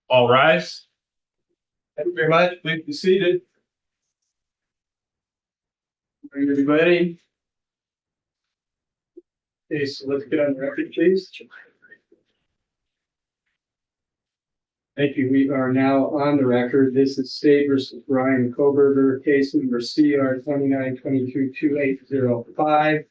All rise. Thank you very much. Please be seated. All right, everybody. Okay, so let's get on the record, please. Thank you. We are now on the record. This is State versus Brian Kohberger, case number CR 29222805.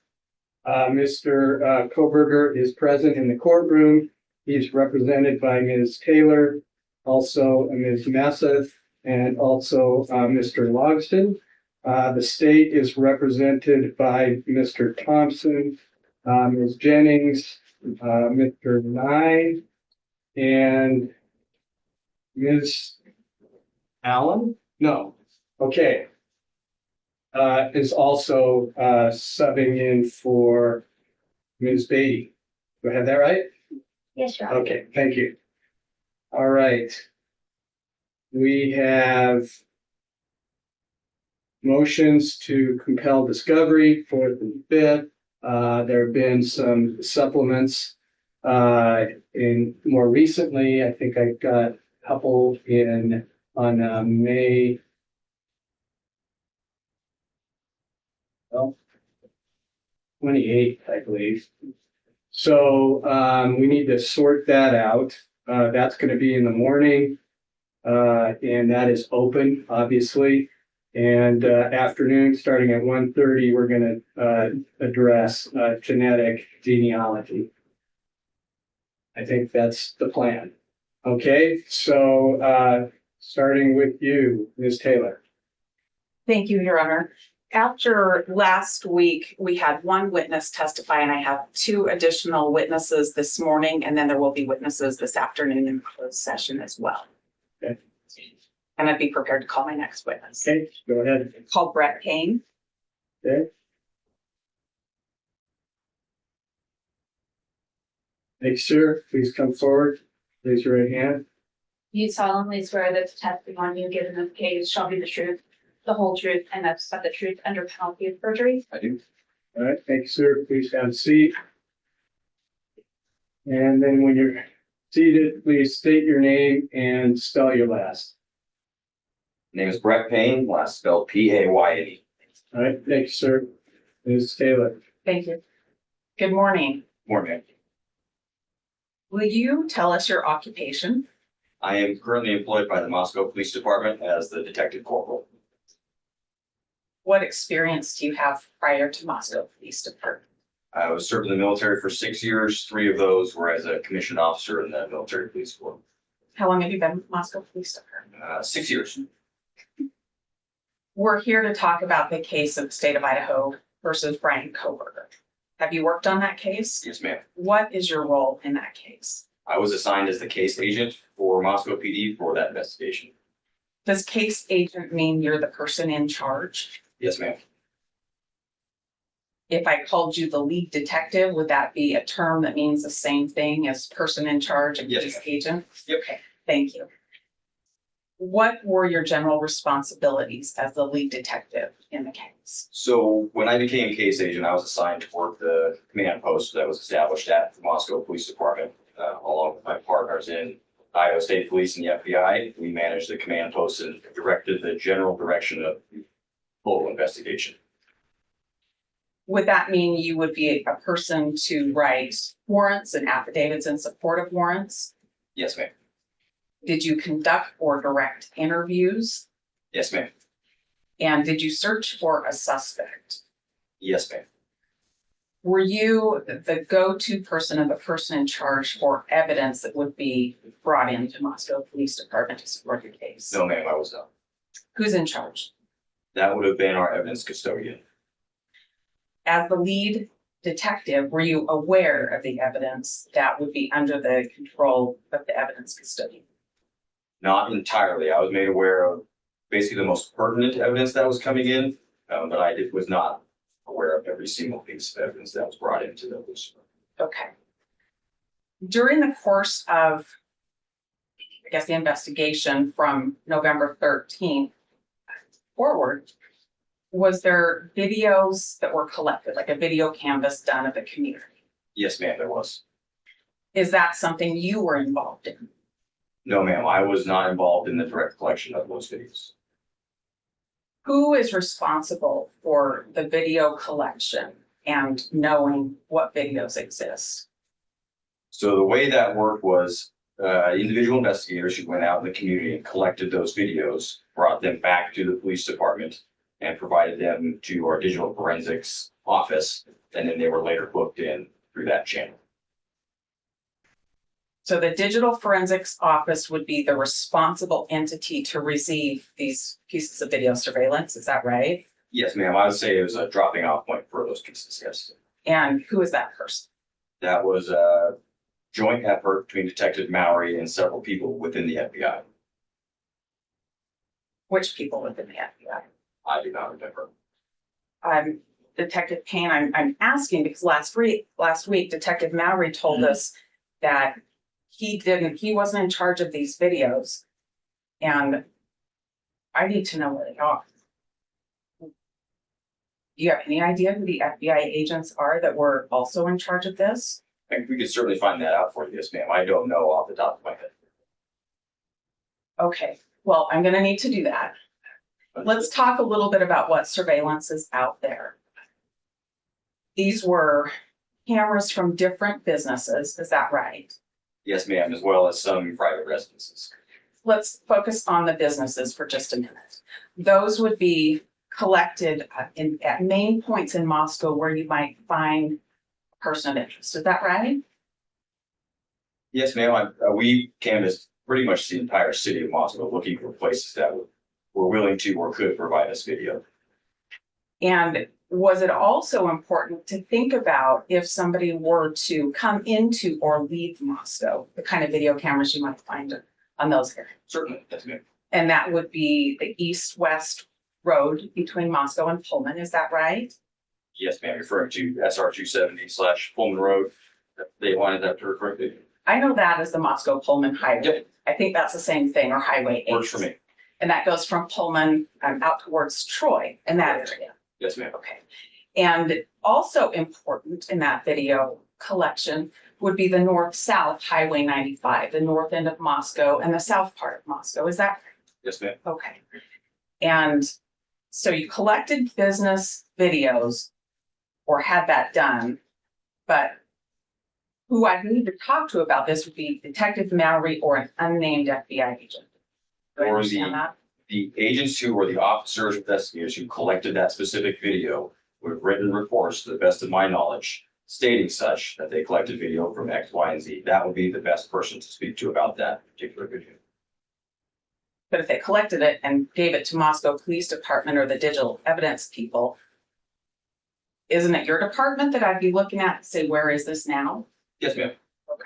Mr. Kohberger is present in the courtroom. He's represented by Ms. Taylor, also Ms. Masseth, and also Mr. Logston. The state is represented by Mr. Thompson, Ms. Jennings, Mr. Nye, and Ms. Allen? No. Okay. Is also subbing in for Ms. Beatty. Do I have that right? Yes, Your Honor. Okay, thank you. All right. We have motions to compel discovery, 4th and 5th. There have been some supplements in more recently. I think I got a couple on May 28th, I believe. So we need to sort that out. That's going to be in the morning, and that is open, obviously. And afternoon, starting at 1:30, we're going to address genetic genealogy. I think that's the plan. Okay, so starting with you, Ms. Taylor. Thank you, Your Honor. After last week, we had one witness testify, and I have 2 additional witnesses this morning, and then there will be witnesses this afternoon in closed session as well. Okay. And I'd be prepared to call my next witness. Okay, go ahead. Call Brett Payne. Okay. Make sure, please come forward. Raise your right hand. You solemnly swear that the testimony you give in this case shall be the truth, the whole truth, and that's but the truth under penalty of perjury? I do. All right, thank you, sir. Please have a seat. And then when you're seated, please state your name and spell your last. Name is Brett Payne, last spelled P-A-Y-N-E. All right, thank you, sir. Ms. Taylor. Thank you. Good morning. Morning. Will you tell us your occupation? I am currently employed by the Moscow Police Department as the Detective Corporal. What experience do you have prior to Moscow Police Department? I was served in the military for 6 years. 3 of those were as a commissioned officer in the military police corps. How long have you been with Moscow Police Department? 6 years. We're here to talk about the case of the state of Idaho versus Brian Kohberger. Have you worked on that case? Yes, ma'am. What is your role in that case? I was assigned as the case agent for Moscow PD for that investigation. Does case agent mean you're the person in charge? Yes, ma'am. If I called you the lead detective, would that be a term that means the same thing as person in charge and Yes, case ma'am. agent? Yep. Okay, thank you. What were your general responsibilities as the lead detective in the case? So when I became case agent, I was assigned to work the command post that was established at the Moscow Police Department, along with my partners in Idaho State Police and the FBI. We managed the command post and directed the general direction of the local investigation. Would that mean you would be a person to write warrants and affidavits in support of warrants? Yes, ma'am. Did you conduct or direct interviews? Yes, ma'am. And did you search for a suspect? Yes, ma'am. Were you the go-to person and the person in charge for evidence that would be brought into Moscow Police Department to support your case? No, ma'am, I was not. Who's in charge? That would have been our evidence custodian. As the lead detective, were you aware of the evidence that would be under the control of the evidence custodian? Not entirely. I was made aware of basically the most pertinent evidence that was coming in, but I was not aware of every single piece of evidence that was brought into the police. Okay. During the course of, I guess, the investigation from November 13th forward, was there videos that were collected, like a video canvas done of the community? Yes, ma'am, there was. Is that something you were involved in? No, ma'am, I was not involved in the direct collection of those videos. Who is responsible for the video collection and knowing what videos exist? So the way that worked was individual investigators who went out in the community and collected those videos, brought them back to the police department and provided them to our digital forensics office. And then they were later booked in through that channel. So the digital forensics office would be the responsible entity to receive these pieces of video surveillance, is that right? Yes, ma'am, I would say it was a dropping off point for those pieces, yes. And who is that person? That was a joint effort between Detective Mallory and several people within the FBI. Which people within the FBI? I do not remember. Detective Payne, I'm asking because last week, Detective Mallory told us that he wasn't in charge of these videos. And I need to know where they are. Do you have any idea who the FBI agents are that were also in charge of this? And we could certainly find that out for you, yes, ma'am. I don't know off the top of my head. Okay, well, I'm gonna need to do that. Let's talk a little bit about what surveillance is out there. These were cameras from different businesses, is that right? Yes, ma'am, as well as some private residences. Let's focus on the businesses for just a minute. Those would be collected at main points in Moscow where you might find a person of interest, is that right? Yes, ma'am. We canvassed pretty much the entire city of Moscow looking for places that were willing to or could provide us video. And was it also important to think about if somebody were to come into or leave Moscow, the kind of video cameras you might find on those areas? Certainly, yes, ma'am. And that would be the east-west road between Moscow and Pullman, is that right? Yes, ma'am. Referring to SR 270/Pullman Road. They wanted that to refer to. I know that as the Moscow Pullman Highway. Yep. I think that's the same thing, or Highway 8. Works for me. And that goes from Pullman out towards Troy in that area. Yes, ma'am. Okay. And also important in that video collection would be the north-south Highway 95, the north end of Moscow and the south part of Moscow. Is that right? Yes, ma'am. Okay. And so you collected business videos or had that done, but who I need to talk to about this would be Detective Mallory or an unnamed FBI agent. Do I Or understand that? the agents who were the officers, investigators who collected that specific video would have written reports, to the best of my knowledge, stating such that they collected video from X, Y, and Z. That would be the best person to speak to about that particular video. But if they collected it and gave it to Moscow Police Department or the digital evidence people, isn't it your department that I'd be looking at to say, where is this now? Yes, ma'am. Okay.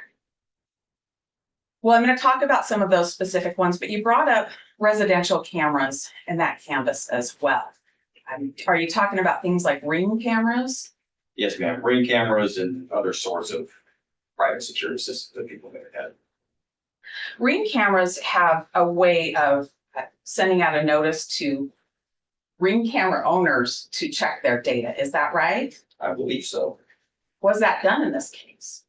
Well, I'm going to talk about some of those specific ones, but you brought up residential cameras in that canvas as well. Are you talking about things like Ring cameras? Yes, ma'am. Ring cameras and other sorts of private security systems that people may have had. Ring cameras have a way of sending out a notice to Ring camera owners to check their data. Is that right? I believe so. Was that done in this case?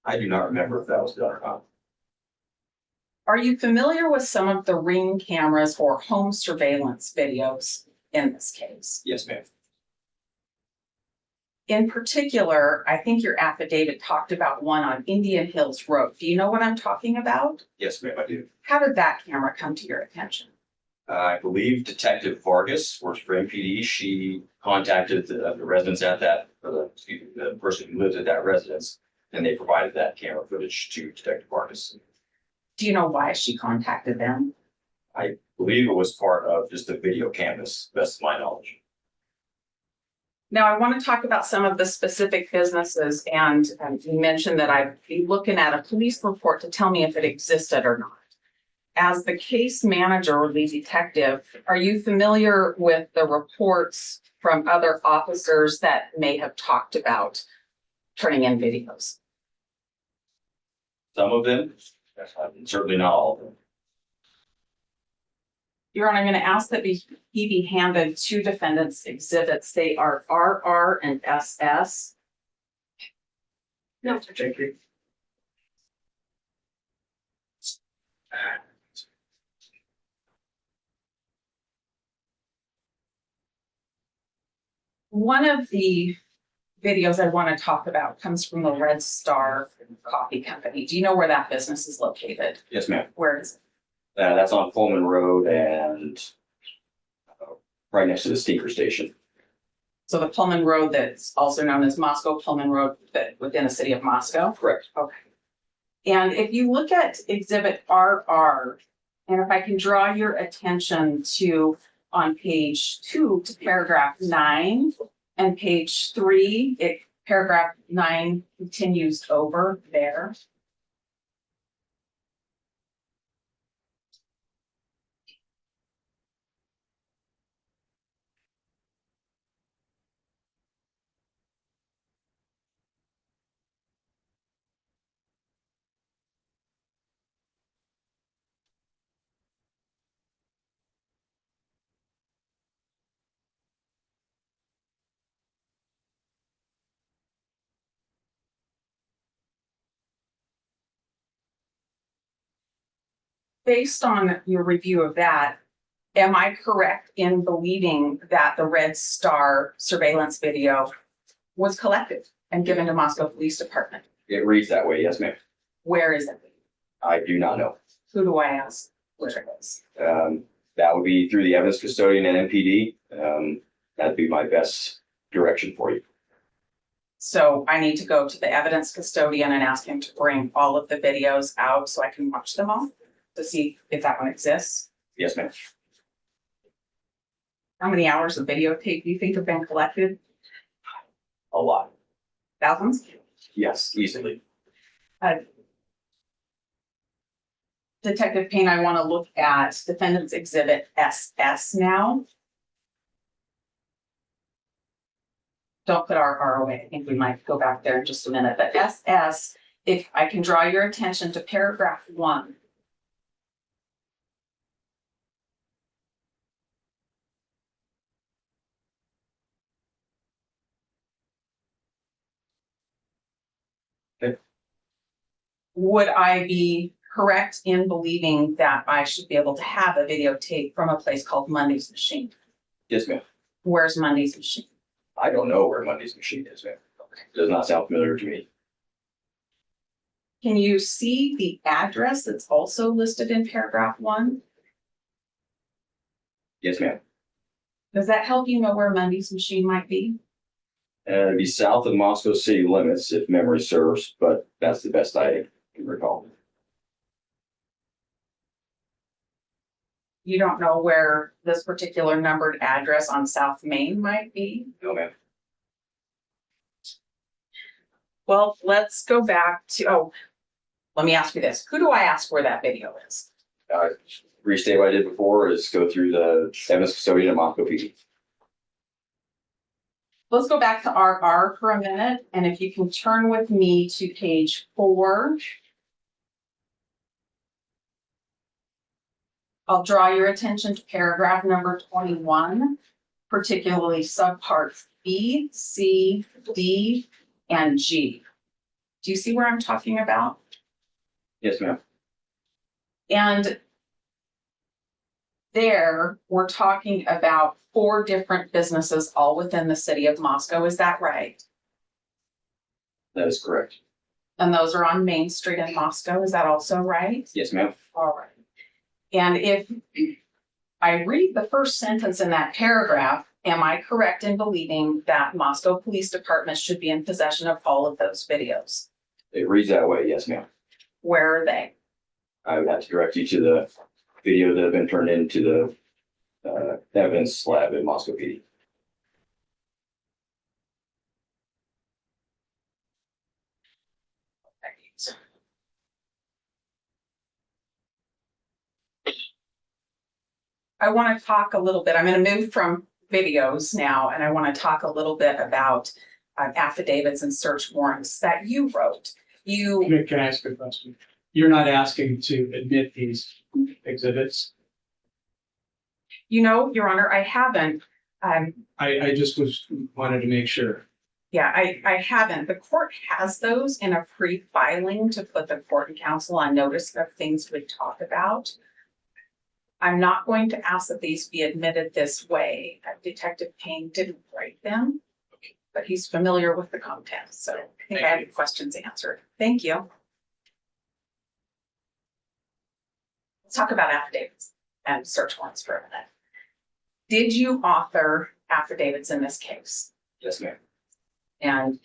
I do not remember if that was done or not. Are you familiar with some of the Ring cameras or home surveillance videos in this case? Yes, ma'am. In particular, I think your affidavit talked about one on Indian Hills Road. Do you know what I'm talking about? Yes, ma'am, I do. How did that camera come to your attention? I believe Detective Vargas works for MPD. She contacted the residents at that, the person who lives at that residence, and they provided that camera footage to Detective Vargas. Do you know why she contacted them? I believe it was part of just the video canvas, best of my knowledge. Now, I want to talk about some of the specific businesses, and you mentioned that I'd be looking at a police report to tell me if it existed or not. As the case manager or the detective, are you familiar with the reports from other officers that may have talked about turning in videos? Some of them, certainly not all of them. Your Honor, I'm going to ask that he be handed two defendants' exhibits. They are RR and SS. No, thank you. One of the videos I want to talk about comes from the Red Star Coffee Company. Do you know where that business is located? Yes, ma'am. Where is it? That's on Pullman Road and right next to the Stinker Station. So the Pullman Road that's also known as Moscow Pullman Road that within the city of Moscow? Correct. Okay. And if you look at exhibit RR, and if I can draw your attention to on page 2 to paragraph 9 and page 3, paragraph 9 continues over there. Based on your review of that, am I correct in believing that the Red Star surveillance video was collected and given to Moscow Police Department? It reads that way, yes, ma'am. Where is it? I do not know. Who do I ask where it is? That would be through the evidence custodian and MPD. That'd be my best direction for you. So I need to go to the evidence custodian and ask him to bring all of the videos out so I can watch them all to see if that one exists. Yes, ma'am. How many hours of videotape do you think have been collected? A lot. Thousands? Yes, easily. Detective Payne, I want to look at defendant's exhibit SS now. Don't put our away. I think we might go back there in just a minute. But SS, if I can draw your attention to paragraph 1. Okay. Would I be correct in believing that I should be able to have a videotape from a place called Monday's Machine? Yes, ma'am. Where's Monday's Machine? I don't know where Monday's Machine is, ma'am. Does not sound familiar to me. Can you see the address that's also listed in paragraph 1? Yes, ma'am. Does that help you know where Monday's Machine might be? It'd be south of Moscow city limits if memory serves, but that's the best I can recall. You don't know where this particular numbered address on South Main might be? No, ma'am. Well, let's go back to, let me ask you this. Who do I ask where that video is? Restate what I did before is go through the evidence custodian at Moscow PD. Let's go back to RR for a minute. And if you can turn with me to page 4. I'll draw your attention to paragraph number 21, particularly subparts B, C, D, and G. Do you see where I'm talking about? Yes, ma'am. And there, we're talking about 4 different businesses all within the city of Moscow. Is that right? That is correct. And those are on Main Street in Moscow. Is that also right? Yes, ma'am. All right. And if I read the first sentence in that paragraph, am I correct in believing that Moscow Police Department should be in possession of all of those videos? It reads that way. Yes, ma'am. Where are they? I would have to direct you to the video that have been turned into the evidence lab at Moscow PD. I want to talk a little bit. I'm going to move from videos now, and I want to talk a little bit about affidavits and search warrants that you wrote. Can I ask a question? You're not asking to admit these exhibits? You know, Your Honor, I haven't. I just wanted to make sure. Yeah, I haven't. The court has those in a pre-filing to put the court and counsel on notice of things we talk about. I'm not going to ask that these be admitted this way. Detective Payne didn't write them, but he's familiar with the content, so I think I have your questions answered. Thank you. Let's talk about affidavits and search warrants for a minute. Did you author affidavits in this case? Yes, ma'am. And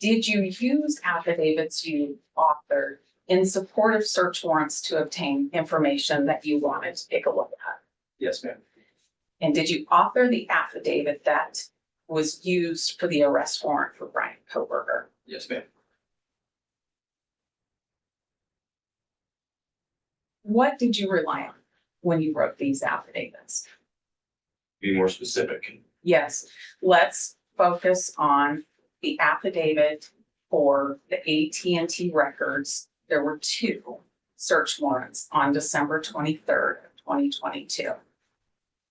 did you use affidavits you authored in support of search warrants to obtain information that you wanted to take a look at? Yes, ma'am. And did you author the affidavit that was used for the arrest warrant for Brian Kohberger? Yes, ma'am. What did you rely on when you wrote these affidavits? Be more specific. Yes, let's focus on the affidavit for the AT&T records. There were 2 search warrants on December 23rd, 2022.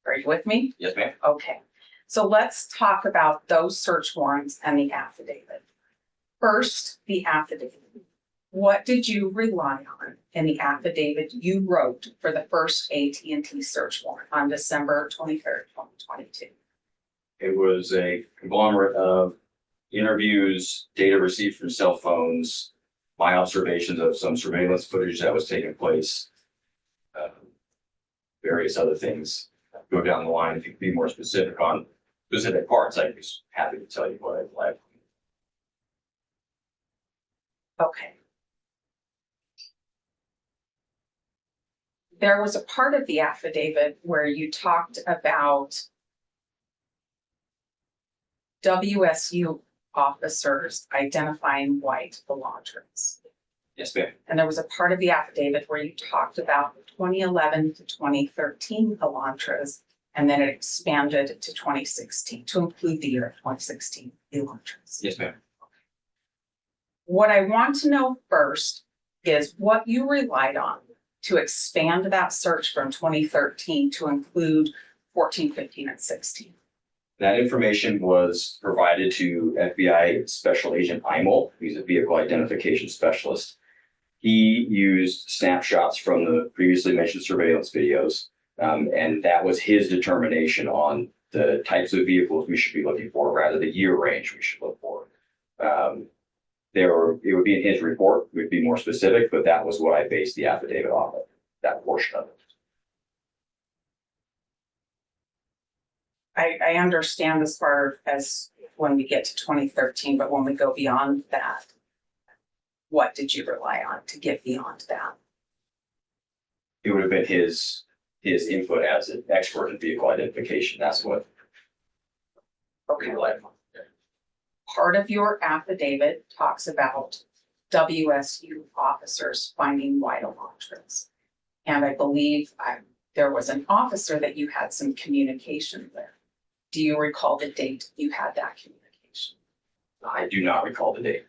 Are you with me? Yes, ma'am. Okay, so let's talk about those search warrants and the affidavit. First, the affidavit. What did you rely on in the affidavit you wrote for the first AT&T search warrant on December 23rd, 2022? It was a conglomerate of interviews, data received from cell phones, my observations of some surveillance footage that was taking place, various other things. Go down the line. If you could be more specific on specific parts, I'd be happy to tell you what I'd like. Okay. There was a part of the affidavit where you talked about WSU officers identifying white Elantras. Yes, ma'am. And there was a part of the affidavit where you talked about 2011 to 2013 Elantras, and then it expanded to 2016 to include the year of 2016 Elantras. Yes, ma'am. What I want to know first is what you relied on to expand that search from 2013 to include 14, 15, and 16. That information was provided to FBI Special Agent Imel. He's a vehicle identification specialist. He used snapshots from the previously mentioned surveillance videos, and that was his determination on the types of vehicles we should be looking for, rather the year range we should look for. It would be in his report, it would be more specific, but that was what I based the affidavit off of, that portion of it. I understand as far as when we get to 2013, but when we go beyond that, what did you rely on to get beyond that? It would have been his input as an expert in vehicle identification. That's what we relied on. Part of your affidavit talks about WSU officers finding white Elantras. And I believe there was an officer that you had some communication with. Do you recall the date you had that communication? I do not recall the date.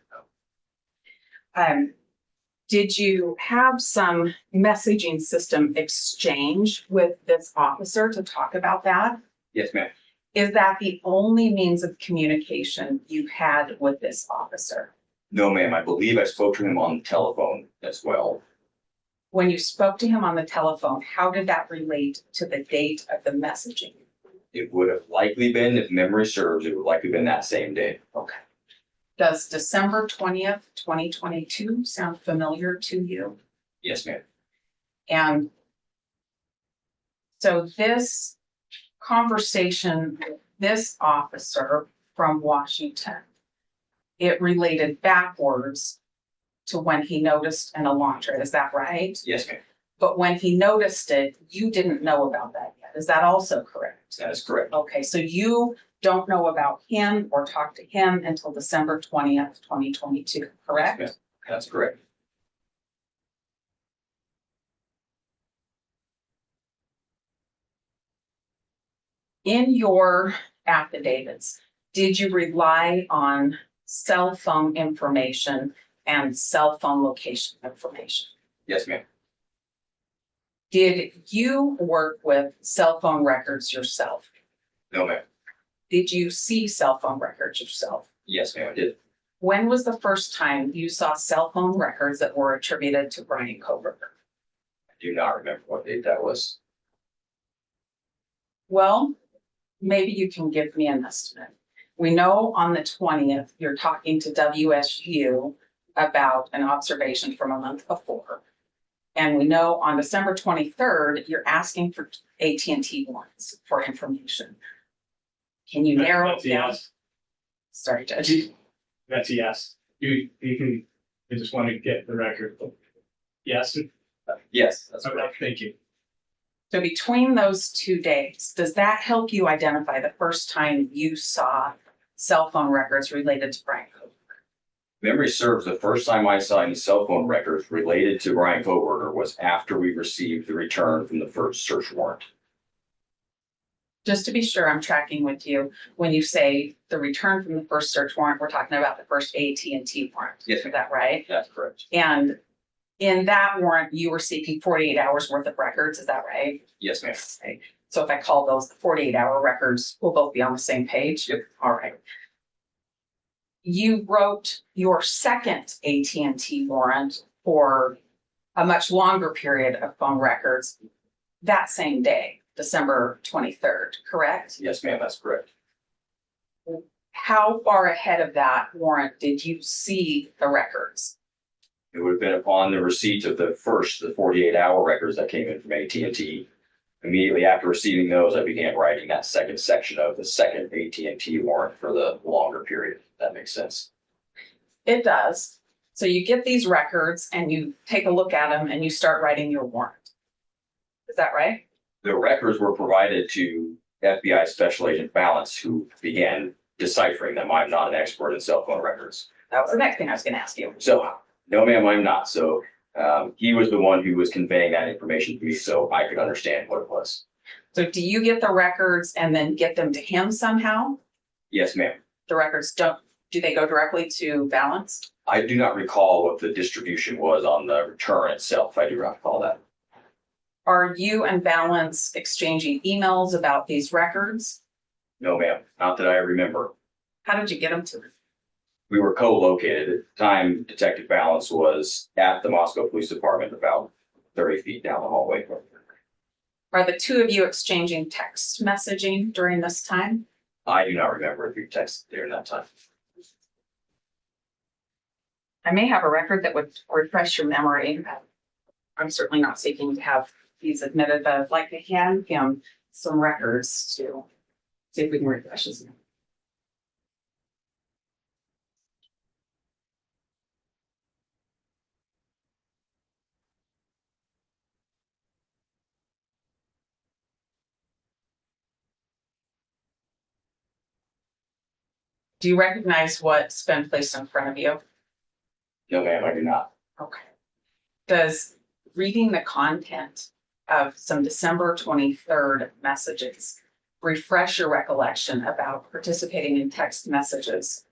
Did you have some messaging system exchange with this officer to talk about that? Yes, ma'am. Is that the only means of communication you had with this officer? No, ma'am. I believe I spoke to him on the telephone as well. When you spoke to him on the telephone, how did that relate to the date of the messaging? It would have likely been, if memory serves, it would likely been that same day. Okay. Does December 20th, 2022 sound familiar to you? Yes, ma'am. And so this conversation with this officer from Washington, it related backwards to when he noticed an Elantra, is that right? Yes, ma'am. But when he noticed it, you didn't know about that yet. Is that also correct? That is correct. Okay, so you don't know about him or talk to him until December 20th, 2022, correct? Yes, ma'am. That's correct. In your affidavits, did you rely on cell phone information and cell phone location information? Yes, ma'am. Did you work with cell phone records yourself? No, ma'am. Did you see cell phone records yourself? Yes, ma'am, I did. When was the first time you saw cell phone records that were attributed to Brian Kohberger? I do not remember what date that was. Well, maybe you can give me an estimate. We know on the 20th, you're talking to WSU about an observation from a month before. And we know on December 23rd, you're asking for AT&T warrants for information. Can you narrow That's it a down? yes. Sorry, Judge. That's a yes. You can, I just want to get the record. Yes, Yes, that's okay, correct. thank you. So between those 2 days, does that help you identify the first time you saw cell phone records related to Brian Kohberger? Memory serves, the first time I saw any cell phone records related to Brian Kohberger was after we received the return from the first search warrant. Just to be sure I'm tracking with you, when you say the return from the first search warrant, we're talking about the first AT&T warrant. Yes, Is ma'am. that right? That's correct. And in that warrant, you were seeking 48 hours worth of records, is that right? Yes, ma'am. Okay. So if I call those the 48-hour records, we'll both be on the same page? Yep. All right. You wrote your second AT&T warrant for a much longer period of phone records that same day, December 23rd, correct? Yes, ma'am, that's correct. How far ahead of that warrant did you see the records? It would have been upon the receipt of the 48-hour records that came in from AT&T. Immediately after receiving those, I began writing that second section of the second AT&T warrant for the longer period. If that makes sense. It does. So you get these records and you take a look at them and you start writing your warrant. Is that right? The records were provided to FBI Special Agent Balance, who began deciphering them. I'm not an expert in cell phone records. That was the next thing I was going to ask you. So, no, ma'am, I'm not. So, he was the one who was conveying that information to me so I could understand what it was. So do you get the records and then get them to him somehow? Yes, ma'am. The records do they go directly to Balance? I do not recall what the distribution was on the return itself. I do not recall that. Are you and Balance exchanging emails about these records? No, ma'am. Not that I remember. How did you get them to them? We were co-located. At the time, Detective Balance was at the Moscow Police Department about 30 feet down the hallway. Are the two of you exchanging text messaging during this time? I do not remember if you texted during that time. I may have a record that would refresh your memory. I'm certainly not seeking to have these admitted, but I'd like to hand him some records to see if we can refresh his memory. Do you recognize what's been placed in front of you? No, ma'am, I do not. Okay. Does reading the content of some December 23rd messages refresh your recollection about participating in text messages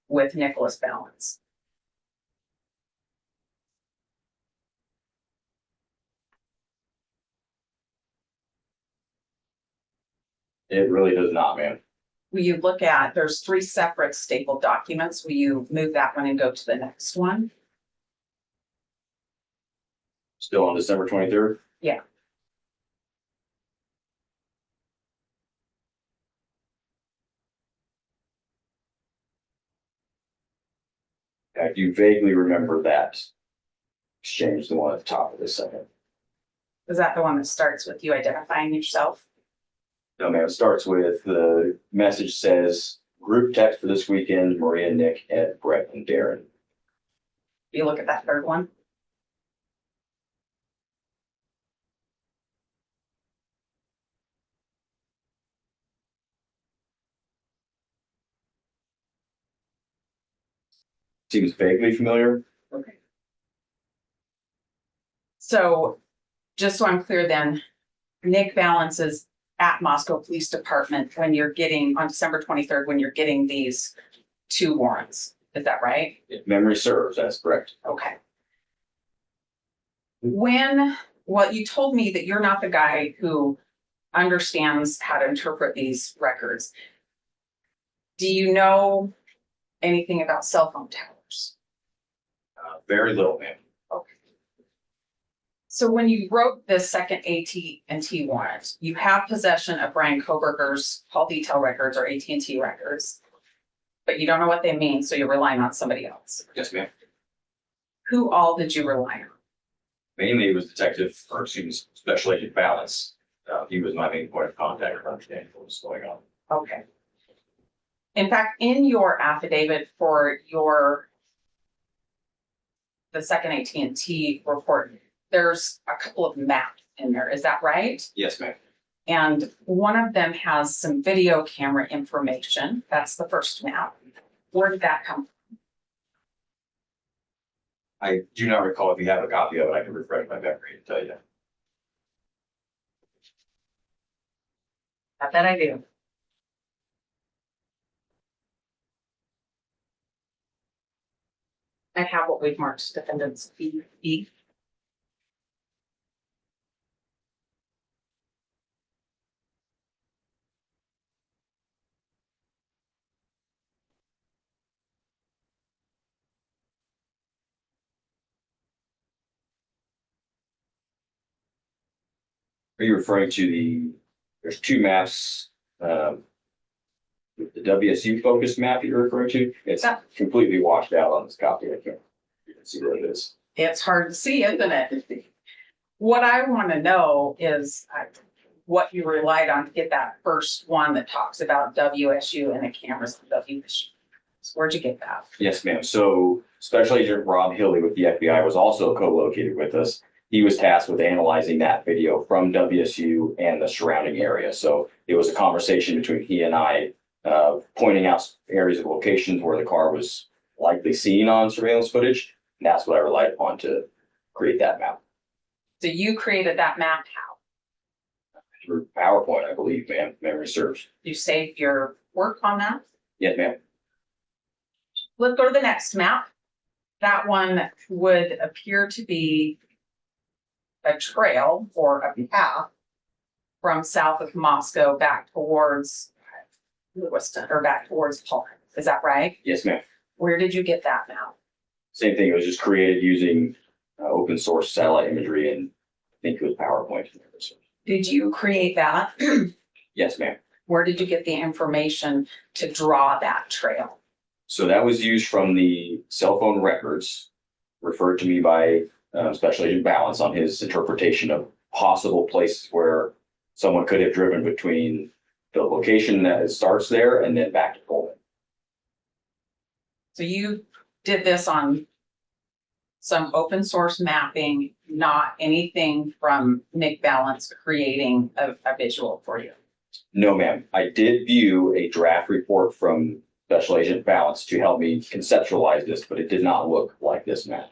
with Nicholas Balance? It really does not, ma'am. Will you look at, there's 3 separate stapled documents. Will you move that one and go to the next one? Still on December 23rd? Yeah. I do vaguely remember that exchange, the one at the top of this second. Is that the one that starts with you identifying yourself? No, ma'am, it starts with the message says, group text for this weekend, Maria, Nick, Ed, Brett, and Darren. You look at that third one? Seems vaguely familiar. Okay. So just so I'm clear then, Nick Balance is at Moscow Police Department when you're getting, on December 23rd, when you're getting these 2 warrants. Is that right? If memory serves, that's correct. Okay. Well, you told me that you're not the guy who understands how to interpret these records. Do you know anything about cell phone towers? Very little, ma'am. Okay. So when you wrote this second AT&T warrant, you have possession of Brian Kohberger's call detail records or AT&T records, but you don't know what they mean, so you're relying on somebody else. Yes, ma'am. Who all did you rely on? Mainly it was Special Agent Balance. He was my main point of contact for understanding what was going on. Okay. In fact, in your affidavit for the second AT&T report, there's a couple of maps in there. Is that right? Yes, ma'am. And one of them has some video camera information. That's the first map. Where did that come from? I do not recall. If you have a copy of it, I can refresh my memory and tell you. I bet I do. I have what we've marked defendants B. Are you referring to there's two maps, the WSU focused map you're referring to? It's completely washed out on this copy. I can't even see what it is. It's hard to see, isn't it? What I want to know is what you relied on to get that first one that talks about WSU and the cameras of WSU. So where'd you get that? Yes, ma'am. So Special Agent Rob Hilley with the FBI was also co-located with us. He was tasked with analyzing that video from WSU and the surrounding area. So it was a conversation between he and I, pointing out areas of locations where the car was likely seen on surveillance footage. And that's what I relied upon to create that map. So you created that map how? Through PowerPoint, I believe, ma'am, memory serves. You saved your work on that? Yes, ma'am. Let's go to the next map. That one would appear to be a trail or a path from south of Moscow back towards Lewiston or back towards Payne. Is that right? Yes, ma'am. Where did you get that map? Same thing. It was just created using open source satellite imagery, and I think it was PowerPoint. Did you create that? Yes, ma'am. Where did you get the information to draw that trail? So that was used from the cell phone records referred to me by Special Agent Balance on his interpretation of possible places where someone could have driven between the location that it starts there and then back to Pullman. So you did this on some open source mapping, not anything from Nick Balance creating a visual for you. No, ma'am. I did view a draft report from Special Agent Balance to help me conceptualize this, but it did not look like this map.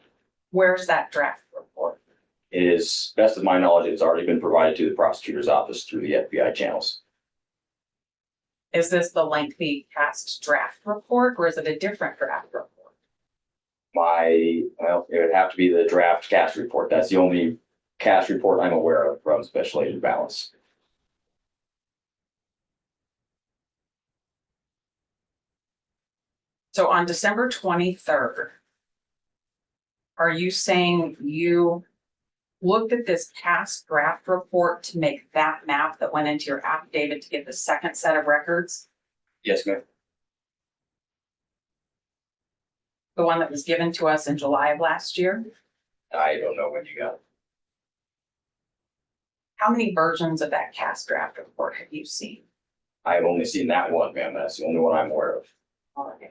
Where's that draft report? It is, best of my knowledge, it's already been provided to the prosecutor's office through the FBI channels. Is this the lengthy past draft report or is it a different draft report? Well, it would have to be the draft cast report. That's the only cast report I'm aware of from Special Agent Balance. So on December 23rd, are you saying you looked at this past draft report to make that map that went into your affidavit to get the second set of records? Yes, ma'am. The one that was given to us in July of last year? I don't know when you got it. How many versions of that cast draft report have you seen? I've only seen that one, ma'am. That's the only one I'm aware of. All right.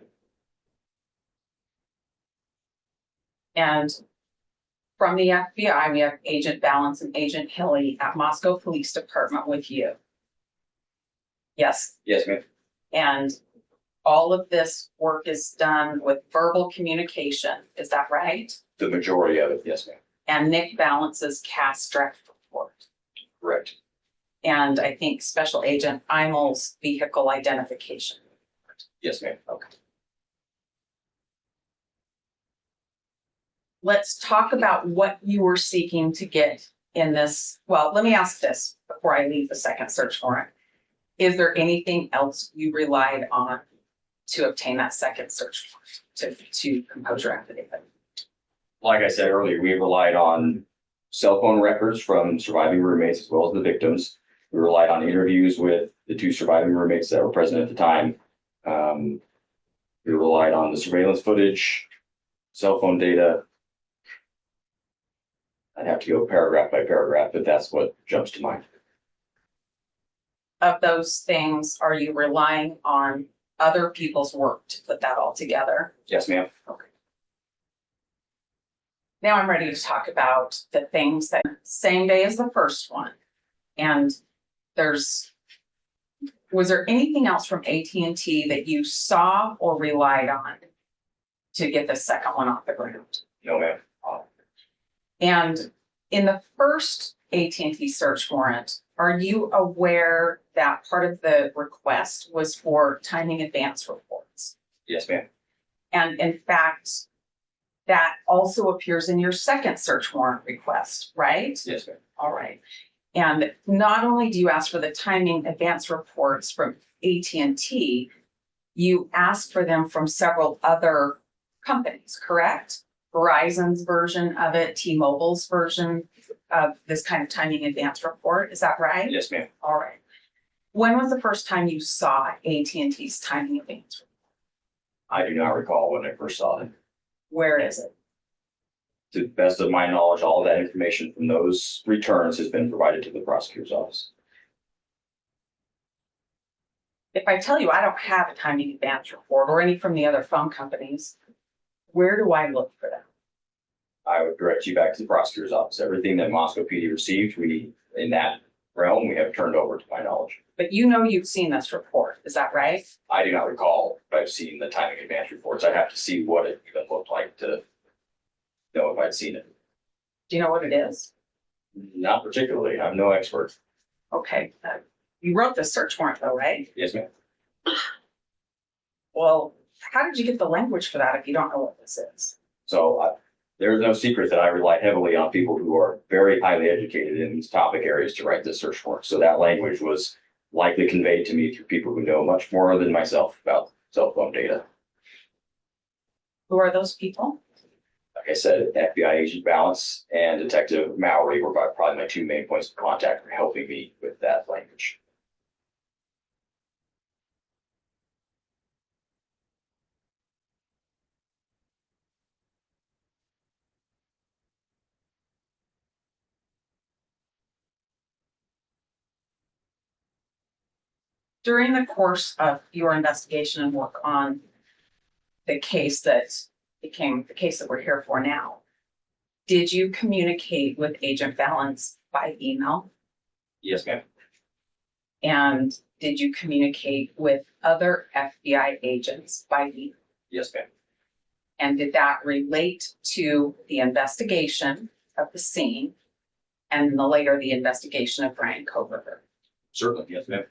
And from the FBI, we have Agent Balance and Agent Hilley at Moscow Police Department with you. Yes. Yes, ma'am. And all of this work is done with verbal communication. Is that right? The majority of it, yes, ma'am. And Nick Balance's cast draft report. Correct. And I think Special Agent Imel's vehicle identification. Yes, ma'am. Okay. Let's talk about what you were seeking to get in this. Well, let me ask this before I leave the second search warrant. Is there anything else you relied on to obtain that second search warrant to compose your affidavit? Like I said earlier, we relied on cell phone records from surviving roommates as well as the victims. We relied on interviews with the two surviving roommates that were present at the time. We relied on the surveillance footage, cell phone data. I'd have to go paragraph by paragraph, but that's what jumps to mind. Of those things, are you relying on other people's work to put that all together? Yes, ma'am. Okay. Now I'm ready to talk about the things that same day as the first one. And was there anything else from AT&T that you saw or relied on to get the second one off the ground? No, ma'am. And in the first AT&T search warrant, are you aware that part of the request was for timing advance reports? Yes, ma'am. And in fact, that also appears in your second search warrant request, right? Yes, ma'am. All right. And not only do you ask for the timing advance reports from AT&T, you ask for them from several other companies, correct? Verizon's version of it, T-Mobile's version of this kind of timing advance report, is that right? Yes, ma'am. All right. When was the first time you saw AT&T's timing advance report? I do not recall when I first saw it. Where is it? To the best of my knowledge, all of that information from those returns has been provided to the prosecutor's office. If I tell you I don't have a timing advance report or any from the other phone companies, where do I look for them? I would direct you back to the prosecutor's office. Everything that Moscow PD received, in that realm, we have turned over to my knowledge. But you know you've seen this report, is that right? I do not recall if I've seen the timing advance reports. I'd have to see what it even looked like to know if I'd seen it. Do you know what it is? Not particularly. I'm no expert. Okay. You wrote the search warrant though, right? Yes, ma'am. Well, how did you get the language for that if you don't know what this is? So there's no secret that I rely heavily on people who are very highly educated in these topic areas to write this search warrant. So that language was likely conveyed to me through people who know much more than myself about cell phone data. Who are those people? Like I said, FBI agent Balance and Detective Mowry were probably my two main points of contact for helping me with that language. During the course of your investigation and work on the case that became the case that we're here for now, did you communicate with Agent Balance by email? Yes, ma'am. And did you communicate with other FBI agents by email? Yes, ma'am. And did that relate to the investigation of the scene and later the investigation of Brian Kohberger? Certainly, yes, ma'am.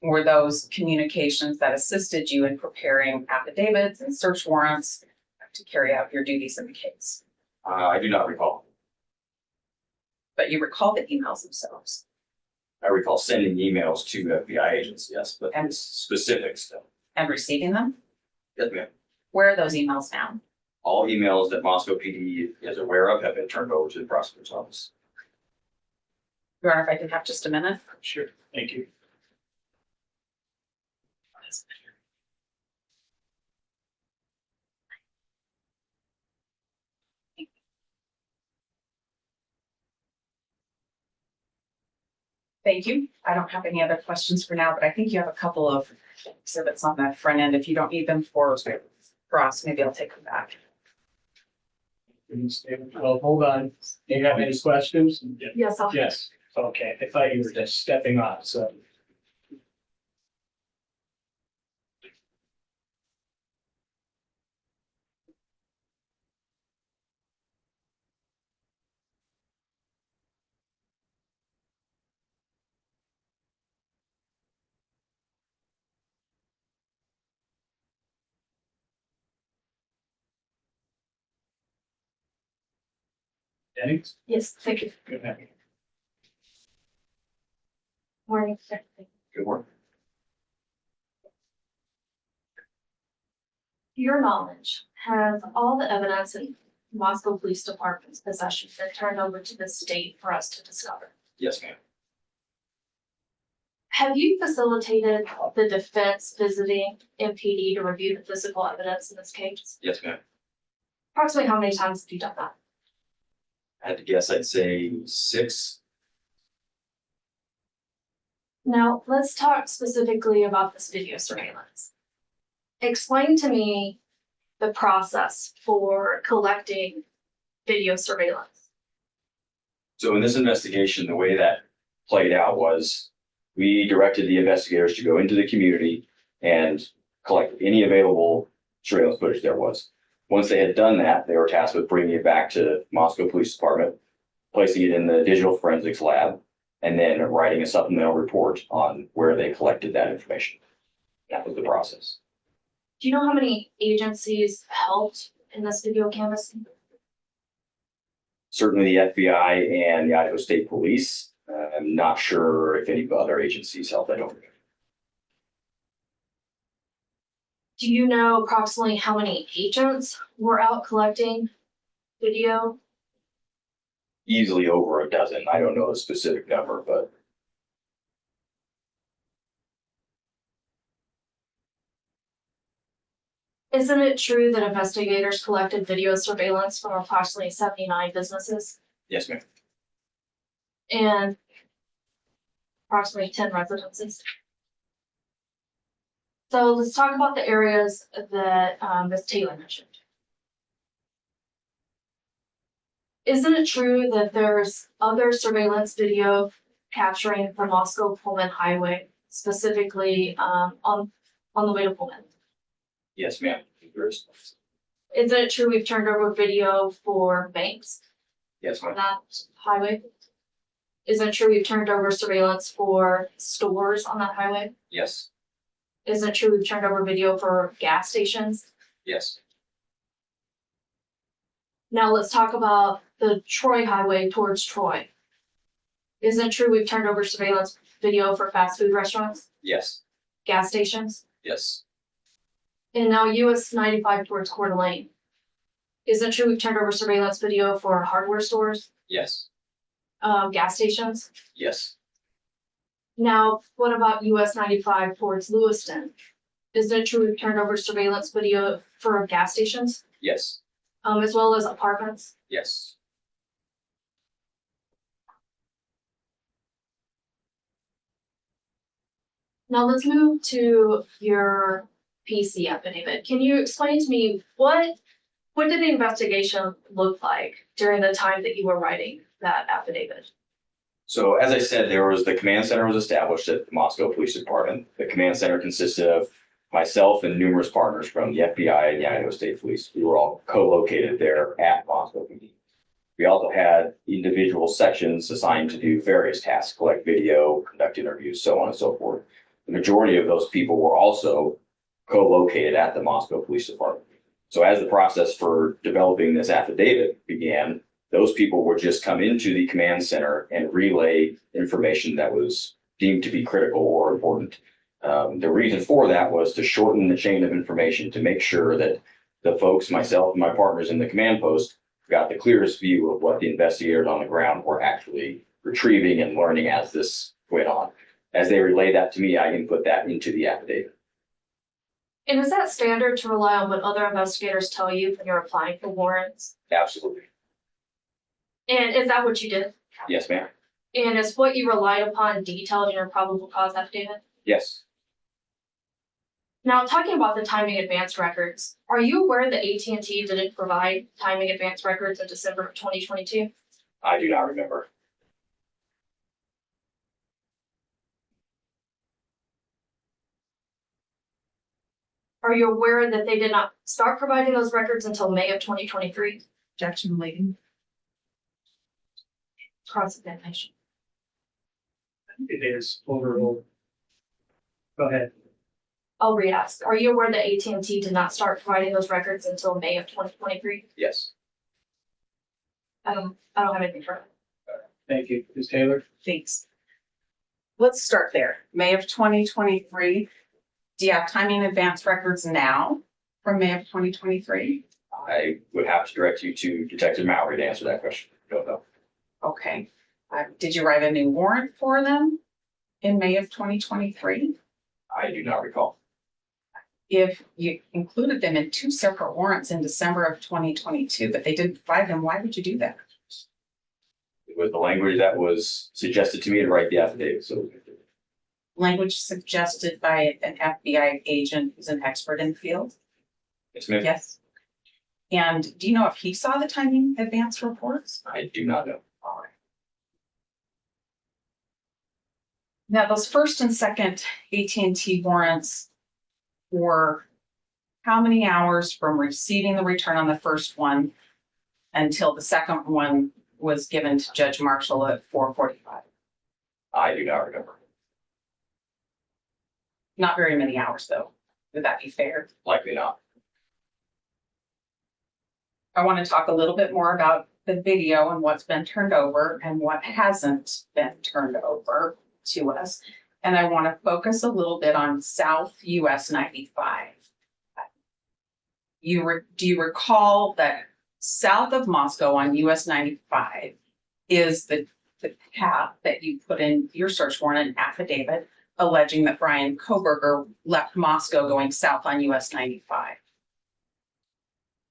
Were those communications that assisted you in preparing affidavits and search warrants to carry out your duties in the case? I do not recall. But you recall the emails themselves. I recall sending emails to FBI agents, yes, but And- specifics, no. And receiving them? Yes, ma'am. Where are those emails now? All emails that Moscow PD is aware of have been turned over to the prosecutor's office. Your Honor, if I can have just a minute. Sure, thank you. Thank you. I don't have any other questions for now, but I think you have a couple of exhibits on that front end. If you don't need them for us, maybe I'll take them back. Well, hold on. Do you have any questions? Yes, I'll. Yes, okay. I thought you were just stepping off, so. Jennings? Yes, thank you. Go ahead. Morning, sir. Good work. your knowledge, has all the evidence in Moscow Police Department's possession been turned over to the state for us to discover? Yes, ma'am. Have you facilitated the defense visiting MPD to review the physical evidence in this case? Yes, ma'am. Approximately how many times have you done that? I had to guess, I'd say 6. Now, let's talk specifically about this video surveillance. Explain to me the process for collecting video surveillance. So in this investigation, the way that played out was we directed the investigators to go into the community and collect any available surveillance footage there was. Once they had done that, they were tasked with bringing it back to Moscow Police Department, placing it in the digital forensics lab, and then writing a supplemental report on where they collected that information. That was the process. Do you know how many agencies helped in this video canvassing? Certainly the FBI and the Idaho State Police. I'm not sure if any other agencies helped. I don't know. Do you know approximately how many agents were out collecting video? Easily over a dozen. I don't know the specific number, but Isn't it true that investigators collected video surveillance from approximately 79 businesses yes, ma'am. and approximately 10 residences? So let's talk about the areas that Ms. Taylor mentioned. Isn't it true that there's other surveillance video capturing the Moscow Pullman Highway, specifically on the way to Pullman? Yes, ma'am. Isn't it true we've turned over video for banks Yes, on ma'am. that highway? Isn't it true we've turned over surveillance for stores on that highway? Yes, Isn't it true we've turned over video for gas stations? yes, Now let's talk about the Troy Highway towards Troy. Isn't it true we've turned over surveillance video for fast food restaurants, yes, gas stations? yes, And now US 95 towards Coeur d'Alene. Isn't it true we've turned over surveillance video for hardware stores, yes, gas stations? yes, Now, what about US 95 towards Lewiston? Isn't it true we've turned over surveillance video for gas stations, yes, as well as apartments? yes. Now let's move to your PC affidavit. Can you explain to me what did the investigation look like during the time that you were writing that affidavit? So as I said, the command center was established at the Moscow Police Department. The command center consisted of myself and numerous partners from the FBI and the Idaho State Police. We were all co-located there at Moscow PD. We also had individual sections assigned to do various tasks, collect video, conduct interviews, so on and so forth. The majority of those people were also co-located at the Moscow Police Department. So as the process for developing this affidavit began, those people would just come into the command center and relay information that was deemed to be critical or important. The reason for that was to shorten the chain of information to make sure that the folks, myself and my partners in the command post, got the clearest view of what the investigators on the ground were actually retrieving and learning as this went on. As they relay that to me, I can put that into the affidavit. And is that standard to rely on what other investigators tell you when you're applying for warrants? Absolutely. And is that what you did? Yes, ma'am. And is what you relied upon detailed in your probable cause affidavit? Yes. Now, talking about the timing advance records, are you aware that AT&T didn't provide timing advance records in December of 2022? I do not remember. Are you aware that they did not start providing those records until May of 2023? Objection leading. Cross-examination. It is overruled. Go ahead. I'll re-ask. Are you aware that AT&T did not start providing those records until May of 2023? Yes. I don't have anything further. Thank you. Ms. Taylor? Thanks. Let's start there. May of 2023. Do you have timing advance records now from May of 2023? I would have to direct you to Detective Mallory to answer that question. Don't know. Okay. Did you write a new warrant for them in May of 2023? I do not recall. If you included them in two separate warrants in December of 2022, but they didn't provide them, why would you do that? It was the language that was suggested to me to write the affidavit, so. Language suggested by an FBI agent who's an expert in the field? Yes, ma'am. Yes. And do you know if he saw the timing advance reports? I do not know. All right. Now, those first and second AT&T warrants were how many hours from receiving the return on the first one until the second one was given to Judge Marshall at 4:45? I do not remember. Not very many hours, though. Would that be fair? Likely not. I want to talk a little bit more about the video and what's been turned over and what hasn't been turned over to us. And I want to focus a little bit on South US 95. Do you recall that south of Moscow on US 95 is the path that you put in your search warrant and affidavit alleging that Brian Kohberger left Moscow going south on US 95?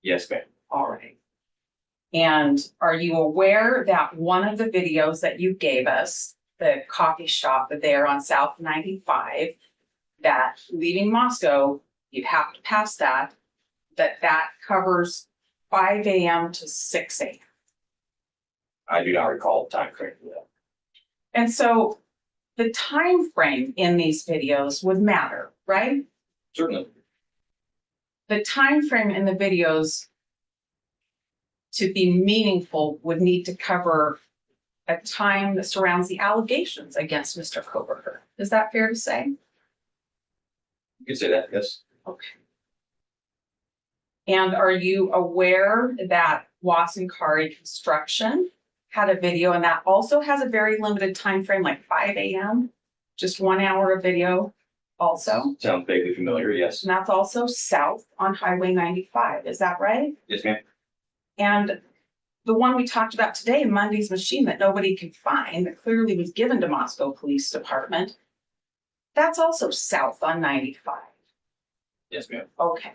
Yes, ma'am. All right. And are you aware that one of the videos that you gave us, the coffee shop there on South 95, that leaving Moscow, you'd have to pass that covers 5 a.m. to 6 a.m.? I do not recall the time frame for that. And so the time frame in these videos would matter, right? Certainly. The time frame in the videos to be meaningful would need to cover a time that surrounds the allegations against Mr. Kohberger. Is that fair to say? You could say that, yes. Okay. And are you aware that Watson Kari Construction had a video, and that also has a very limited time frame, like 5 a.m., just 1 hour of video also? Sounds vaguely familiar, yes. And that's also south on Highway 95. Is that right? Yes, ma'am. And the one we talked about today, Monday's machine that nobody could find, that clearly was given to Moscow Police Department, that's also south on 95. Yes, ma'am. Okay.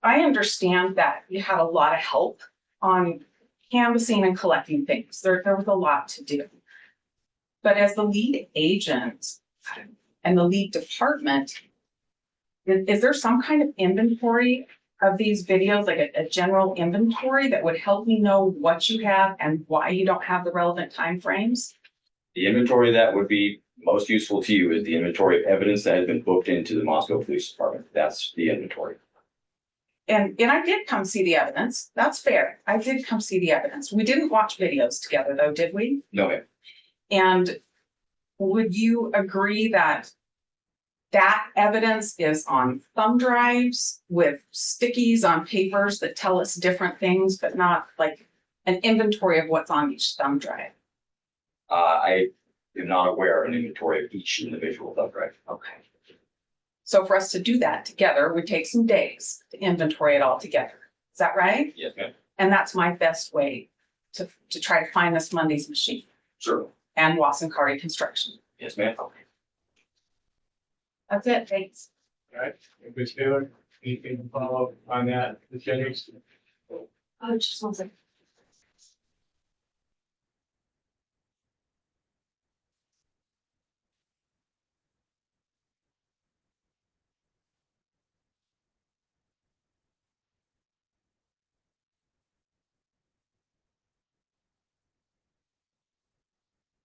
I understand that you had a lot of help on canvassing and collecting things. There was a lot to do. But as the lead agent and the lead department, is there some kind of inventory of these videos, like a general inventory that would help me know what you have and why you don't have the relevant timeframes? The inventory that would be most useful to you is the inventory of evidence that has been booked into the Moscow Police Department. That's the inventory. And I did come see the evidence. That's fair. I did come see the evidence. We didn't watch videos together though, did we? No, ma'am. And would you agree that that evidence is on thumb drives with stickies on papers that tell us different things, but not like an inventory of what's on each thumb drive? I am not aware of an inventory of each individual thumb drive. Okay. So for us to do that together would take some days to inventory it all together. Is that right? Yes, ma'am. And that's my best way to try to find this Monday's machine Sure. and Watson Kari Construction. Yes, ma'am. That's it. Thanks. All right, Ms. Taylor, anything to follow up on that, Ms. Jennings? Oh, just one second.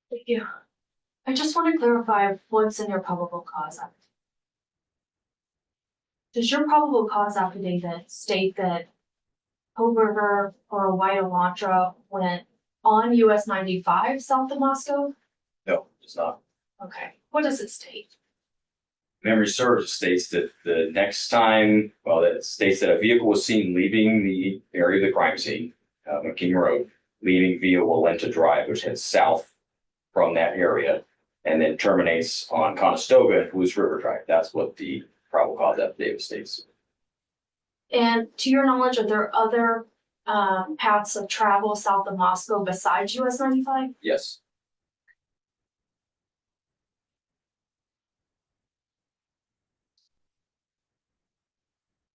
Thank you. I just want to clarify what's in your probable cause affidavit. Does your probable cause affidavit state that Kohberger or a white Elantra went on US 95 south of Moscow? No, it's not. Okay, what does it state? Memory serves, it states that the next time, well, it states that a vehicle was seen leaving the area of the crime scene, McKean Road, leaving via Walenta Drive, which heads south from that area, and then terminates on Conestoga and Moose River Drive. That's what the probable cause affidavit states. And to your knowledge, are there other paths of travel south of Moscow besides US 95? Yes.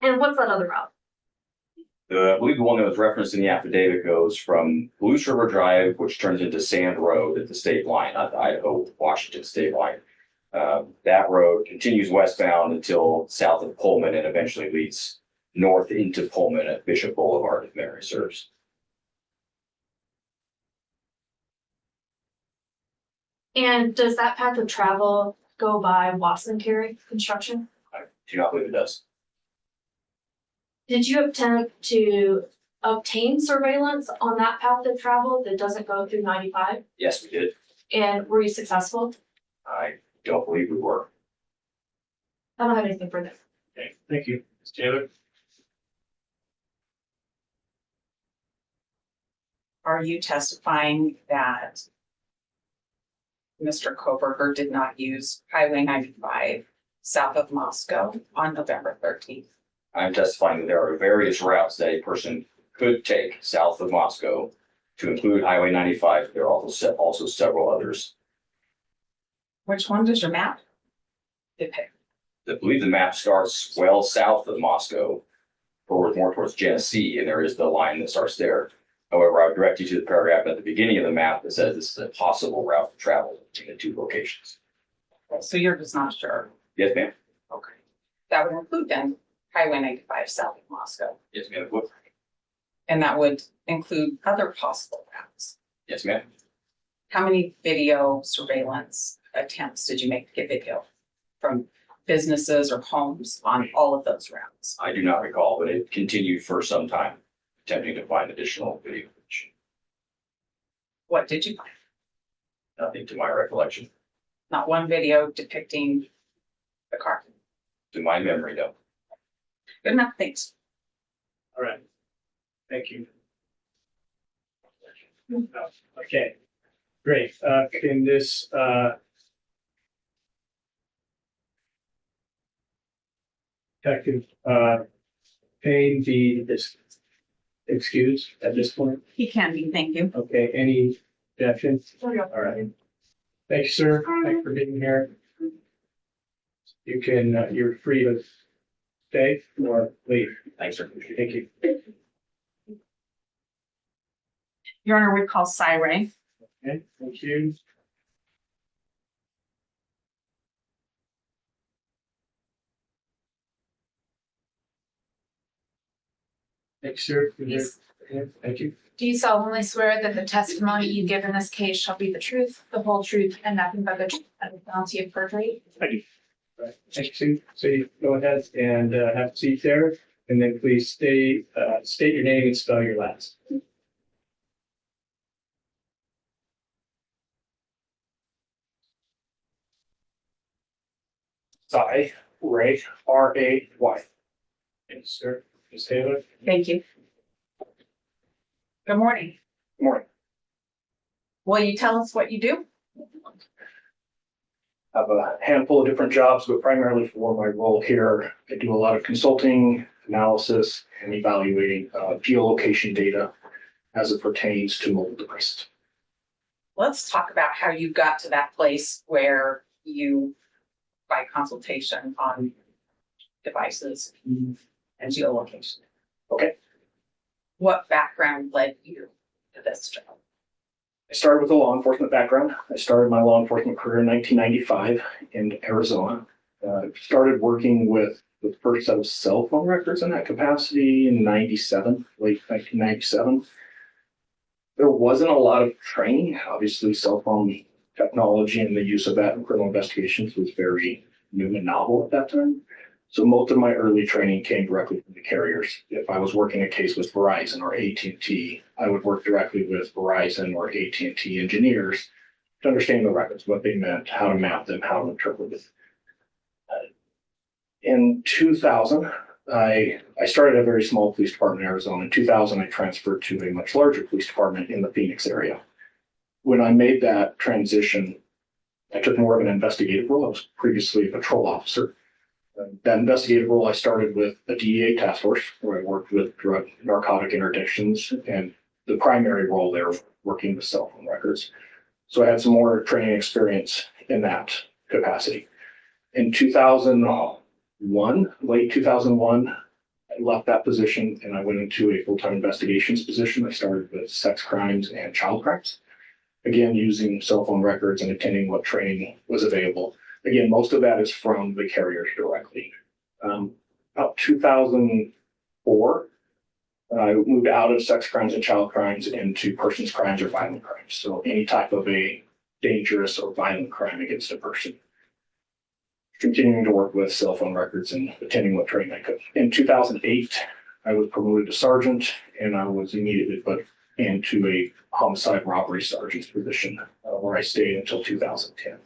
And what's that other route? I believe the one that was referenced in the affidavit goes from Blues River Drive, which turns into Sand Road at the state line, not the Idaho-Washington state line. That road continues westbound until south of Pullman and eventually leads north into Pullman at Bishop Boulevard, if memory serves. And does that path of travel go by Watson Carry construction? I do not believe it does. Did you attempt to obtain surveillance on that path of travel that doesn't go through 95? Yes, we did. And were you successful? I don't believe we were. I don't have anything further. Okay, thank you. Ms. Taylor? Are you testifying that Mr. Kohberger did not use Highway 95 south of Moscow on November 13th? I'm testifying that there are various routes that a person could take south of Moscow to include Highway 95. There are also several others. Which one does your map depict? I believe the map starts well south of Moscow, forward more towards Genesee, and there is the line that starts there. However, I would direct you to the paragraph at the beginning of the map that says this is a possible route of travel between the two locations. So you're just not sure. Yes, ma'am. Okay. That would include then Highway 95 south of Moscow. Yes, ma'am. And that would include other possible routes. Yes, ma'am. How many video surveillance attempts did you make to get video from businesses or homes on all of those routes? I do not recall, but it continued for some time, attempting to find additional video footage. What did you find? Nothing to my recollection. Not one video depicting the car. To my memory, no. Good enough, thanks. All right. Thank you. Okay, great. Can this, Detective, Payne be excused at this point? He can be, thank you. Okay, any objections? All right. Thank you, sir. Thanks for being here. You can, you're free to stay or leave. Thanks, sir. Thank you. Your Honor, we call Syray. Okay, thank you. Thanks, sir. Yes. Thank you. Do you solemnly swear that the testimony you give in this case shall be the truth, the whole truth, and nothing but the truth and the penalty of perjury? I do. All right. Thank you, Sue. So you go ahead and have a seat there, and then please state your name and spell your last. Ray, R-A-Y. Thank you, sir. Ms. Taylor? Thank you. Good morning. Good morning. Will you tell us what you do? I have a handful of different jobs, but primarily for my role here, I do a lot of consulting, analysis, and evaluating geolocation data as it pertains to mobile devices. Let's talk about how you got to that place where you, by consultation on devices and geolocation. Okay. What background led you to this job? I started with a law enforcement background. I started my law enforcement career in 1995 in Arizona. Started working with the first set of cell phone records in that capacity in 97, late 1997. There wasn't a lot of training. Obviously, cell phone technology and the use of that in criminal investigations was very new and novel at that time. So most of my early training came directly from the carriers. If I was working a case with Verizon or AT&T, I would work directly with Verizon or AT&T engineers to understand the records, what they meant, how to map them, how to interpret it. In 2000, I started a very small police department in Arizona. In 2000, I transferred to a much larger police department in the Phoenix area. When I made that transition, I took more of an investigative role. I was previously a patrol officer. That investigative role, I started with a DEA task force where I worked with drug narcotic interdictions, and the primary role there was working with cell phone records. So I had some more training experience in that capacity. In 2001, late 2001, I left that position and I went into a full-time investigations position. I started with sex crimes and child crimes. Again, using cell phone records and attending what training was available. Again, most of that is from the carriers directly. About 2004, I moved out of sex crimes and child crimes into persons crimes or violent crimes. So any type of a dangerous or violent crime against a person. Continuing to work with cell phone records and attending what training I could. In 2008, I was promoted to sergeant, and I was immediately put into a homicide robbery sergeant's position, where I stayed until 2010.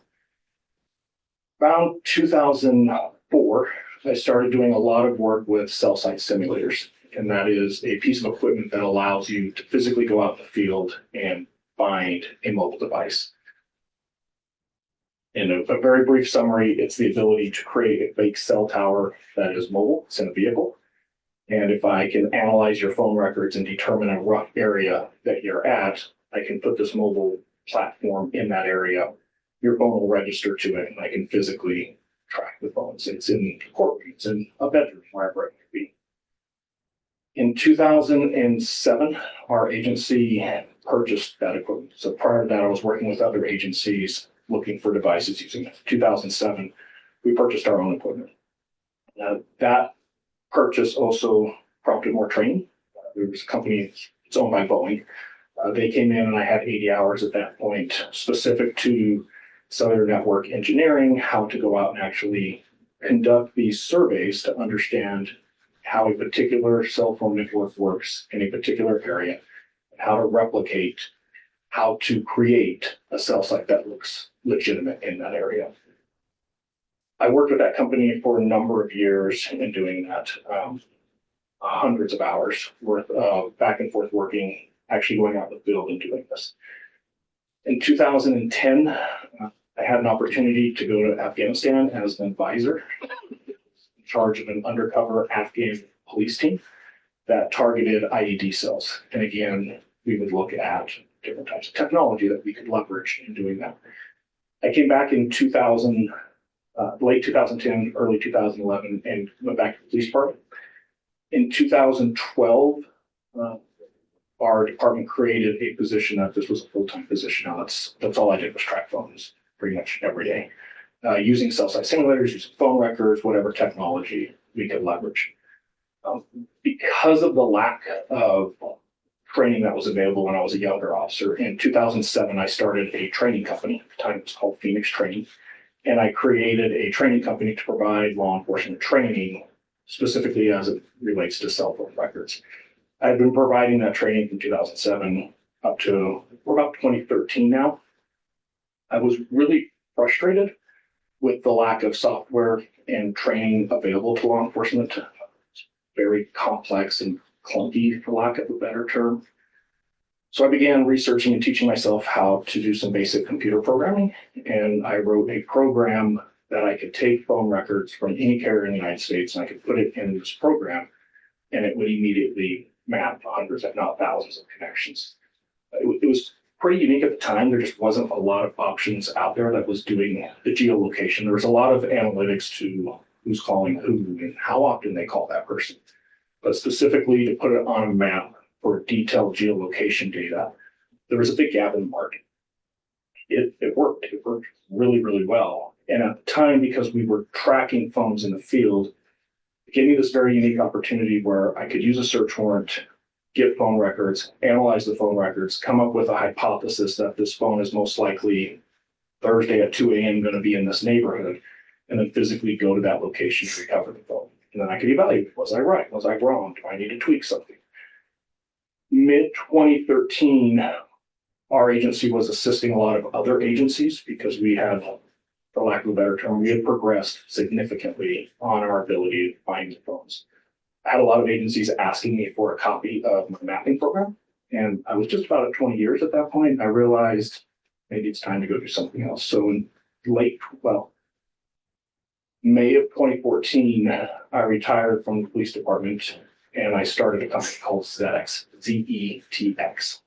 Around 2004, I started doing a lot of work with cell site simulators, and that is a piece of equipment that allows you to physically go out in the field and find a mobile device. In a very brief summary, it's the ability to create a fake cell tower that is mobile, it's in a vehicle. And if I can analyze your phone records and determine a rough area that you're at, I can put this mobile platform in that area. Your phone will register to it, and I can physically track the phones. It's in the courtroom, it's in a bedroom, wherever it may be. In 2007, our agency purchased that equipment. So prior to that, I was working with other agencies looking for devices using it. 2007, we purchased our own equipment. That purchase also prompted more training. There was a company, it's owned by Boeing. They came in and I had 80 hours at that point specific to cellular network engineering, how to go out and actually conduct these surveys to understand how a particular cell phone network works in a particular area, and how to replicate, how to create a cell site that looks legitimate in that area. I worked with that company for a number of years in doing that, hundreds of hours worth of back and forth working, actually going out in the field and doing this. In 2010, I had an opportunity to go to Afghanistan as an advisor in charge of an undercover Afghan police team that targeted IED cells. And again, we would look at different types of technology that we could leverage in doing that. I came back in late 2010, early 2011, and went back to the police department. In 2012, our department created a position that this was a full-time position. Now that's all I did was track phones pretty much every day, using cell site simulators, using phone records, whatever technology we could leverage. Because of the lack of training that was available when I was a younger officer, in 2007, I started a training company. At the time, it was called Phoenix Training. And I created a training company to provide law enforcement training, specifically as it relates to cell phone records. I've been providing that training from 2007 up to, we're about 2013 now. I was really frustrated with the lack of software and training available to law enforcement. It's very complex and clunky, for lack of a better term. So I began researching and teaching myself how to do some basic computer programming, and I wrote a program that I could take phone records from any carrier in the United States, and I could put it in this program, and it would immediately map hundreds, if not thousands, of connections. It was pretty unique at the time. There just wasn't a lot of options out there that was doing the geolocation. There was a lot of analytics to who's calling who and how often they call that person. But specifically to put it on a map for detailed geolocation data, there was a big gap in the market. It worked. It worked really, really well. And at the time, because we were tracking phones in the field, it gave me this very unique opportunity where I could use a search warrant, get phone records, analyze the phone records, come up with a hypothesis that this phone is most likely Thursday at 2 a.m. going to be in this neighborhood, and then physically go to that location to recover the phone. And then I could evaluate, was I right? Was I wrong? Do I need to tweak something? Mid-2013, our agency was assisting a lot of other agencies because we had, for lack of a better term, we had progressed significantly on our ability to find the phones. I had a lot of agencies asking me for a copy of my mapping program, and I was just about at 20 years at that point. I realized maybe it's time to go do something else. So in May of 2014, I retired from the police department and I started a company called ZETX, ZETX.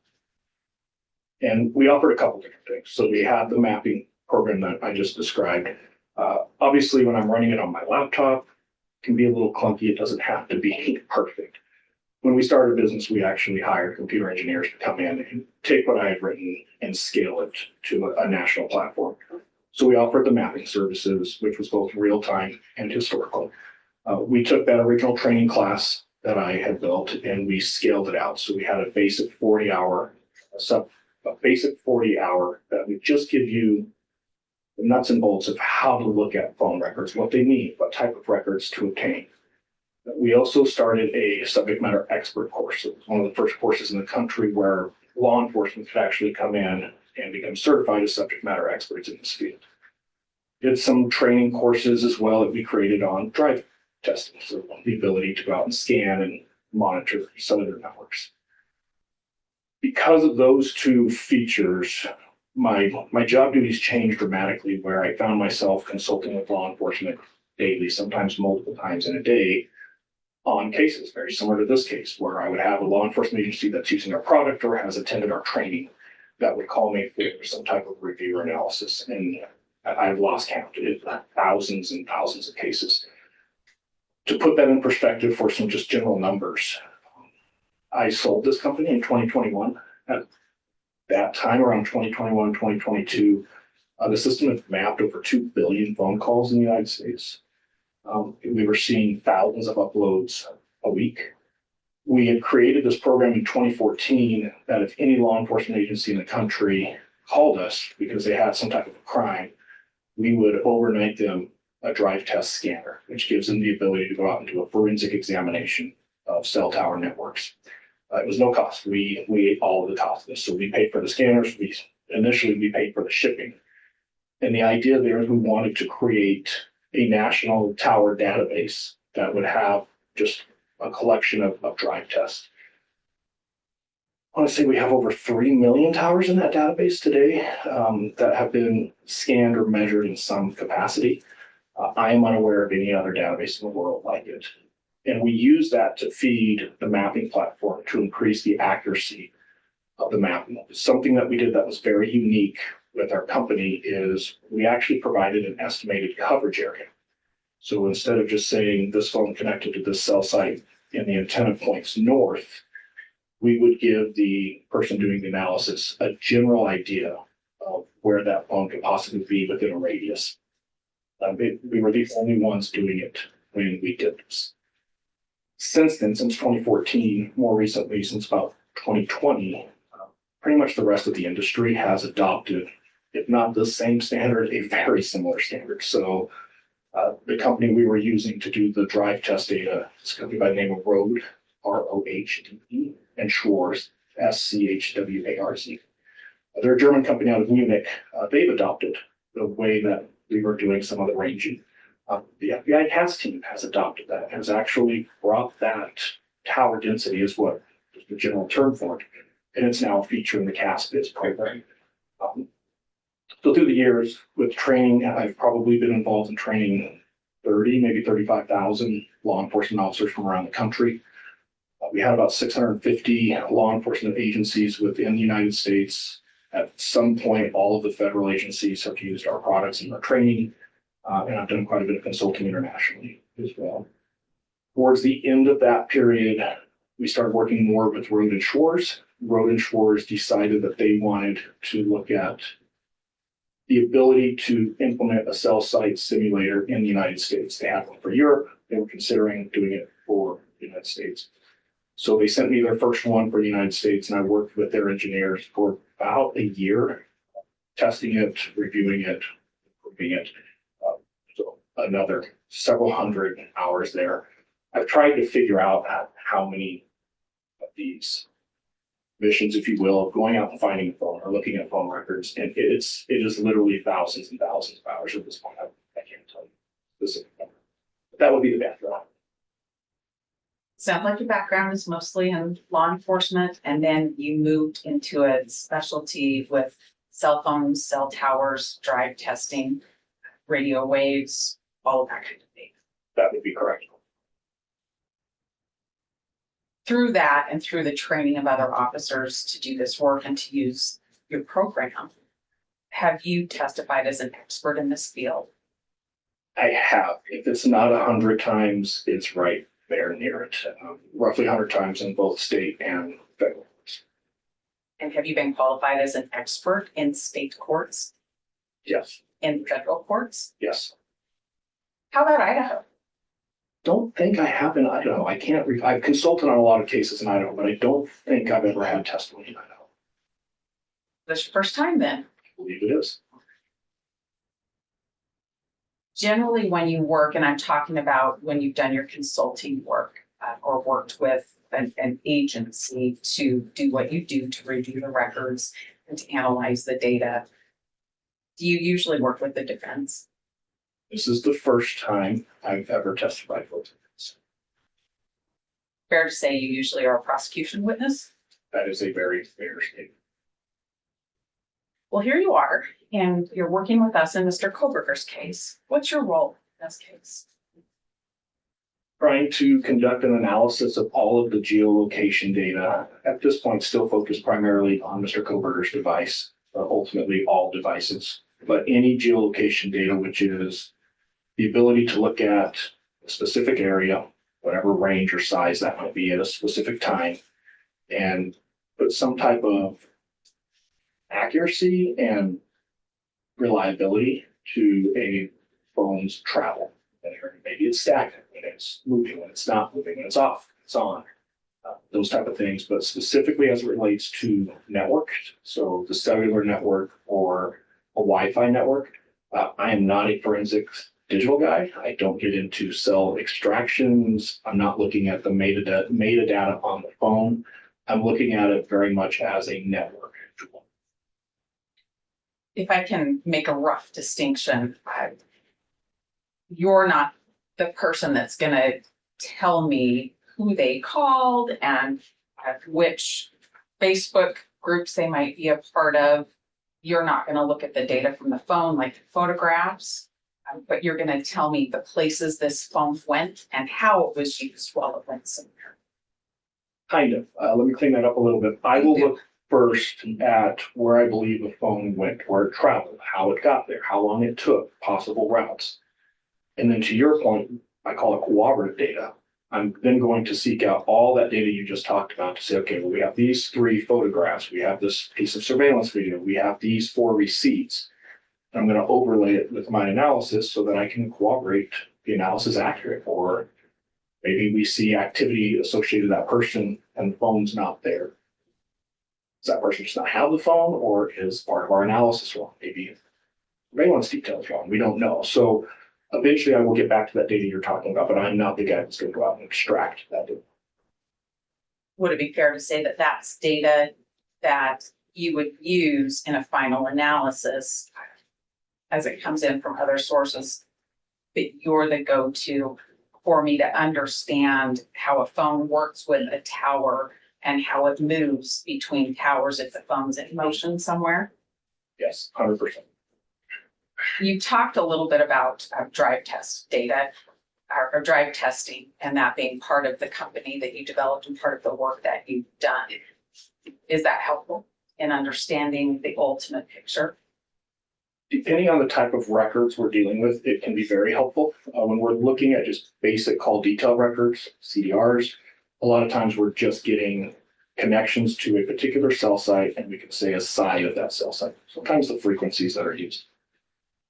And we offered a couple different things. So we had the mapping program that I just described. Obviously, when I'm running it on my laptop, it can be a little clunky. It doesn't have to be perfect. When we started business, we actually hired computer engineers to come in and take what I had written and scale it to a national platform. So we offered the mapping services, which was both real-time and historical. We took that original training class that I had built and we scaled it out. So we had a basic 40-hour that would just give you the nuts and bolts of how to look at phone records, what they need, what type of records to obtain. We also started a subject matter expert course. It was one of the first courses in the country where law enforcement could actually come in and become certified as subject matter experts in this field. Did some training courses as well that we created on drive testing, so the ability to go out and scan and monitor some of their networks. Because of those two features, my job duties changed dramatically, where I found myself consulting with law enforcement daily, sometimes multiple times in a day, on cases very similar to this case, where I would have a law enforcement agency that's using our product or has attended our training that would call me for some type of review or analysis. And I've lost count. It's thousands and thousands of cases. To put that in perspective for some just general numbers, I sold this company in 2021. At that time, around 2021, 2022, the system had mapped over 2 billion phone calls in the United States. We were seeing thousands of uploads a week. We had created this program in 2014 that if any law enforcement agency in the country called us because they had some type of a crime, we would overnight them a drive test scanner, which gives them the ability to go out and do a forensic examination of cell tower networks. It was no cost. We ate all of the cost of this. So we paid for the scanners. Initially we paid for the shipping. And the idea there is we wanted to create a national tower database that would have just a collection of drive tests. I want to say we have over 3 million towers in that database today that have been scanned or measured in some capacity. I am unaware of any other database in the world like it. And we use that to feed the mapping platform to increase the accuracy of the mapping. Something that we did that was very unique with our company is we actually provided an estimated coverage area. So instead of just saying this phone connected to this cell site and the antenna points north, we would give the person doing the analysis a general idea of where that phone could possibly be within a radius. We were the only ones doing it when we did this. Since then, since 2014, more recently, since about 2020, pretty much the rest of the industry has adopted, if not the same standard, a very similar standard. So the company we were using to do the drive test data is a company by the name of Rohde, R-O-H-D-E, and Schwarz, S-C-H-W-A-R-Z. They're a German company out of Munich. They've adopted the way that we were doing some of the ranging. The FBI CAS team has adopted that, has actually brought that tower density is what is the general term for it, and it's now a feature in the CAS BIS program. So through the years with training, I've probably been involved in training 30, maybe 35,000 law enforcement officers from around the country. We had about 650 law enforcement agencies within the United States. At some point, all of the federal agencies have used our products in their training. And I've done quite a bit of consulting internationally as well. Towards the end of that period, we started working more with Rohde and Schwarz. Rohde and Schwarz decided that they wanted to look at the ability to implement a cell site simulator in the United States. They had one for Europe. They were considering doing it for the United States. So they sent me their first one for the United States, and I worked with their engineers for about a year, testing it, reviewing it, improving it. So another several hundred hours there. I've tried to figure out how many of these missions, if you will, of going out and finding a phone or looking at phone records, and it is literally thousands and thousands of hours at this point. I can't tell you specifically. But that would be the background. Sounds like your background is mostly in law enforcement, and then you moved into a specialty with cell phones, cell towers, drive testing, radio waves. all of that kind of thing. That would be correct. Through that and through the training of other officers to do this work and to use your program, have you testified as an expert in this field? I have. If it's not 100 times, it's right there near it. Roughly 100 times in both state and federal. And have you been qualified as an expert in state courts, Yes, in federal courts? yes. How about Idaho? Don't think I have in Idaho. I've consulted on a lot of cases in Idaho, but I don't think I've ever had testimony in Idaho. This your first time then? I believe it is. Generally, when you work, and I'm talking about when you've done your consulting work or worked with an agency to do what you do to review the records and to analyze the data, do you usually work with the defense? This is the first time I've ever testified for this. Fair to say you usually are a prosecution witness? That is a very fair statement. Well, here you are, and you're working with us in Mr. Kohberger's case. What's your role in this case? Trying to conduct an analysis of all of the geolocation data, at this point still focused primarily on Mr. Kohberger's device, ultimately all devices, but any geolocation data, which is the ability to look at a specific area, whatever range or size that might be at a specific time, and put some type of accuracy and reliability to a phone's travel. Maybe it's stagnant, when it's moving, when it's not moving, when it's off, it's on, those type of things. But specifically as it relates to network, so the cellular network or a Wi-Fi network, I am not a forensics digital guy. I don't get into cell extractions. I'm not looking at the metadata on the phone. I'm looking at it very much as a network tool. If I can make a rough distinction, you're not the person that's going to tell me who they called and which Facebook groups they might be a part of. You're not going to look at the data from the phone like the photographs, but you're going to tell me the places this phone went and how it was used while it went somewhere. Kind of. Let me clean that up a little bit. I will look first at where I believe the phone went, where it traveled, how it got there, how long it took, possible routes. And then to your point, I call it cooperative data. I'm then going to seek out all that data you just talked about to say, okay, well, we have these 3 photographs, we have this piece of surveillance video, we have these 4 receipts. And I'm going to overlay it with my analysis so that I can corroborate the analysis accurate. Or maybe we see activity associated with that person and the phone's not there. Does that person just not have the phone, or is part of our analysis wrong? Maybe surveillance details wrong. We don't know. So eventually I will get back to that data you're talking about, but I'm not the guy that's going to go out and extract that data. Would it be fair to say that that's data that you would use in a final analysis as it comes in from other sources, but you're the go-to for me to understand how a phone works with a tower and how it moves between towers if the phone's in motion somewhere? Yes, 100%. You talked a little bit about drive test data or drive testing, and that being part of the company that you developed and part of the work that you've done. Is that helpful in understanding the ultimate picture? Depending on the type of records we're dealing with, it can be very helpful. When we're looking at just basic call detail records, CDRs, a lot of times we're just getting connections to a particular cell site, and we can say a side of that cell site. Sometimes the frequencies that are used.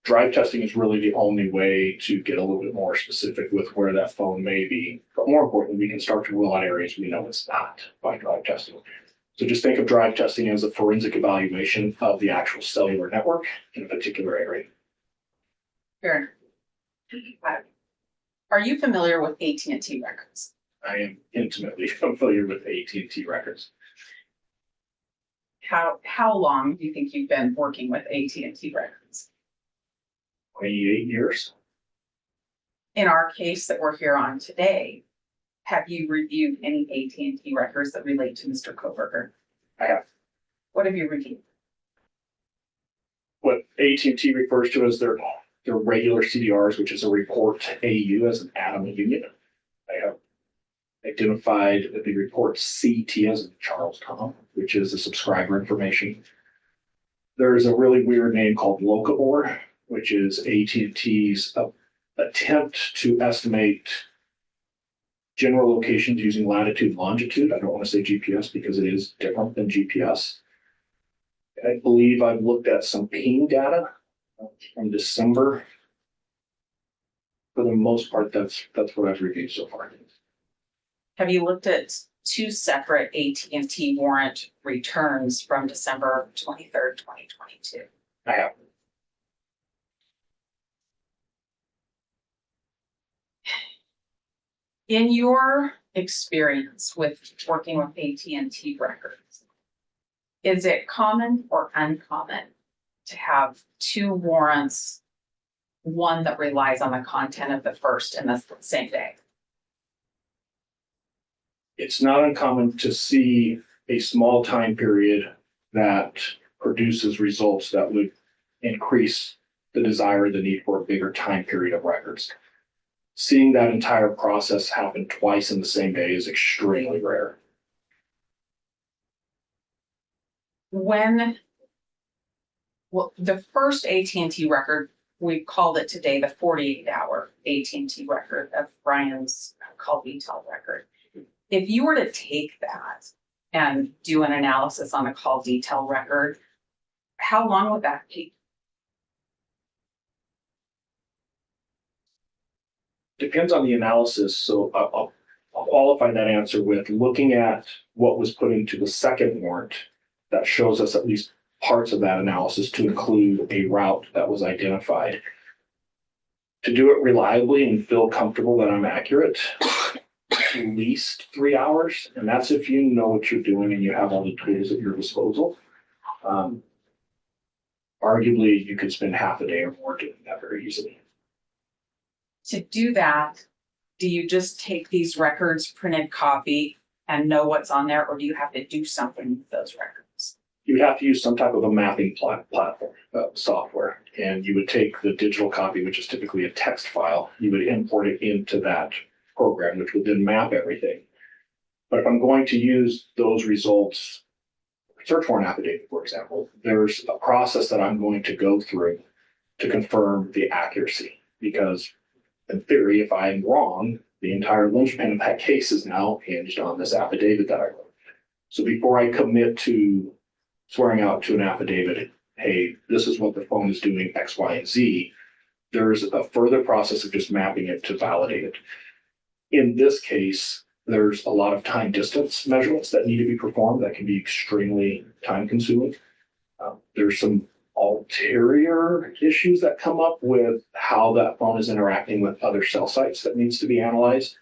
Drive testing is really the only way to get a little bit more specific with where that phone may be. But more importantly, we can start to rule out areas we know it's not by drive testing. So just think of drive testing as a forensic evaluation of the actual cellular network in a particular area. Fair enough. Are you familiar with AT&T records? I am intimately familiar with AT&T records. How long do you think you've been working with AT&T records? 28 years. In our case that we're here on today, have you reviewed any AT&T records that relate to Mr. Kohberger? I have. What have you reviewed? What AT&T refers to as their There are regular CDRs, which is a report AU as an atom unit. I have identified the report CT as in Charles Tom, which is the subscriber information. There's a really weird name called Locabor, which is AT&T's attempt to estimate general locations using latitude and longitude. I don't want to say GPS because it is different than GPS. I believe I've looked at some Payne data from December. For the most part, that's what I've reviewed so far. Have you looked at two separate AT&T warrant returns from December 23rd, 2022? I have. In your experience with working with AT&T records, is it common or uncommon to have two warrants, one that relies on the content of the first in the same day? It's not uncommon to see a small time period that produces results that would increase the desire, the need for a bigger time period of records. Seeing that entire process happen twice in the same day is extremely rare. Well, the first AT&T record, we called it today the 48-hour AT&T record of Brian's call detail record. If you were to take that and do an analysis on the call detail record, how long would that be? Depends on the analysis. So I'll qualify that answer with looking at what was put into the second warrant that shows us at least parts of that analysis to include a route that was identified. To do it reliably and feel comfortable that I'm accurate, at least 3 hours. And that's if you know what you're doing and you have all the tools at your disposal. Arguably, you could spend half a day or more doing that very easily. To do that, do you just take these records, printed copy, and know what's on there, or do you have to do something with those records? You would have to use some type of a mapping platform software, and you would take the digital copy, which is typically a text file, you would import it into that program, which would then map everything. But if I'm going to use those results, search warrant affidavit, for example, there's a process that I'm going to go through to confirm the accuracy, because in theory, if I'm wrong, the entire linchpin of that case is now hinged on this affidavit that I wrote. So before I commit to swearing out to an affidavit, hey, this is what the phone is doing, X, Y, and Z, there's a further process of just mapping it to validate it. In this case, there's a lot of time distance measurements that need to be performed that can be extremely time consuming. There's some ulterior issues that come up with how that phone is interacting with other cell sites that needs to be analyzed.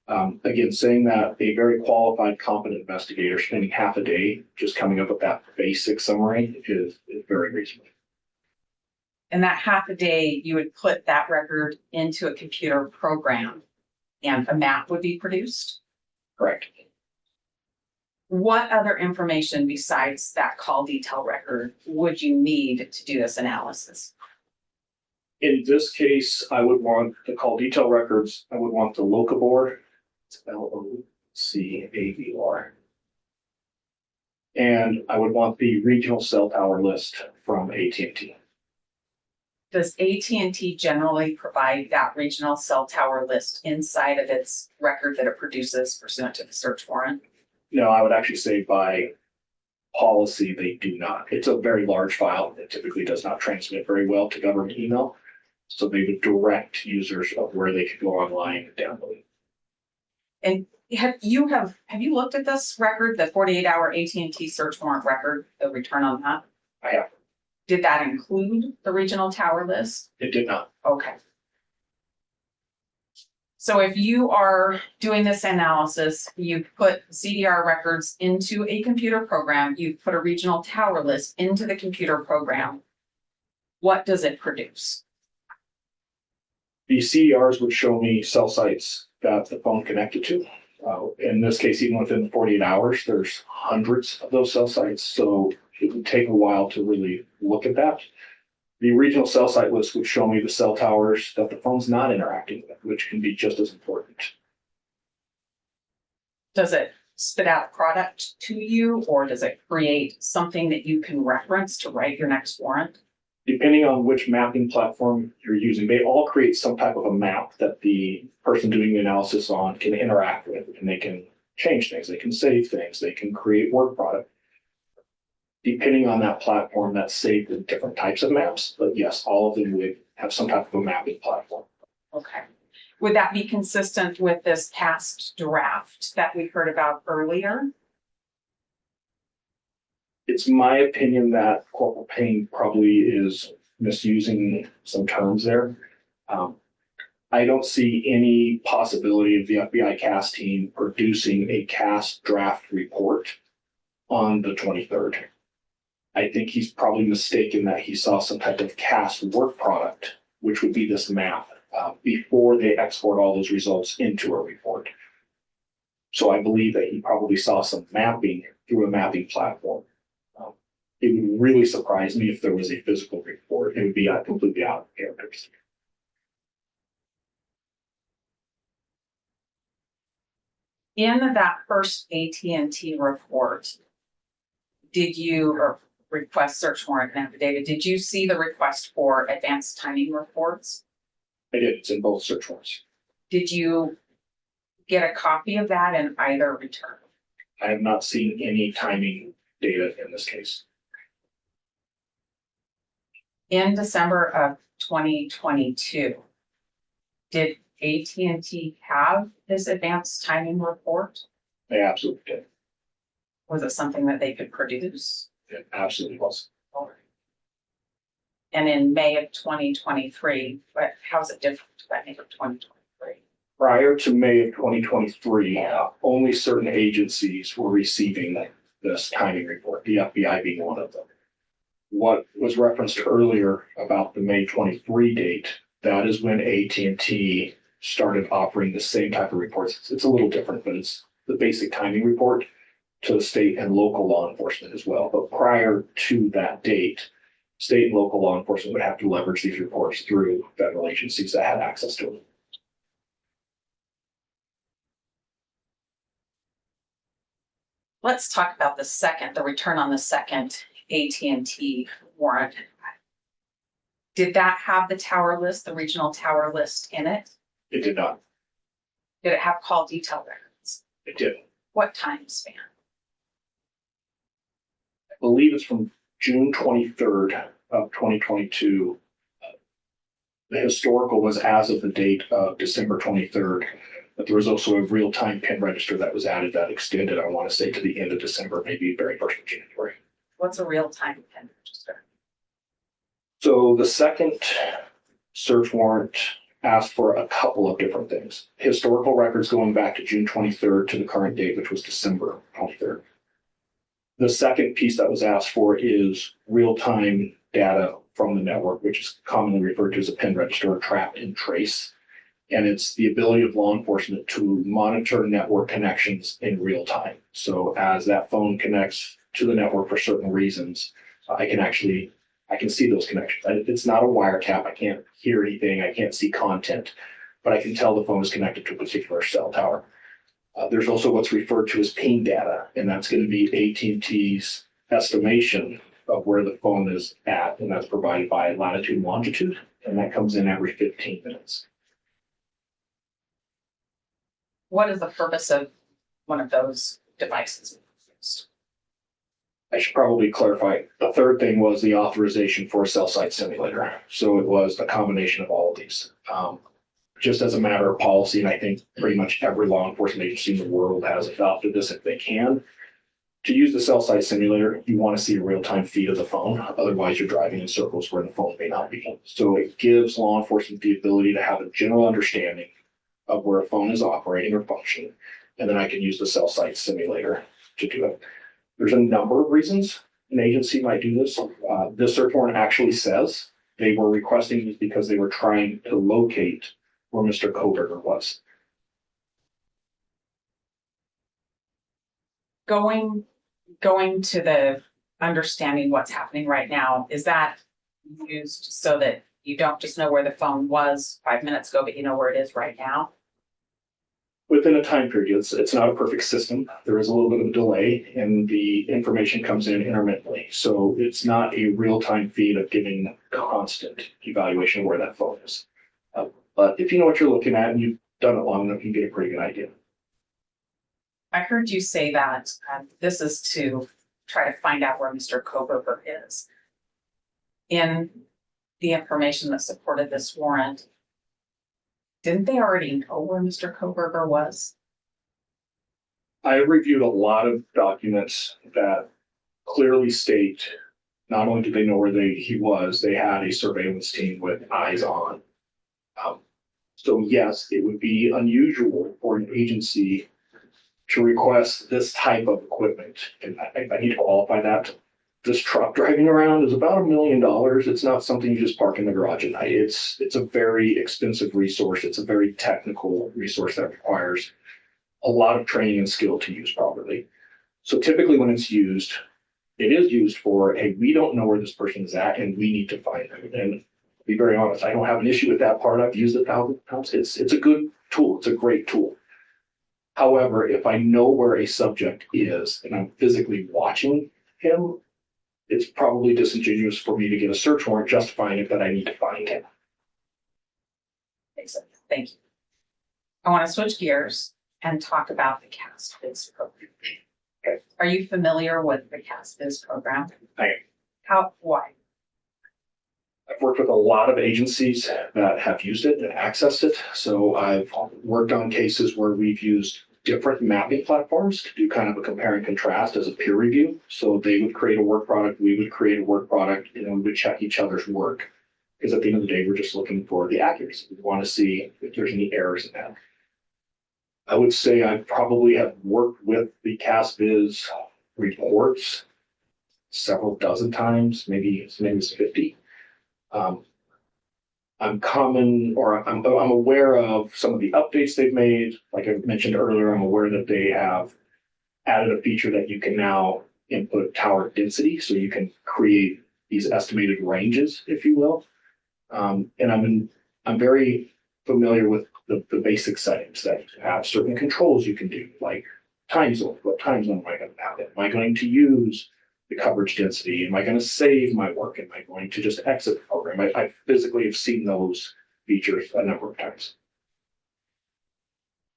Again, saying that a very qualified, competent investigator spending half a day just coming up with that basic summary is very reasonable. In that half a day, you would put that record into a computer program and a map would be produced? Correct. What other information besides that call detail record would you need to do this analysis? In this case, I would want the call detail records. I would want the Locabor, it's LOCABR. And I would want the regional cell tower list from AT&T. Does AT&T generally provide that regional cell tower list inside of its record that it produces pursuant to the search warrant? No, I would actually say by policy, they do not. It's a very large file. It typically does not transmit very well to government email. So they would direct users of where they could go online and download it. And have you looked at this record, the 48-hour AT&T search warrant record, the return on that? I have. Did that include the regional tower list? It did not. Okay. So if you are doing this analysis, you put CDR records into a computer program, you put a regional tower list into the computer program, what does it produce? The CDRs would show me cell sites that the phone connected to. In this case, even within the 48 hours, there's hundreds of those cell sites. So it would take a while to really look at that. The regional cell site list would show me the cell towers that the phone's not interacting with, which can be just as important. Does it spit out product to you, or does it create something that you can reference to write your next warrant? Depending on which mapping platform you're using, they all create some type of a map that the person doing the analysis on can interact with, and they can change things, they can save things, they can create work product. Depending on that platform, that's saved in different types of maps, but yes, all of them would have some type of a mapping platform. Okay. Would that be consistent with this past draft that we heard about earlier? It's my opinion that Corporal Payne probably is misusing some terms there. I don't see any possibility of the FBI CAS team producing a CAS draft report on the 23rd. I think he's probably mistaken that he saw some type of CAS work product, which would be this map, before they export all those results into a report. So I believe that he probably saw some mapping through a mapping platform. It would really surprise me if there was a physical report. It would be completely out of character. In that first AT&T report, did you, or request search warrant and affidavit, did you see the request for advanced timing reports? I did. It's in both search warrants. Did you get a copy of that in either return? I have not seen any timing data in this case. In December of 2022, did AT&T have this advanced timing report? They absolutely did. Was it something that they could produce? It absolutely was. And in May of 2023, how is it different to that May of 2023? Prior to May of 2023, only certain agencies were receiving this timing report, the FBI being one of them. What was referenced earlier about the May 23 date, that is when AT&T started offering the same type of reports. It's a little different, but it's the basic timing report to the state and local law enforcement as well. But prior to that date, state and local law enforcement would have to leverage these reports through federal agencies that had access to them. Let's talk about the return on the second AT&T warrant. Did that have the tower list, the regional tower list in it? It did not. Did it have call detail records? It did. What time span? I believe it's from June 23rd of 2022. The historical was as of the date of December 23rd, but there was also a real-time PIN register that was added that extended, I want to say, to the end of December, maybe very first of January. What's a real-time PIN register? So the second search warrant asked for a couple of different things. Historical records going back to June 23rd to the current date, which was December 23rd. The second piece that was asked for is real-time data from the network, which is commonly referred to as a PIN register, or trap and trace. And it's the ability of law enforcement to monitor network connections in real time. So as that phone connects to the network for certain reasons, I can see those connections. It's not a wiretap. I can't hear anything. I can't see content, but I can tell the phone is connected to a particular cell tower. There's also what's referred to as Payne data, and that's going to be AT&T's estimation of where the phone is at, and that's provided by latitude and longitude, and that comes in every 15 minutes. What is the purpose of one of those devices? I should probably clarify. The third thing was the authorization for a cell site simulator. So it was a combination of all of these. Just as a matter of policy, and I think pretty much every law enforcement agency in the world has adopted this if they can. To use the cell site simulator, you want to see a real-time feed of the phone. Otherwise, you're driving in circles where the phone may not be. So it gives law enforcement the ability to have a general understanding of where a phone is operating or functioning. And then I can use the cell site simulator to do it. There's a number of reasons an agency might do this. This search warrant actually says they were requesting this because they were trying to locate where Mr. Kohberger was. Going to the understanding what's happening right now, is that used so that you don't just know where the phone was 5 minutes ago, but you know where it is right now? Within a time period, it's not a perfect system. There is a little bit of a delay and the information comes in intermittently. So it's not a real-time feed of giving constant evaluation of where that phone is. But if you know what you're looking at and you've done it long enough, you get a pretty good idea. I heard you say that this is to try to find out where Mr. Kohberger is. In the information that supported this warrant, didn't they already know where Mr. Kohberger was? I reviewed a lot of documents that clearly state not only did they know where he was, they had a surveillance team with eyes on. So yes, it would be unusual for an agency to request this type of equipment. And I need to qualify that. This truck driving around is about $1 million. It's not something you just park in the garage at night. It's a very expensive resource. It's a very technical resource that requires a lot of training and skill to use properly. So typically when it's used, it is used for, hey, we don't know where this person is at and we need to find them. And to be very honest, I don't have an issue with that part. I've used it 1,000 times. It's a good tool. It's a great tool. However, if I know where a subject is and I'm physically watching him, it's probably disingenuous for me to get a search warrant justifying it that I need to find him. Makes sense. Thank you. I want to switch gears and talk about the CAST-BIZ program. Okay. Are you familiar with the CAST-BIZ program? I am. Why? I've worked with a lot of agencies that have used it and accessed it. So I've worked on cases where we've used different mapping platforms to do kind of a compare and contrast as a peer review. So they would create a work product, we would create a work product, and we would check each other's work. Because at the end of the day, we're just looking for the accuracy. We want to see if there's any errors in that. I would say I probably have worked with the CAST-BIZ reports several dozen times, maybe as many as 50. I'm aware of some of the updates they've made. Like I mentioned earlier, I'm aware that they have added a feature that you can now input tower density, so you can create these estimated ranges, if you will. And I'm very familiar with the basic settings that have certain controls you can do, like time zone. What time zone am I going to have it? Am I going to use the coverage density? Am I going to save my work? Am I going to just exit the program? I physically have seen those features a number of times.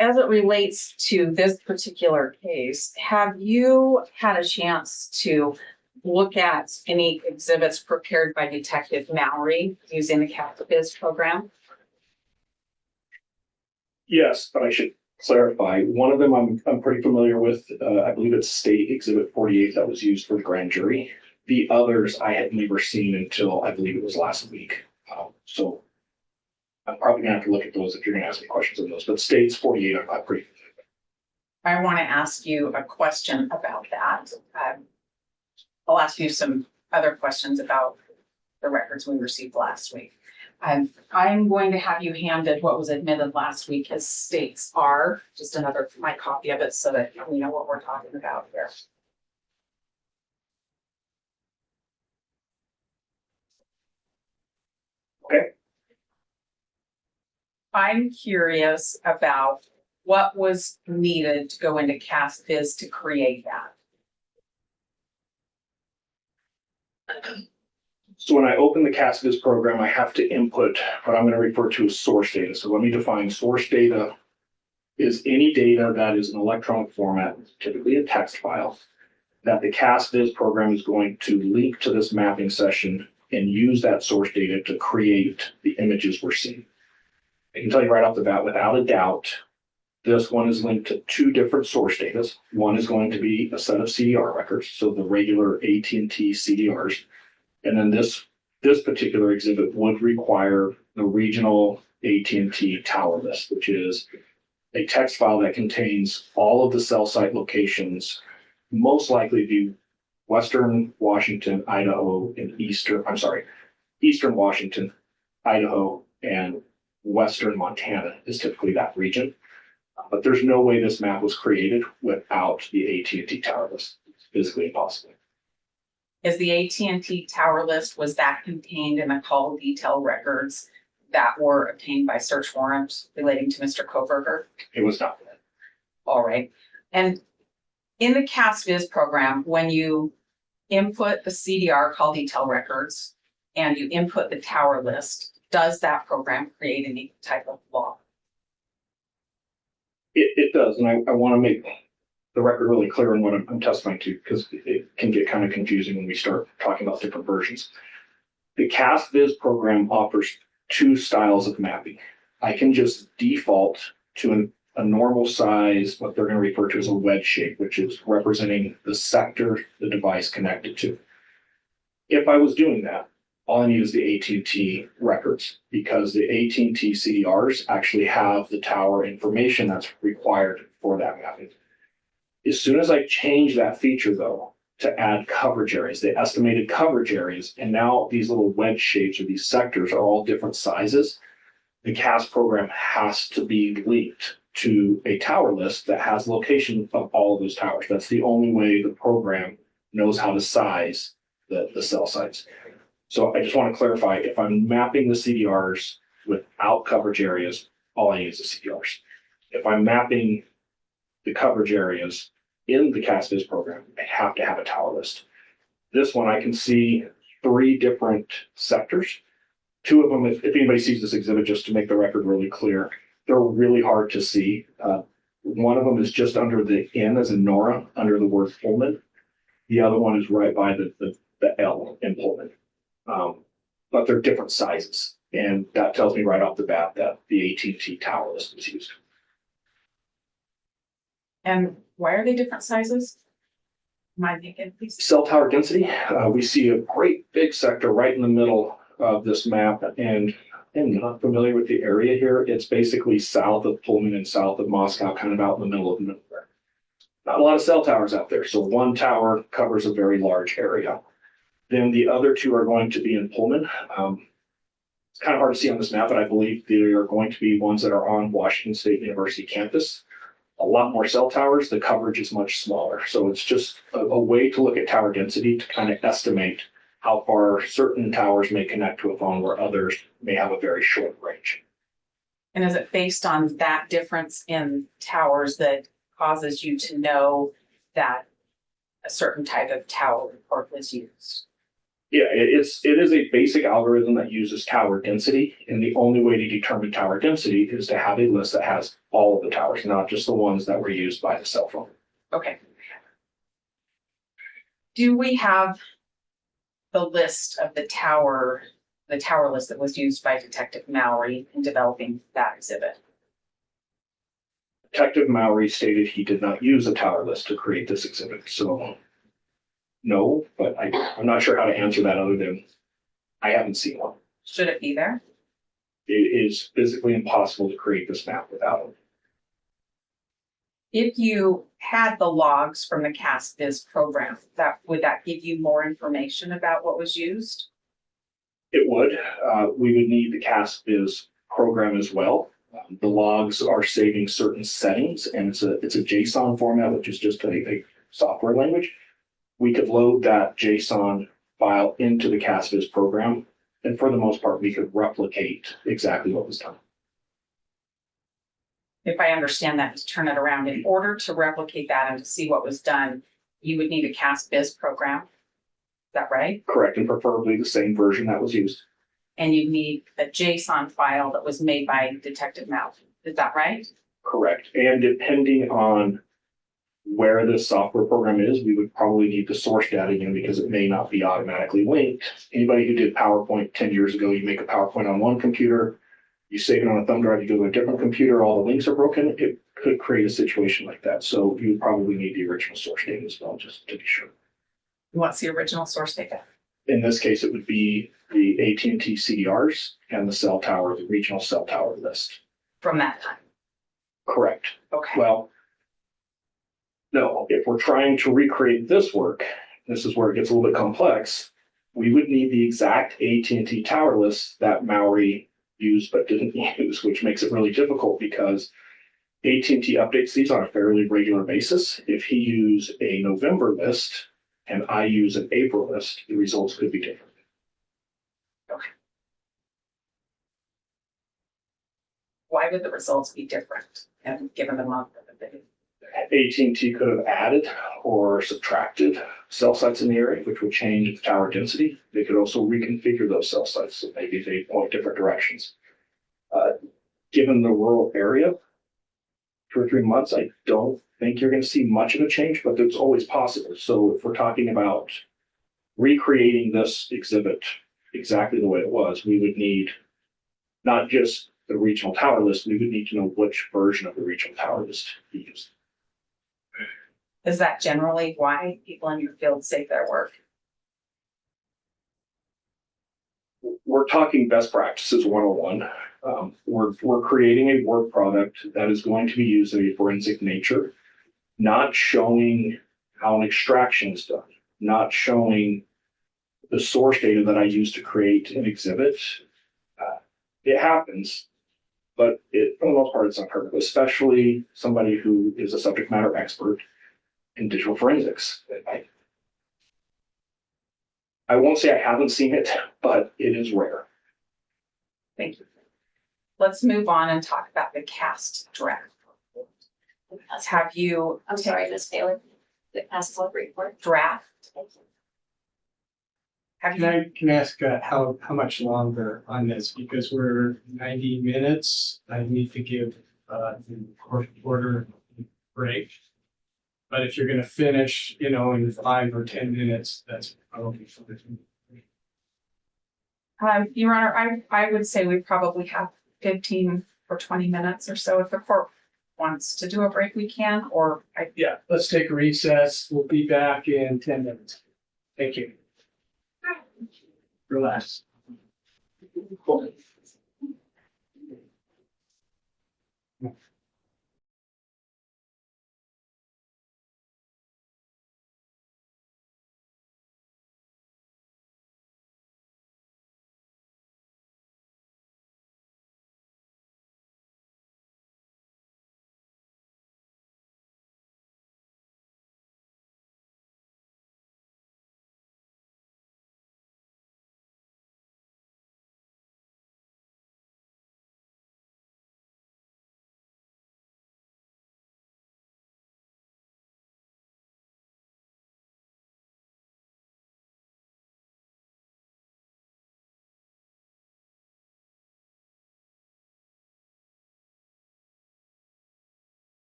As it relates to this particular case, have you had a chance to look at any exhibits prepared by Detective Mallory using the CAST-BIZ program? Yes, but I should clarify. One of them I'm pretty familiar with. I believe it's State Exhibit 48 that was used for the grand jury. The others I had never seen until I believe it was last week. So I'm probably gonna have to look at those if you're gonna ask me questions on those. But State's 48, I'm pretty familiar with. I want to ask you a question about that. I'll ask you some other questions about the records we received last week. I'm going to have you handed what was admitted last week as states are, just my copy of it so that we know what we're talking about here. Okay. I'm curious about what was needed to go into CAST-BIZ to create that. So when I open the CAST-BIZ program, I have to input what I'm going to refer to as source data. So let me define source data is any data that is in electronic format, typically a text file, that the CAST-BIZ program is going to link to this mapping session and use that source data to create the images we're seeing. I can tell you right off the bat, without a doubt, this one is linked to two different source data. One is going to be a set of CDR records, so the regular AT&T CDRs. And then this particular exhibit would require the regional AT&T tower list, which is a text file that contains all of the cell site locations, most likely be Western Washington, Idaho, and Eastern Washington, Idaho, and Western Montana is typically that region. But there's no way this map was created without the AT&T tower list. It's physically impossible. Is the AT&T tower list, was that contained in the call detail records that were obtained by search warrants relating to Mr. Kohberger? It was not. All right. And in the CASVIZ program, when you input the CDR call detail records and you input the tower list, does that program create any type of log? It does, and I want to make the record really clear on what I'm testifying to, because it can get kind of confusing when we start talking about different versions. The CASVIZ program offers two styles of mapping. I can just default to a normal size, what they're going to refer to as a wedge shape, which is representing the sector the device connected to. If I was doing that, all I need is the AT&T records, because the AT&T CDRs actually have the tower information that's required for that mapping. As soon as I change that feature, though, to add coverage areas, the estimated coverage areas, and now these little wedge shapes or these sectors are all different sizes, the CAS program has to be linked to a tower list that has location of all of those towers. That's the only way the program knows how to size the cell sites. So I just want to clarify, if I'm mapping the CDRs without coverage areas, all I need is the CDRs. If I'm mapping the coverage areas in the CASVIZ program, I have to have a tower list. This one, I can see 3 different sectors. 2 of them, if anybody sees this exhibit, just to make the record really clear, they're really hard to see. One of them is just under the N as in Nora, under the word Pullman. The other one is right by the L in Pullman. But they're different sizes. And that tells me right off the bat that the AT&T tower list was used. And why are they different sizes? Mind me again, please. Cell tower density, we see a great big sector right in the middle of this map, and I'm not familiar with the area here. It's basically south of Pullman and south of Moscow, kind of out in the middle of nowhere. Not a lot of cell towers out there, so one tower covers a very large area. Then the other 2 are going to be in Pullman. It's kind of hard to see on this map, but I believe they are going to be ones that are on Washington State University campus. A lot more cell towers, the coverage is much smaller. So it's just a way to look at tower density to kind of estimate how far certain towers may connect to a phone where others may have a very short range. And is it based on that difference in towers that causes you to know that a certain type of tower report was used? Yeah, it is a basic algorithm that uses tower density, and the only way to determine tower density is to have a list that has all of the towers, not just the ones that were used by the cell phone. Okay. Do we have the list of the tower list that was used by Detective Mallory in developing that exhibit? Detective Mallory stated he did not use a tower list to create this exhibit, so no, but I'm not sure how to answer that other than I haven't seen one. Should it be there? It is physically impossible to create this map without it. If you had the logs from the CASVIZ program, would that give you more information about what was used? It would. We would need the CASVIZ program as well. The logs are saving certain settings, and it's a JSON format, which is just a software language. We could load that JSON file into the CASVIZ program, and for the most part, we could replicate exactly what was done. If I understand that, to turn it around, in order to replicate that and to see what was done, you would need a CASVIZ program. Is that right? Correct, and preferably the same version that was used. And you need a JSON file that was made by Detective Mallory. Is that right? Correct, and depending on where this software program is, we would probably need the source data again because it may not be automatically linked. Anybody who did PowerPoint 10 years ago, you make a PowerPoint on one computer, you save it on a thumb drive, you go to a different computer, all the links are broken. It could create a situation like that. So you would probably need the original source data as well, just to be sure. What's the original source data? In this case, it would be the AT&T CDRs and the cell tower, the regional cell tower list. From that time? Correct. Okay. Well, no, if we're trying to recreate this work, this is where it gets a little bit complex. We would need the exact AT&T tower list that Mallory used but didn't use, which makes it really difficult because AT&T updates these on a fairly regular basis. If he used a November list, and I use an April list, the results could be different. Why would the results be different and given the month of the day? AT&T could have added or subtracted cell sites in the area, which would change the tower density. They could also reconfigure those cell sites, so maybe they point different directions. Given the rural area, 2 or 3 months, I don't think you're going to see much of a change, but it's always possible. So if we're talking about recreating this exhibit exactly the way it was, we would need not just the regional tower list, we would need to know which version of the regional tower list to use. Is that generally why people in your field save their work? We're talking best practices 101. We're creating a work product that is going to be used in a forensic nature, not showing how an extraction is done, not showing the source data that I use to create an exhibit. It happens, but for the most part, it's unheard of, especially somebody who is a subject matter expert in digital forensics. I won't say I haven't seen it, but it is rare. Thank you. Let's move on and talk about the cast draft. Have you? I'm sorry, Ms. Bailey. The passes all report. Draft. Have Can I ask how much longer on this? Because we're 90 minutes. I need to give the quarter break. But if you're going to finish, in 5 or 10 minutes, that's probably fine. Your Honor, I would say we probably have 15 or 20 minutes or so. If the court wants to do a break, we can, Yeah, let's take a recess. We'll be back in 10 minutes. Thank you. Relax.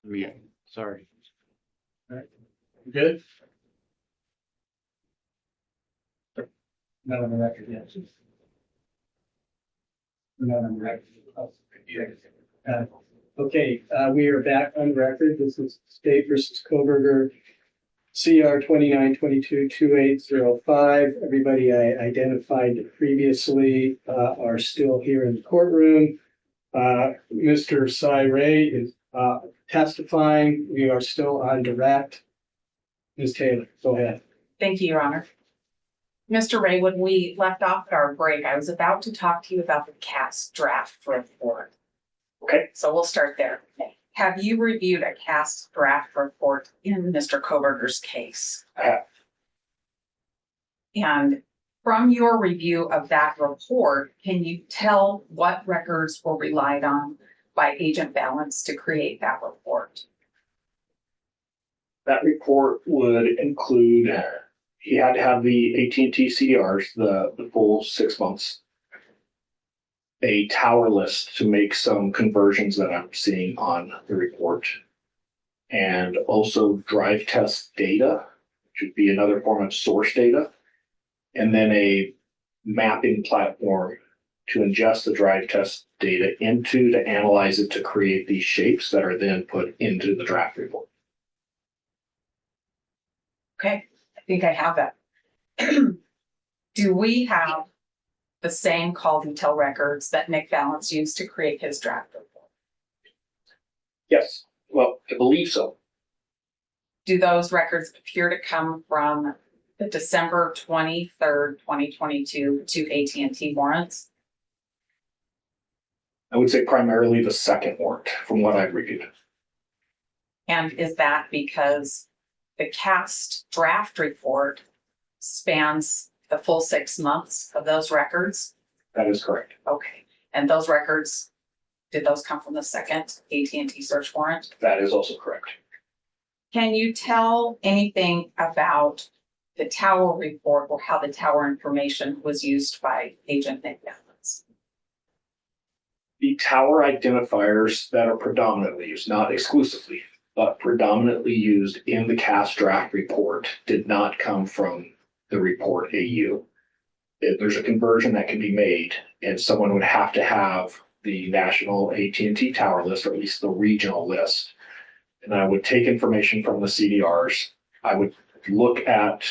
Yeah, sorry. Good? Not on the record yet. Not on the record. Okay, we are back on record. This is State versus Kohberger, CR 2922-2805. Everybody I identified previously are still here in the courtroom. Mr. Cy Ray is testifying. We are still on direct. Ms. Taylor, go ahead. Thank you, Your Honor. Mr. Ray, when we left off at our break, I was about to talk to you about the CAS draft report. Okay. So we'll start there. Have you reviewed a CAS draft report in Mr. Kohberger's case? I have. And from your review of that report, can you tell what records were relied on by Agent Balance to create that report? That report would include, he had to have the AT&T CDRs, the full 6 months, a tower list to make some conversions that I'm seeing on the report, and also drive test data, which would be another form of source data, and then a mapping platform to ingest the drive test data into to analyze it to create these shapes that are then put into the draft report. Okay, I think I have that. Do we have the same call detail records that Nick Balance used to create his draft report? Yes, well, I believe so. Do those records appear to come from the December 23rd, 2022 to AT&T warrants? I would say primarily the second warrant from what I've reviewed. And is that because the CAST draft report spans the full 6 months of those records? That is correct. Okay, and those records, did those come from the second AT&T search warrant? That is also correct. Can you tell anything about the tower report or how the tower information was used by Agent Nick Balance? The tower identifiers that are predominantly used, not exclusively, but predominantly used in the CAS draft report did not come from the report AU. If there's a conversion that can be made, and someone would have to have the national AT&T tower list, or at least the regional list. And I would take information from the CDRs. I would look at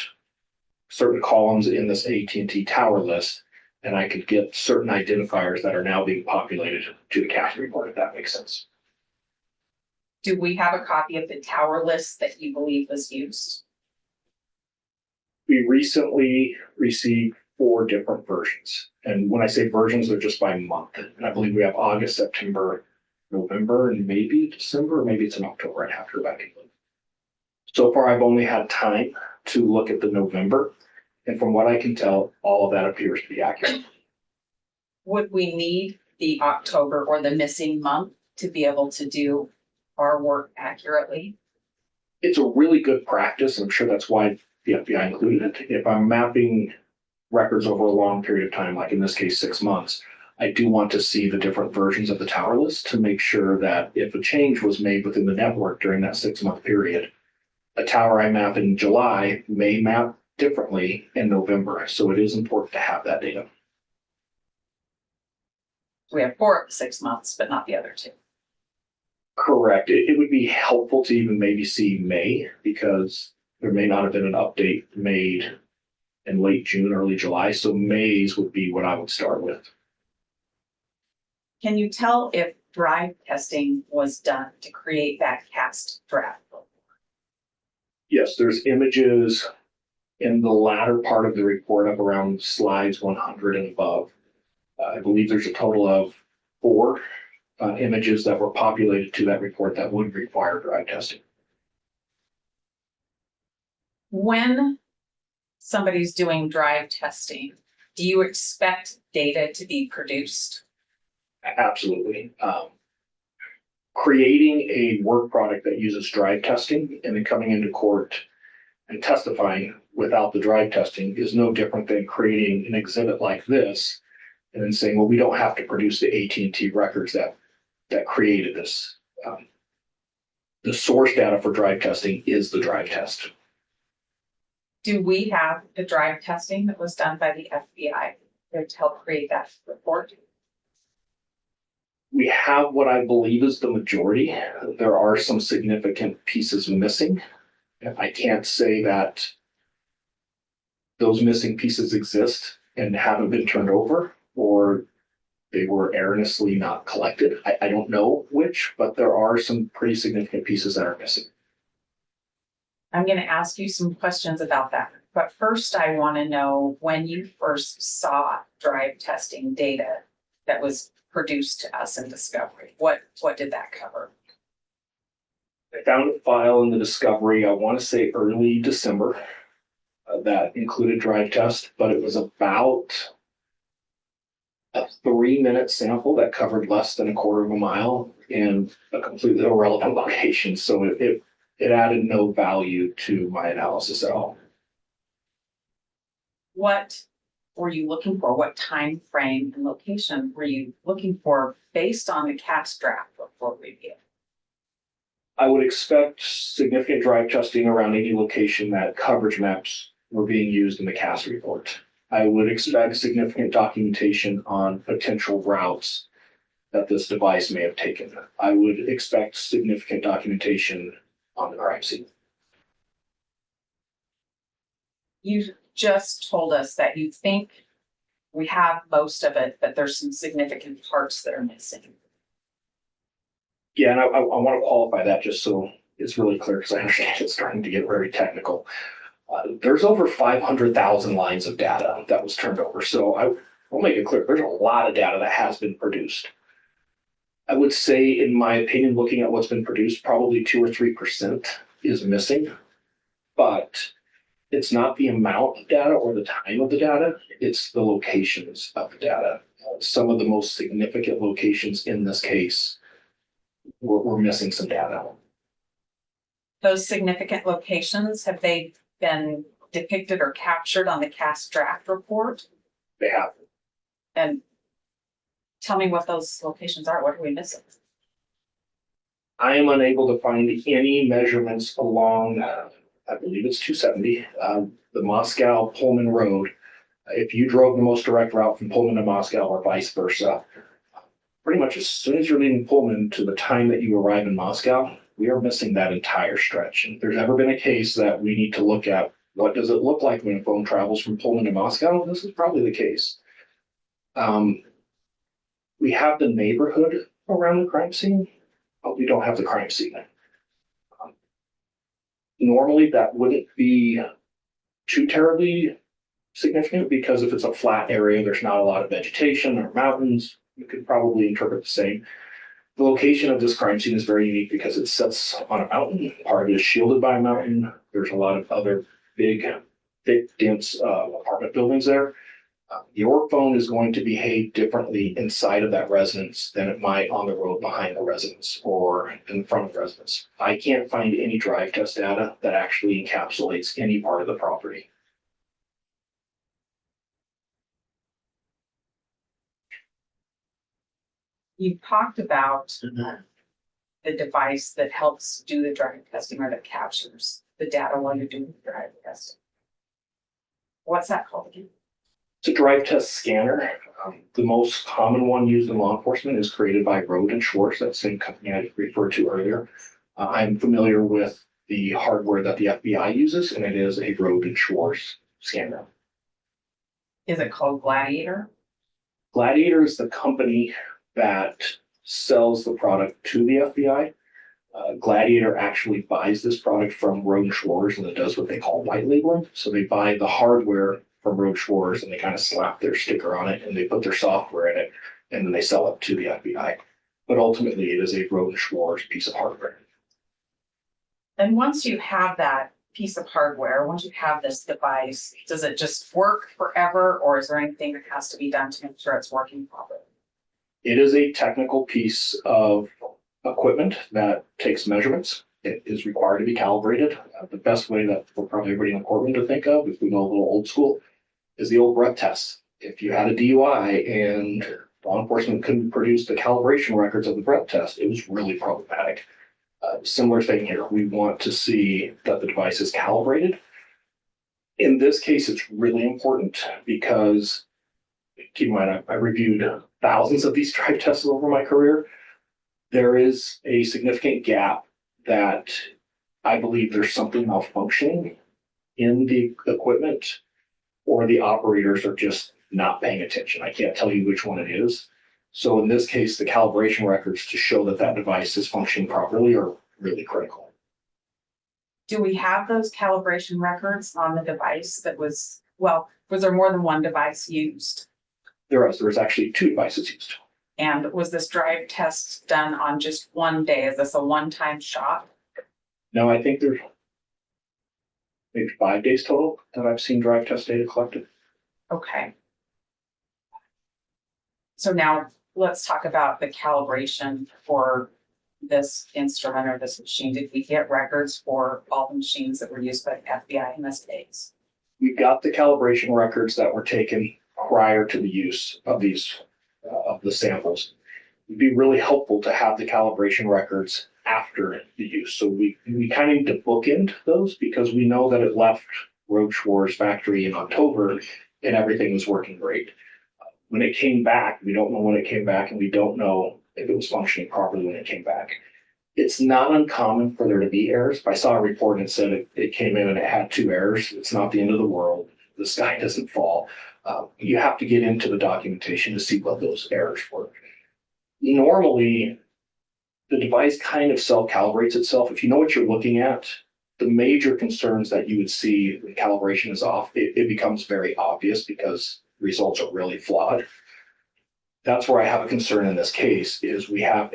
certain columns in this AT&T tower list, and I could get certain identifiers that are now being populated to the CAS report, if that makes sense. Do we have a copy of the tower list that you believe was used? We recently received 4 different versions. And when I say versions, they're just by month. And I believe we have August, September, November, and maybe December, or maybe it's in October. I'd have to go back and look. So far, I've only had time to look at the November. And from what I can tell, all of that appears to be accurate. Would we need the October or the missing month to be able to do our work accurately? It's a really good practice. I'm sure that's why the FBI included it. If I'm mapping records over a long period of time, like in this case, 6 months, I do want to see the different versions of the tower list to make sure that if a change was made within the network during that 6-month period, a tower I map in July may map differently in November. So it is important to have that data. We have 4 of the 6 months, but not the other 2. Correct. It would be helpful to even maybe see May, because there may not have been an update made in late June, early July. So May's would be what I would start with. Can you tell if drive testing was done to create that CAST draft? Yes, there's images in the latter part of the report up around slides 100 and above. I believe there's a total of 4 images that were populated to that report that would require drive testing. When somebody's doing drive testing, do you expect data to be produced? Absolutely. Creating a work product that uses drive testing and then coming into court and testifying without the drive testing is no different than creating an exhibit like this and then saying, well, we don't have to produce the AT&T records that created this. the source data for drive testing is the drive test. Do we have the drive testing that was done by the FBI to help create that report? We have what I believe is the majority. There are some significant pieces missing. I can't say that those missing pieces exist and haven't been turned over, or they were erroneously not collected. I don't know which, but there are some pretty significant pieces that are missing. I'm going to ask you some questions about that. But first, I want to know when you first saw drive testing data that was produced to us in Discovery. What did that cover? I found a file in the Discovery, I want to say early December, that included drive test, but it was about a 3-minute sample that covered less than a quarter of a mile in a completely irrelevant location. So it added no value to my analysis at all. What were you looking for? What time frame and location were you looking for based on the CAS draft report review? I would expect significant drive testing around any location that coverage maps were being used in the CAS report. I would expect significant documentation on potential routes that this device may have taken. I would expect significant documentation on the crime scene. You just told us that you think we have most of it, but there's some significant parts that are missing. Yeah, and I want to qualify that just so it's really clear, because I understand it's starting to get very technical. There's over 500,000 lines of data that was turned over. So I'll make it clear, there's a lot of data that has been produced. I would say, in my opinion, looking at what's been produced, probably 2 or 3% is missing, but it's not the amount of data or the time of the data, it's the locations of the data. Some of the most significant locations in this case we're missing some data. Those significant locations, have they been depicted or captured on the CAS draft report? They have. And tell me what those locations are. What are we missing? I am unable to find any measurements along, I believe it's 270, the Moscow-Pullman Road. If you drove the most direct route from Pullman to Moscow or vice versa, pretty much as soon as you're leaving Pullman to the time that you arrive in Moscow, we are missing that entire stretch. And if there's ever been a case that we need to look at, what does it look like when a phone travels from Pullman to Moscow? This is probably the case. We have the neighborhood around the crime scene, but we don't have the crime scene. Normally, that wouldn't be too terribly significant, because if it's a flat area, there's not a lot of vegetation or mountains. You could probably interpret the same. The location of this crime scene is very unique because it sits on a mountain. Part of it is shielded by a mountain. There's a lot of other big, thick, dense apartment buildings there. Your phone is going to behave differently inside of that residence than it might on the road behind the residence or in front of the residence. I can't find any drive test data that actually encapsulates any part of the property. You talked about the device that helps do the drive testing or that captures the data while you're doing the drive testing. What's that called again? It's a drive test scanner. The most common one used in law enforcement is created by Road and Schwartz, that same company I referred to earlier. I'm familiar with the hardware that the FBI uses, and it is a Road and Schwartz scanner. Is it called Gladiator? Gladiator is the company that sells the product to the FBI. Gladiator actually buys this product from Road and Schwartz, and it does what they call white labeling. So they buy the hardware from Road Schwartz, and they kind of slap their sticker on it, and they put their software in it, and then they sell it to the FBI. But ultimately, it is a Road and Schwartz piece of hardware. And once you have that piece of hardware, once you have this device, does it just work forever, or is there anything that has to be done to make sure it's working properly? It is a technical piece of equipment that takes measurements. It is required to be calibrated. The best way that for probably everybody in the courtroom to think of, if we go a little old school, is the old breath test. If you had a DUI and law enforcement couldn't produce the calibration records of the breath test, it was really problematic. Similar thing here. We want to see that the device is calibrated. In this case, it's really important because, keep in mind, I reviewed thousands of these drive tests over my career. There is a significant gap that I believe there's something malfunctioning in the equipment, or the operators are just not paying attention. I can't tell you which one it is. So in this case, the calibration records to show that that device is functioning properly are really critical. Do we have those calibration records on the device that was there more than one device used? There's actually 2 devices used. And was this drive test done on just one day? Is this a one-time shot? No, I think there's maybe 5 days total that I've seen drive test data collected. Okay. So now let's talk about the calibration for this instrument or this machine. Did we get records for all the machines that were used by the FBI in this case? We got the calibration records that were taken prior to the use of these, of the samples. It'd be really helpful to have the calibration records after the use. So we kind of need to bookend those because we know that it left Rogue Schwar's factory in October and everything was working great. When it came back, we don't know when it came back, and we don't know if it was functioning properly when it came back. It's not uncommon for there to be errors. If I saw a report and it said it came in and it had 2 errors, it's not the end of the world. The sky doesn't fall. You have to get into the documentation to see what those errors were. Normally, the device kind of self-calibrates itself. If you know what you're looking at, the major concerns that you would see when calibration is off, it becomes very obvious because results are really flawed. That's where I have a concern in this case is we have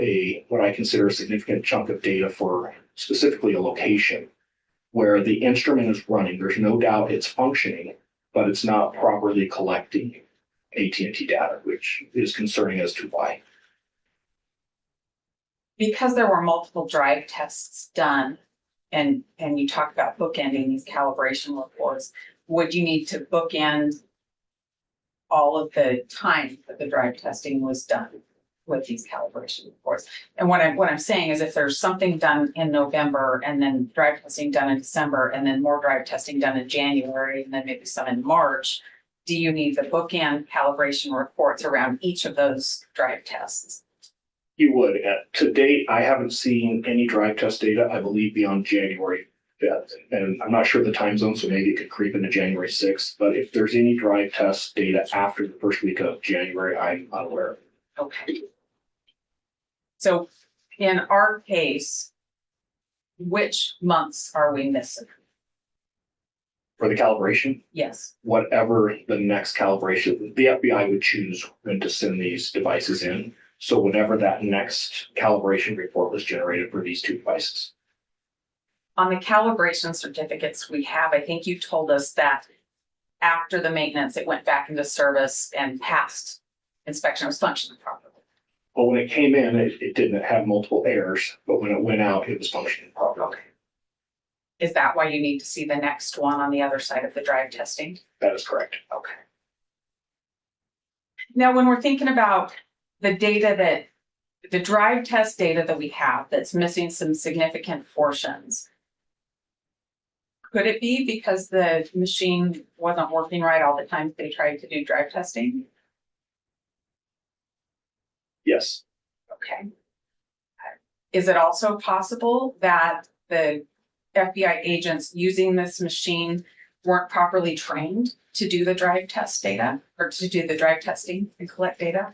what I consider a significant chunk of data for specifically a location where the instrument is running. There's no doubt it's functioning, but it's not properly collecting AT&T data, which is concerning as to why. Because there were multiple drive tests done, and you talk about bookending these calibration reports, would you need to bookend all of the time that the drive testing was done with these calibration reports? And what I'm saying is if there's something done in November and then drive testing done in December and then more drive testing done in January and then maybe some in March, do you need the bookend calibration reports around each of those drive tests? You would. To date, I haven't seen any drive test data, I believe, beyond January 5th. And I'm not sure the time zone, so maybe it could creep into January 6th. But if there's any drive test data after the first week of January, I'm unaware of it. Okay. So in our case, which months are we missing? For the calibration, Yes. whatever the next calibration, the FBI would choose when to send these devices in. So whenever that next calibration report was generated for these 2 devices. On the calibration certificates we have, I think you told us that after the maintenance, it went back into service and passed inspection, was functioning properly. But when it came in, it didn't have multiple errors, but when it went out, it was functioning properly. Is that why you need to see the next one on the other side of the drive testing? That is correct. Okay. Now, when we're thinking about the data that, the drive test data that we have that's missing some significant portions, could it be because the machine wasn't working right all the time they tried to do drive testing? Yes. Okay. Is it also possible that the FBI agents using this machine weren't properly trained to do the drive test data or to do the drive testing and collect data?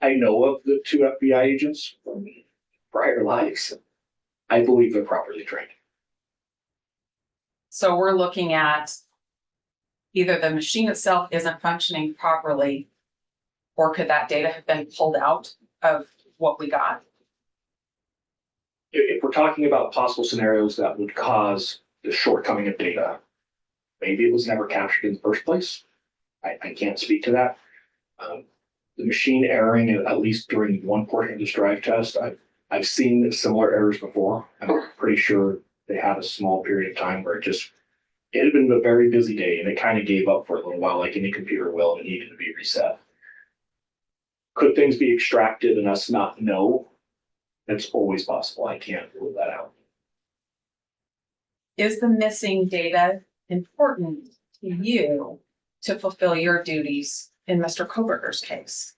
I know of the 2 FBI agents from prior lives. I believe they're properly trained. So we're looking at either the machine itself isn't functioning properly, or could that data have been pulled out of what we got? If we're talking about possible scenarios that would cause the shortcoming of data, maybe it was never captured in the first place. I can't speak to that. The machine erroring, at least during one portion of this drive test, I've seen similar errors before. I'm pretty sure they had a small period of time where it had been a very busy day and it kind of gave up for a little while, like any computer will, and it needed to be reset. Could things be extracted and us not know? It's always possible. I can't rule that out. Is the missing data important to you to fulfill your duties in Mr. Kohberger's case?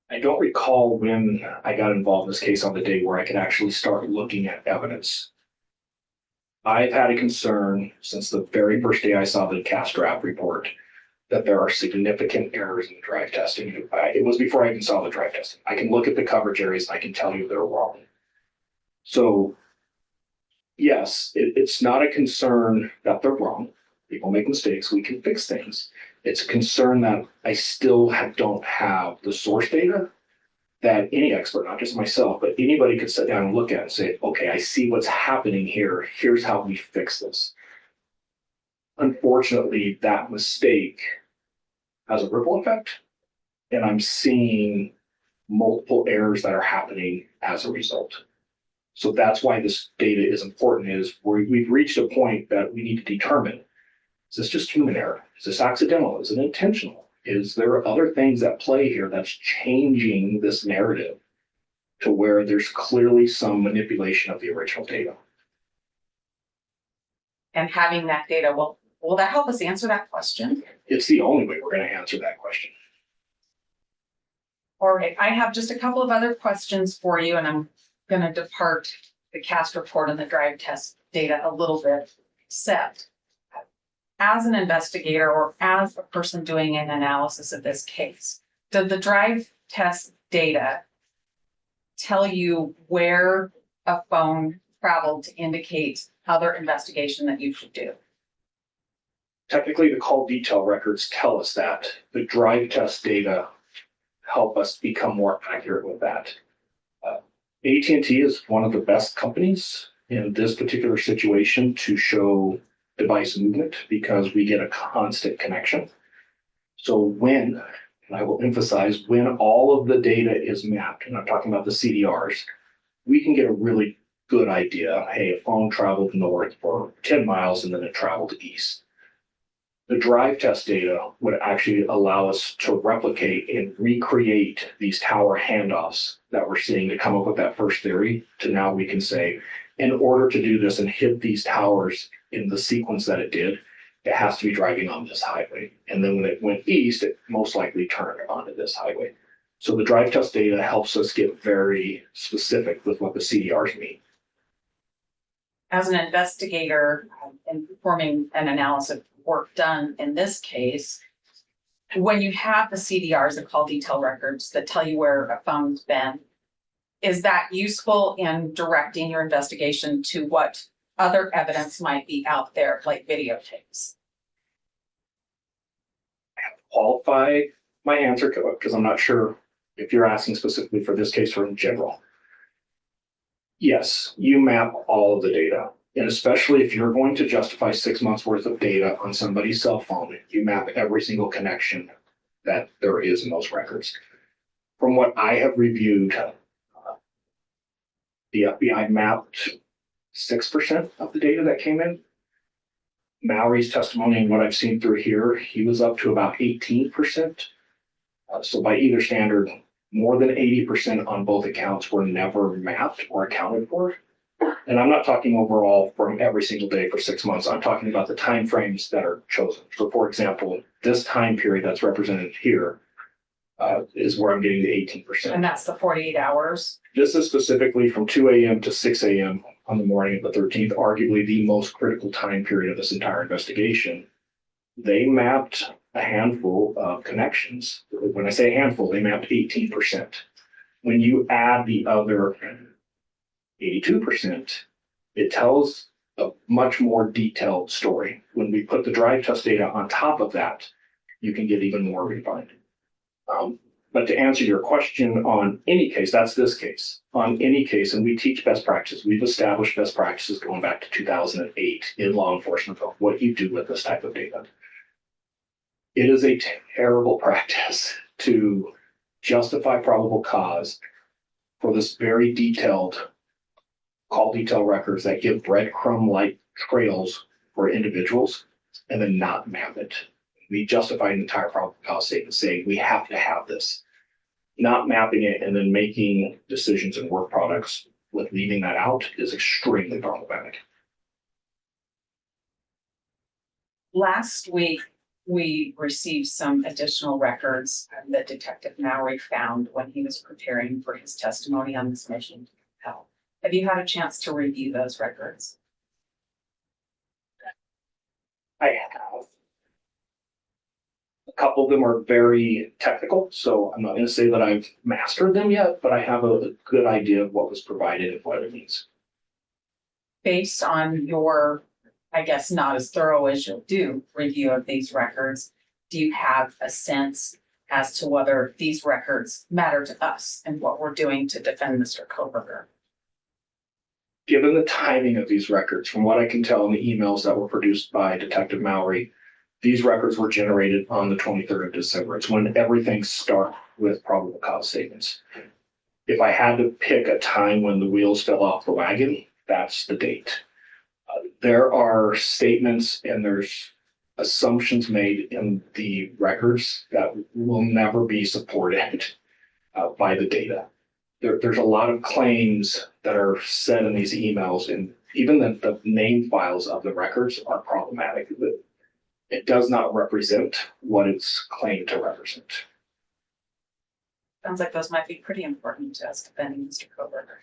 I don't recall when I got involved in this case on the day where I could actually start looking at evidence. I've had a concern since the very first day I saw the cast draft report that there are significant errors in the drive testing. It was before I even saw the drive testing. I can look at the coverage areas and I can tell you they're wrong. So yes, it's not a concern that they're wrong. People make mistakes. We can fix things. It's a concern that I still don't have the source data that any expert, not just myself, but anybody could sit down and look at and say, okay, I see what's happening here. Here's how we fix this. Unfortunately, that mistake has a ripple effect, and I'm seeing multiple errors that are happening as a result. So that's why this data is important, is we've reached a point that we need to determine, is this just human error? Is this accidental? Is it intentional? Is there other things at play here that's changing this narrative to where there's clearly some manipulation of the original data? And having that data, will that help us answer that question? It's the only way we're going to answer that question. All right, I have just a couple of other questions for you, and I'm going to depart the cast report and the drive test data a little bit, except as an investigator or as a person doing an analysis of this case, did the drive test data tell you where a phone traveled to indicate other investigation that you should do? Technically, the call detail records tell us that. The drive test data help us become more accurate with that. AT&T is one of the best companies in this particular situation to show device movement because we get a constant connection. So when, and I will emphasize, when all of the data is mapped, and I'm talking about the CDRs, we can get a really good idea. Hey, a phone traveled north for 10 miles and then it traveled east. The drive test data would actually allow us to replicate and recreate these tower handoffs that we're seeing to come up with that first theory to now we can say, in order to do this and hit these towers in the sequence that it did, it has to be driving on this highway. And then when it went east, it most likely turned onto this highway. So the drive test data helps us get very specific with what the CDRs mean. As an investigator in performing an analysis work done in this case, when you have the CDRs, the call detail records that tell you where a phone's been, is that useful in directing your investigation to what other evidence might be out there, like videotapes? I have to qualify my answer because I'm not sure if you're asking specifically for this case or in general. Yes, you map all of the data. And especially if you're going to justify 6 months worth of data on somebody's cell phone, you map every single connection that there is in those records. From what I have reviewed, the FBI mapped 6% of the data that came in. Mallory's testimony and what I've seen through here, he was up to about 18%. So by either standard, more than 80% on both accounts were never mapped or accounted for. And I'm not talking overall from every single day for 6 months. I'm talking about the time frames that are chosen. So for example, this time period that's represented here is where I'm getting the 18%. And that's the 48 hours. This is specifically from 2 a.m. to 6 a.m. on the morning of the 13th, arguably the most critical time period of this entire investigation. They mapped a handful of connections. When I say handful, they mapped 18%. When you add the other 82%, it tells a much more detailed story. When we put the drive test data on top of that, you can get even more refined. But to answer your question on any case, that's this case, on any case, and we teach best practices. We've established best practices going back to 2008 in law enforcement of what you do with this type of data. It is a terrible practice to justify probable cause for this very detailed call detail records that give breadcrumb-like trails for individuals and then not map it. We justify an entire probable cause statement saying we have to have this. not mapping it and then making decisions and work products with leaving that out is extremely problematic. Last week, we received some additional records that Detective Mowry found when he was preparing for his testimony on this mission to Compel. Have you had a chance to review those records? I have. A couple of them are very technical, so I'm not going to say that I've mastered them yet, but I have a good idea of what was provided and what it means. Based on your, I guess, not as thorough as you'll do review of these records, do you have a sense as to whether these records matter to us and what we're doing to defend Mr. Kohberger? Given the timing of these records, from what I can tell in the emails that were produced by Detective Mowry, these records were generated on the 23rd of December. It's when everything started with probable cause statements. If I had to pick a time when the wheels fell off the wagon, that's the date. There are statements and there's assumptions made in the records that will never be supported by the data. There's a lot of claims that are said in these emails, and even the name files of the records are problematic. It does not represent what it's claimed to represent. Sounds like those might be pretty important to us defending Mr. Kohberger.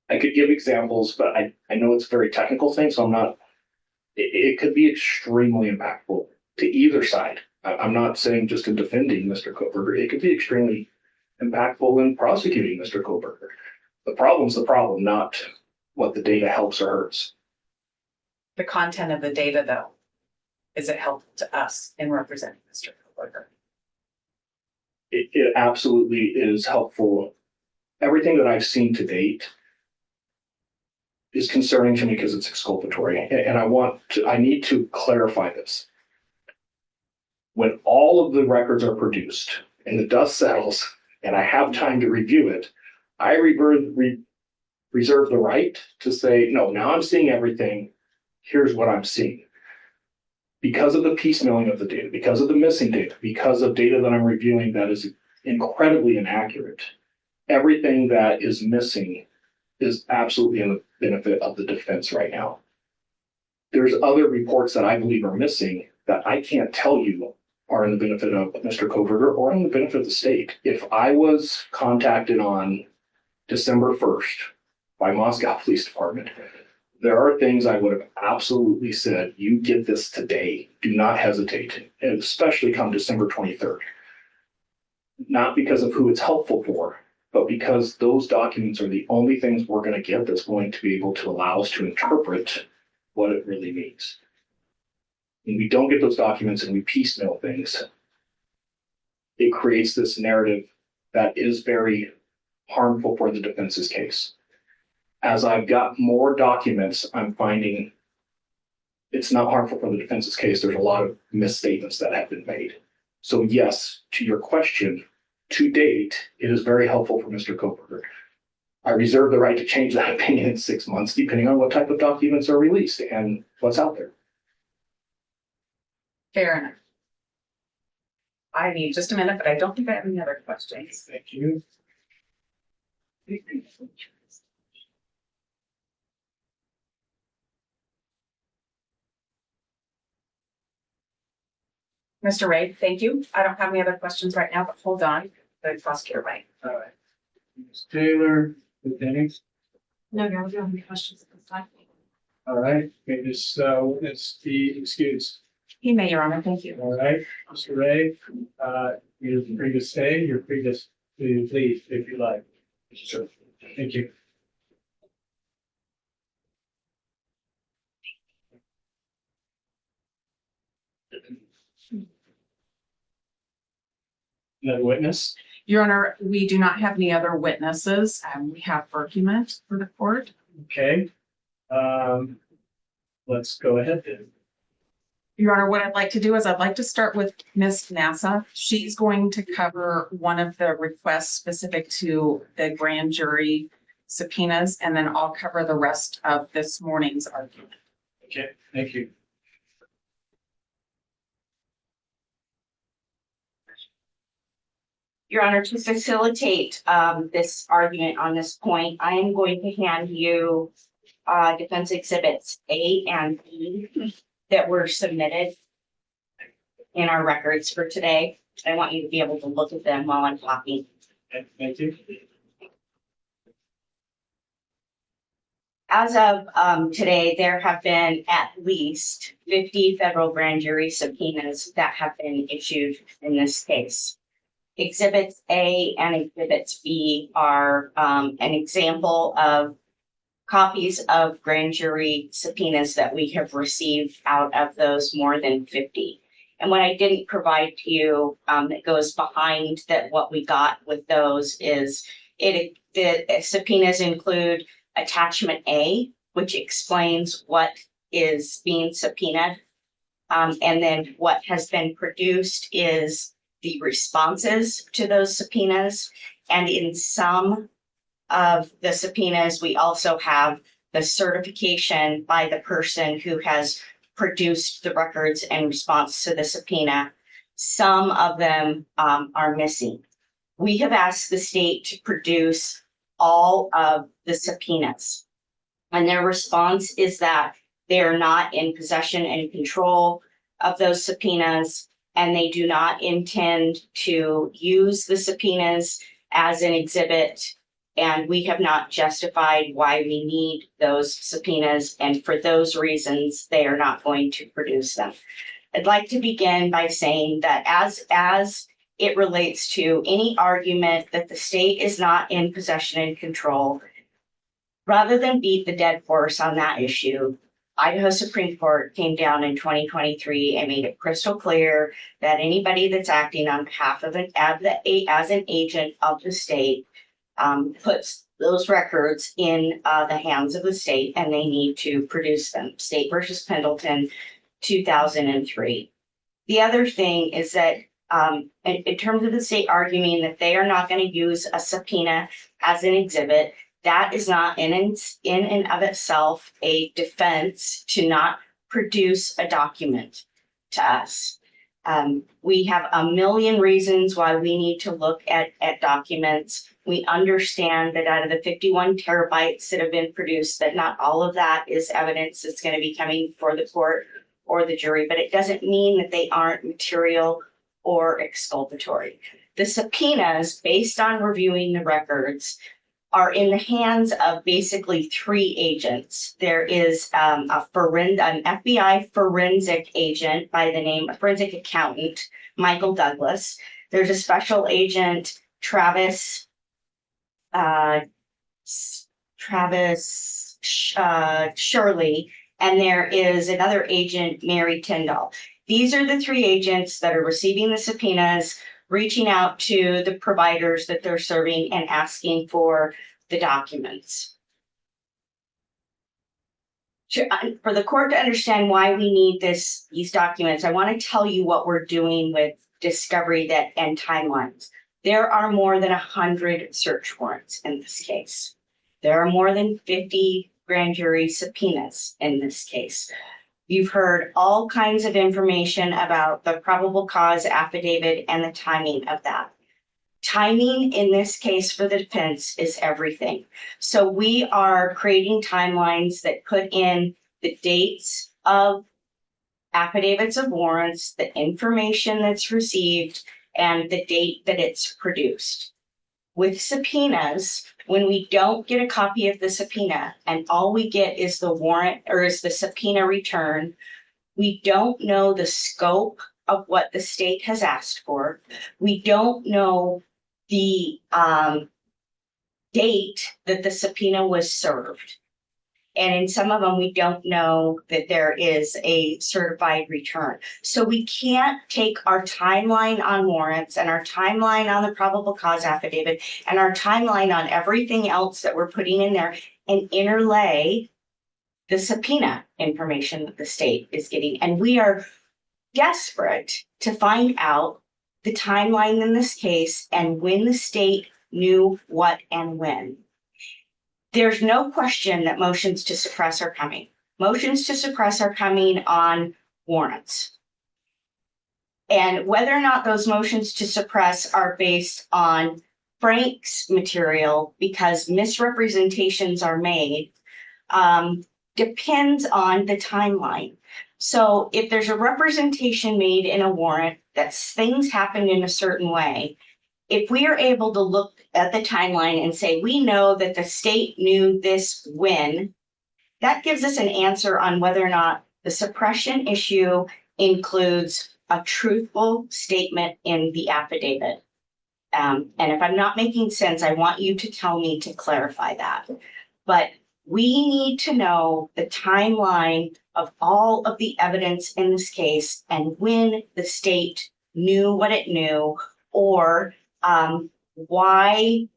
I could give examples, but I know it's a very technical thing, so I'm not, it could be extremely impactful to either side. I'm not saying just in defending Mr. Kohberger, it could be extremely impactful in prosecuting Mr. Kohberger. The problem's the problem, not what the data helps or hurts. The content of the data, though, is it helpful to us in representing Mr. Kohberger? It absolutely is helpful. Everything that I've seen to date is concerning to me because it's exculpatory. And I need to clarify this. When all of the records are produced and the dust settles and I have time to review it, I reserve the right to say, no, now I'm seeing everything. Here's what I'm seeing. Because of the piecemealing of the data, because of the missing data, because of data that I'm reviewing that is incredibly inaccurate, everything that is missing is absolutely in the benefit of the defense right now. There's other reports that I believe are missing that I can't tell you are in the benefit of Mr. Kohberger or in the benefit of the state. If I was contacted on December 1st by Moscow Police Department, there are things I would have absolutely said, you get this today, do not hesitate, and especially come December 23rd. Not because of who it's helpful for, but because those documents are the only things we're going to get that's going to be able to allow us to interpret what it really means. When we don't get those documents and we piecemeal things, it creates this narrative that is very harmful for the defense's case. As I've got more documents, I'm finding it's not harmful for the defense's case. There's a lot of misstatements that have been made. So yes, to your question, to date, it is very helpful for Mr. Kohberger. I reserve the right to change that opinion in 6 months, depending on what type of documents are released and what's out there. Fair enough. I need just a minute, but I don't think I have any other questions. Thank you. Mr. Ray, thank you. I don't have any other questions right now, but hold on. The prosecutor Ray. All right. Ms. Taylor, Ms. Jennings. No, no, we don't have any questions at this time. All right. May this witness be excused. He may, Your Honor. Thank you. All right. Mr. Ray, you're free to stay. You're free to leave if you like. Sure. Thank you. Another witness? Your Honor, we do not have any other witnesses. We have argument for the court. Okay. Let's go ahead then. Your Honor, what I'd like to do is I'd like to start with Ms. NASA. She's going to cover one of the requests specific to the grand jury subpoenas, and then I'll cover the rest of this morning's argument. Okay, thank you. Your Honor, to facilitate this argument on this point, I am going to hand you defense exhibits A and B that were submitted in our records for today. I want you to be able to look at them while I'm talking. Okay, thank you. As of today, there have been at least 50 federal grand jury subpoenas that have been issued in this case. Exhibits A and Exhibits B are an example of copies of grand jury subpoenas that we have received out of those more than 50. And what I didn't provide to you that goes behind that what we got with those is the subpoenas include attachment A, which explains what is being subpoenaed. And then what has been produced is the responses to those subpoenas. And in some of the subpoenas, we also have the certification by the person who has produced the records in response to the subpoena. Some of them are missing. We have asked the state to produce all of the subpoenas, and their response is that they are not in possession and control of those subpoenas, and they do not intend to use the subpoenas as an exhibit, and we have not justified why we need those subpoenas, and for those reasons, they are not going to produce them. I'd like to begin by saying that as it relates to any argument that the state is not in possession and control, rather than beat the dead horse on that issue, Idaho Supreme Court came down in 2023 and made it crystal clear that anybody that's acting on behalf of as an agent of the state puts those records in the hands of the state, and they need to produce them. State versus Pendleton, 2003. The other thing is that in terms of the state arguing that they are not going to use a subpoena as an exhibit, that is not in and of itself a defense to not produce a document to us. We have a million reasons why we need to look at documents. We understand that out of the 51 terabytes that have been produced, that not all of that is evidence that's going to be coming before the court or the jury, but it doesn't mean that they aren't material or exculpatory. The subpoenas, based on reviewing the records, are in the hands of basically three agents. There is an FBI forensic agent by the name of forensic accountant, Michael Douglas. There's a special agent, Travis Shirley, and there is another agent, Mary Tyndall. These are the three agents that are receiving the subpoenas, reaching out to the providers that they're serving and asking for the documents. For the court to understand why we need these documents, I want to tell you what we're doing with discovery and timelines. There are more than 100 search warrants in this case. There are more than 50 grand jury subpoenas in this case. You've heard all kinds of information about the probable cause affidavit and the timing of that. Timing in this case for the defense is everything. So we are creating timelines that put in the dates of affidavits of warrants, the information that's received, and the date that it's produced. With subpoenas, when we don't get a copy of the subpoena and all we get is the warrant or is the subpoena return, we don't know the scope of what the state has asked for. We don't know the date that the subpoena was served. And in some of them, we don't know that there is a certified return. So we can't take our timeline on warrants and our timeline on the probable cause affidavit and our timeline on everything else that we're putting in there and interlay the subpoena information that the state is getting. And we are desperate to find out the timeline in this case and when the state knew what and when. There's no question that motions to suppress are coming. Motions to suppress are coming on warrants. And whether or not those motions to suppress are based on Frank's material because misrepresentations are made, depends on the timeline. So if there's a representation made in a warrant that things happened in a certain way, if we are able to look at the timeline and say, we know that the state knew this when, that gives us an answer on whether or not the suppression issue includes a truthful statement in the affidavit. And if I'm not making sense, I want you to tell me to clarify that. But we need to know the timeline of all of the evidence in this case and when the state knew what it knew, or why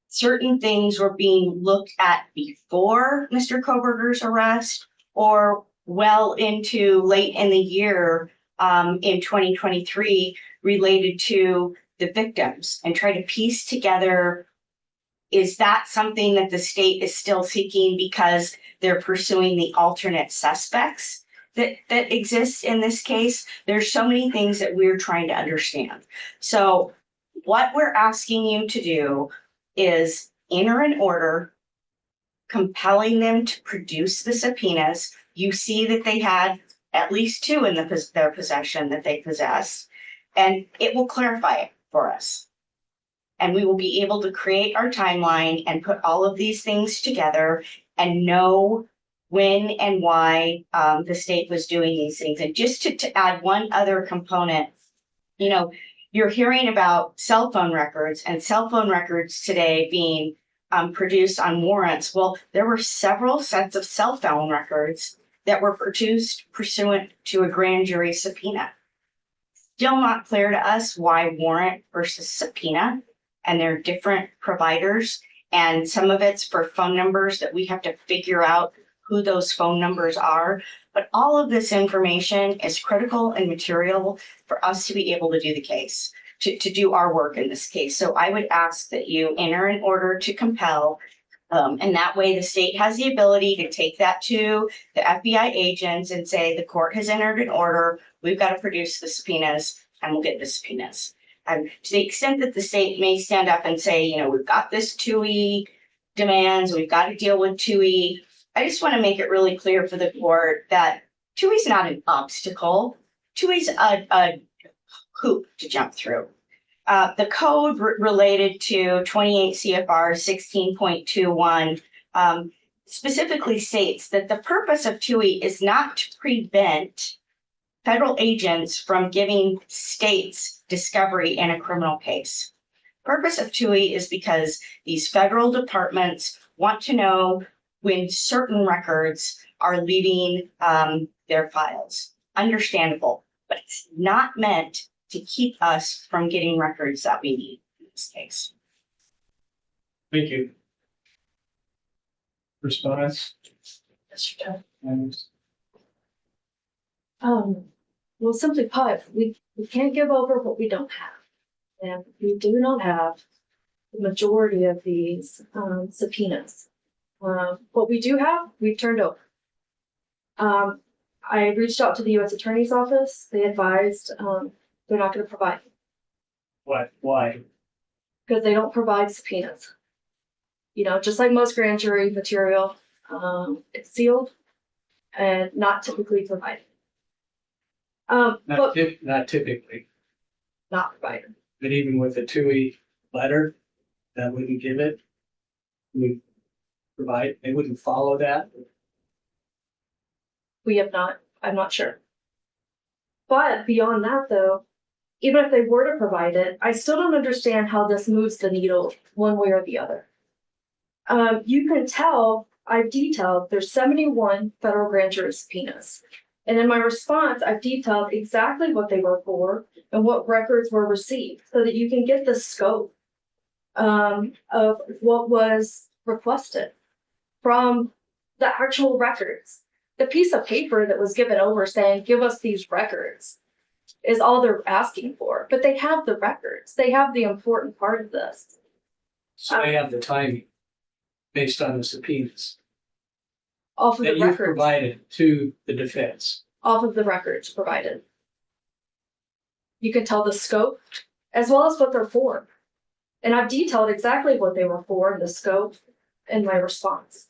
certain things were being looked at before Mr. Kohberger's arrest or well into late in the year in 2023 related to the victims, and try to piece together, is that something that the state is still seeking because they're pursuing the alternate suspects that exist in this case? There's so many things that we're trying to understand. So what we're asking you to do is enter an order compelling them to produce the subpoenas. You see that they had at least 2 in their possession that they possess, and it will clarify it for us. And we will be able to create our timeline and put all of these things together and know when and why the state was doing these things. And just to add one other component, you're hearing about cell phone records and cell phone records today being produced on warrants. Well, there were several sets of cell phone records that were produced pursuant to a grand jury subpoena. Still not clear to us why warrant versus subpoena, and they're different providers. And some of it's for phone numbers that we have to figure out who those phone numbers are. But all of this information is critical and material for us to be able to do the case, to do our work in this case. So I would ask that you enter an order to compel, and that way the state has the ability to take that to the FBI agents and say, the court has entered an order, we've got to produce the subpoenas, and we'll get the subpoenas. And to the extent that the state may stand up and say, we've got this 2E demands, we've got to deal with 2E. I just want to make it really clear for the court that 2E is not an obstacle. 2E is a hoop to jump through. The code related to 28 CFR 16.21 specifically states that the purpose of 2E is not to prevent federal agents from giving states discovery in a criminal case. Purpose of 2E is because these federal departments want to know when certain records are leaving their files. Understandable, but it's not meant to keep us from getting records that we need in this case. Thank you. Response? Well, simply put, we can't give over what we don't have. And we do not have the majority of these subpoenas. What we do have, we've turned over. I reached out to the U.S. Attorney's Office. They advised they're not going to provide. What? Why? Because they don't provide subpoenas. Just like most grand jury material, it's sealed and not typically provided. Not typically, not provided. but even with a 2E letter, that wouldn't give it. We provide, they wouldn't follow that. We have not, I'm not sure. But beyond that though, even if they were to provide it, I still don't understand how this moves the needle one way or the other. You can tell, I've detailed, there's 71 federal grand jury subpoenas. And in my response, I've detailed exactly what they were for and what records were received so that you can get the scope of what was requested from the actual records. The piece of paper that was given over saying, give us these records is all they're asking for, but they have the records. They have the important part of this. So they have the timing based on the subpoenas Off of that the you've records. provided to the defense. Off of the records provided. You can tell the scope as well as what they're for. And I've detailed exactly what they were for, the scope, in my response.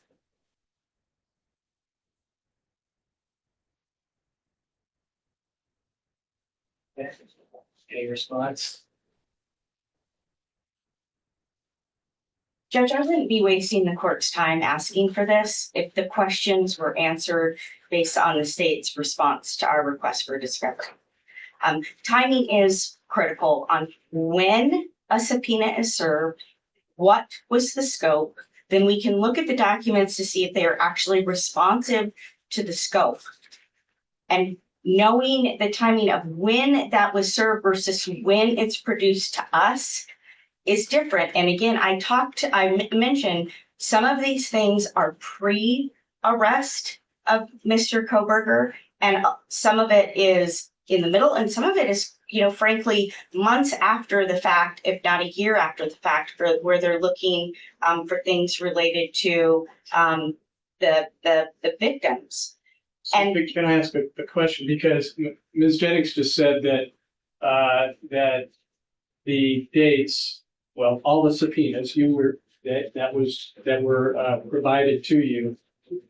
Any response? Judge, I wouldn't be wasting the court's time asking for this if the questions were answered based on the state's response to our request for discovery. Timing is critical on when a subpoena is served, what was the scope, then we can look at the documents to see if they are actually responsive to the scope. And knowing the timing of when that was served versus when it's produced to us is different. And again, I mentioned some of these things are pre-arrest of Mr. Kohberger, and some of it is in the middle, and some of it is, frankly, months after the fact, if not a year after the fact, where they're looking for things related to the victims. And can I ask a question? Because Ms. Jennings just said that that the dates, well, all the subpoenas that were provided to you,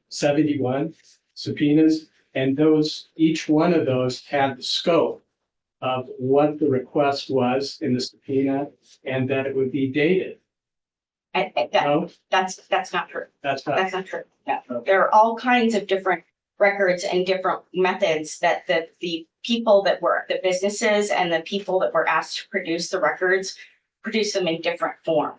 71 subpoenas, and each one of those had the scope of what the request was in the subpoena, and that it would be dated. No, That's not true. that's not. That's not true. No. There are all kinds of different records and different methods that the people that were the businesses and the people that were asked to produce the records produce them in different form.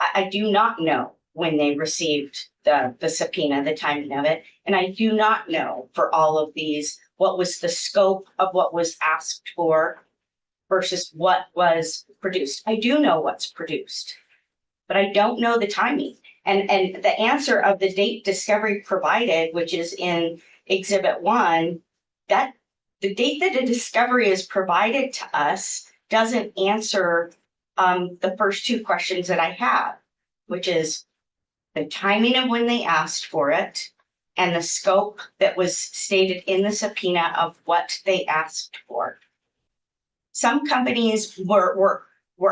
I do not know when they received the subpoena, the timing of it, and I do not know for all of these what was the scope of what was asked for versus what was produced. I do know what's produced, but I don't know the timing. And the answer of the date discovery provided, which is in Exhibit 1, that the date that a discovery is provided to us doesn't answer the first two questions that I have, which is the timing of when they asked for it and the scope that was stated in the subpoena of what they asked for. Some companies were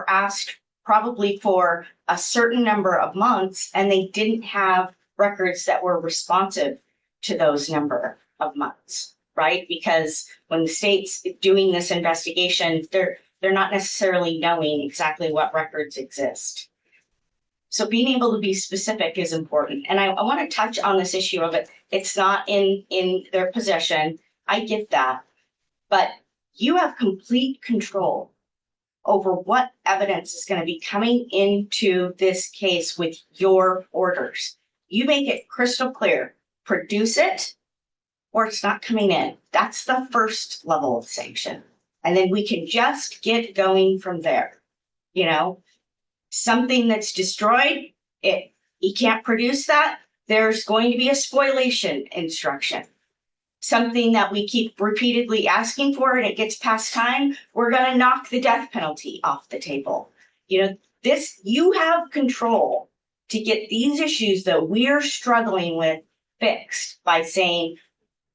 asked probably for a certain number of months, and they didn't have records that were responsive to those number of months, right? Because when the state's doing this investigation, they're not necessarily knowing exactly what records exist. So being able to be specific is important. And I want to touch on this issue of it. It's not in their possession. I get that. But you have complete control over what evidence is going to be coming into this case with your orders. You make it crystal clear. Produce it or it's not coming in. That's the first level of sanction. And then we can just get going from there. Something that's destroyed, you can't produce that, there's going to be a spoliation instruction. Something that we keep repeatedly asking for and it gets past time, we're going to knock the death penalty off the table. You have control to get these issues that we're struggling with fixed by saying,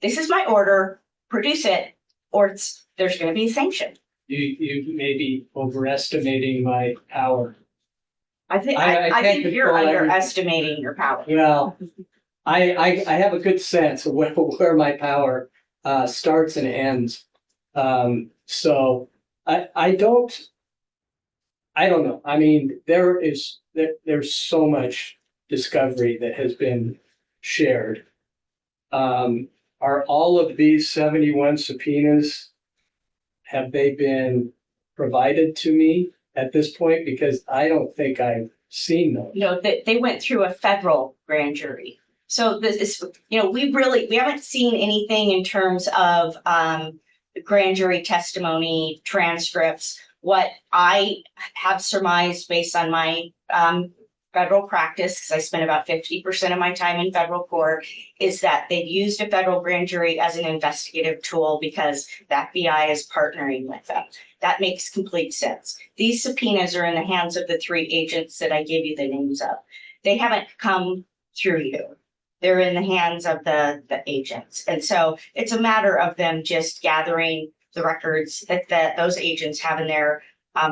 this is my order, produce it, or there's going to be a sanction. You may be overestimating my power. I think you're underestimating your power. Well, I have a good sense of where my power starts and ends. So I don't know. I mean, there's so much discovery that has been shared. Are all of these 71 subpoenas, have they been provided to me at this point? Because I don't think I've seen them. No, they went through a federal grand jury. So this is, we haven't seen anything in terms of grand jury testimony, transcripts. What I have surmised based on my federal practice, because I spent about 50% of my time in federal court, is that they've used a federal grand jury as an investigative tool because the FBI is partnering with them. That makes complete sense. These subpoenas are in the hands of the 3 agents that I gave you the names of. They haven't come through you. They're in the hands of the agents. And so it's a matter of them just gathering the records that those agents have in their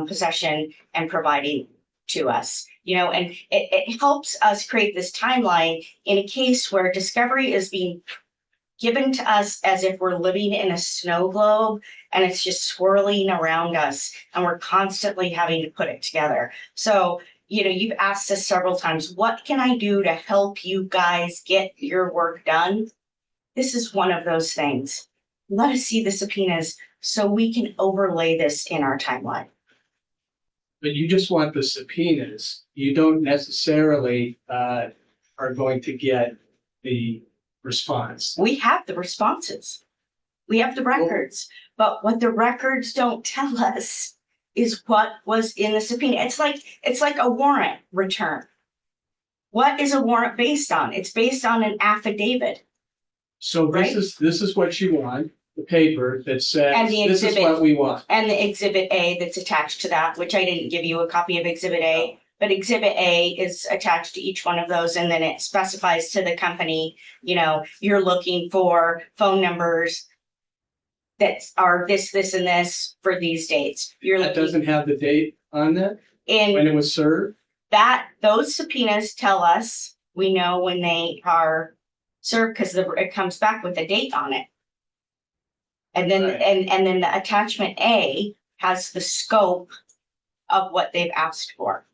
possession and providing to us. And it helps us create this timeline in a case where discovery is being given to us as if we're living in a snow globe and it's just swirling around us and we're constantly having to put it together. So, you've asked us several times, what can I do to help you guys get your work done? This is one of those things. Let us see the subpoenas so we can overlay this in our timeline. But you just want the subpoenas. You don't necessarily are going to get the response. We have the responses. We have the records. But what the records don't tell us is what was in the subpoena. It's like a warrant return. What is a warrant based on? It's based on an affidavit. So Right. this is what you want, the paper that says, And the this is exhibit. what we want. And the exhibit A that's attached to that, which I didn't give you a copy of exhibit A, but exhibit A is attached to each one of those. And then it specifies to the company, you're looking for phone numbers that are this, and this for these dates. You're That looking doesn't have the date on that, in when it was served? those subpoenas tell us, we know when they are served because it comes back with a date on it. And then, Right. and then the attachment A has the scope of what they've asked for.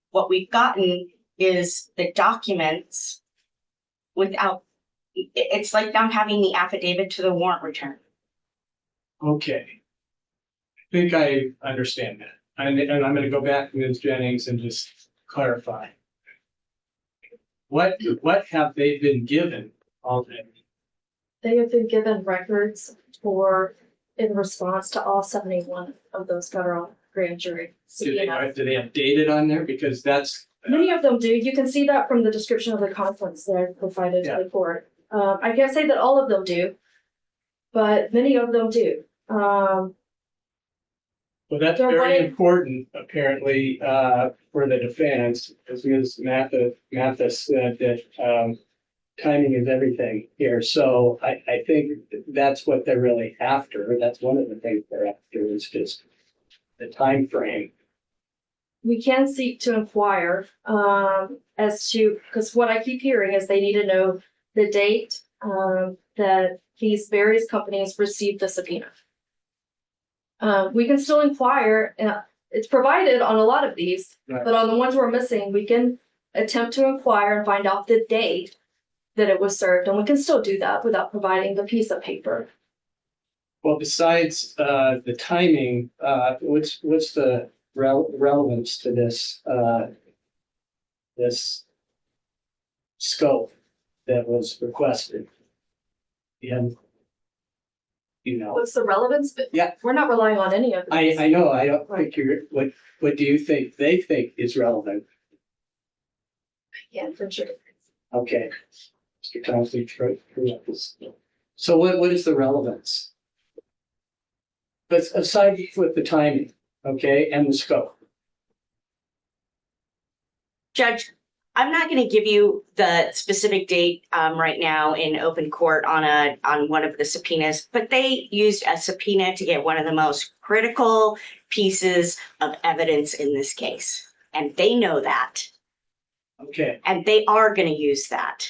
What we've gotten is the documents without, it's like not having the affidavit to the warrant return. Okay. I think I understand that. And I'm going to go back to Ms. Jennings and just clarify. What have they been given already? They have been given records in response to all 71 of those federal grand jury subpoenas. Do they have dated on there? Because that's, Many of them do. You can see that from the description of the conference that I provided to the court. I can't say that all of them do, but many of them do. well, that's They're very running- important, apparently, for the defense, as Ms. Mathis said that timing is everything here. So I think that's what they're really after. That's one of the things they're after is just the time frame. We can seek to inquire as to, because what I keep hearing is they need to know the date that these various companies received the subpoena. We can still inquire. It's provided on a lot of these, Right. but on the ones we're missing, we can attempt to inquire and find out the date that it was served, and we can still do that without providing the piece of paper. Well, besides the timing, what's the relevance to this this scope that was requested? And What's the relevance? But Yeah. we're not relying on any of these. I know, I don't think you're, what do you think they think is relevant? Yeah, for sure. Okay. Mr. Thompson, so what is the relevance? But aside with the timing, okay, and the scope. Judge, I'm not going to give you the specific date right now in open court on one of the subpoenas, but they used a subpoena to get one of the most critical pieces of evidence in this case. And they know that. Okay, And they are going to use that.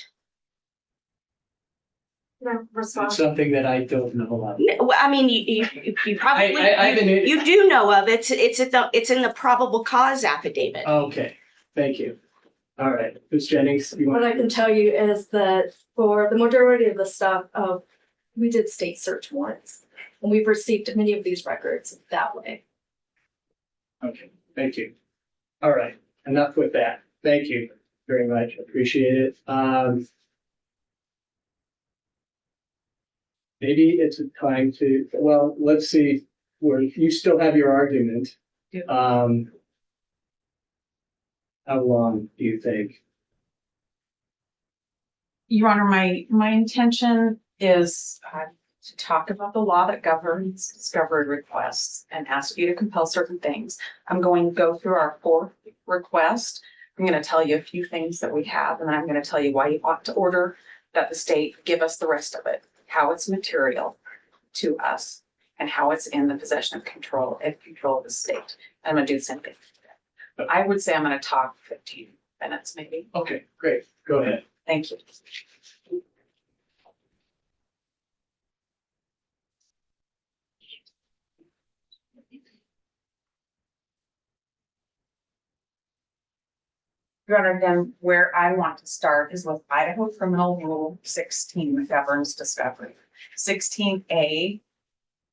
No, it's response. something that I don't know about. Well, I mean, you probably you do know of it. It's in the probable cause affidavit. Okay, thank you. All right, Ms. Jennings, you What want? I can tell you is that for the majority of the stuff, we did state search warrants, and we've received many of these records that way. Okay, thank you. All right, enough with that. Thank you very much. Appreciate it. Maybe it's a time to, well, let's see, where you still have your argument. Yeah. How long do you think? Your Honor, my intention is to talk about the law that governs discovery requests and ask you to compel certain things. I'm going to go through our fourth request. I'm going to tell you a few things that we have, and then I'm going to tell you why you ought to order that the state give us the rest of it, how it's material to us. and how it's in the possession of control of the state. I'm gonna do the same thing. I would say I'm gonna talk 15 minutes maybe. Okay, great. Go ahead. Thank you. Your Honor, again, where I want to start is with Idaho Criminal Rule 16 that governs discovery. 16A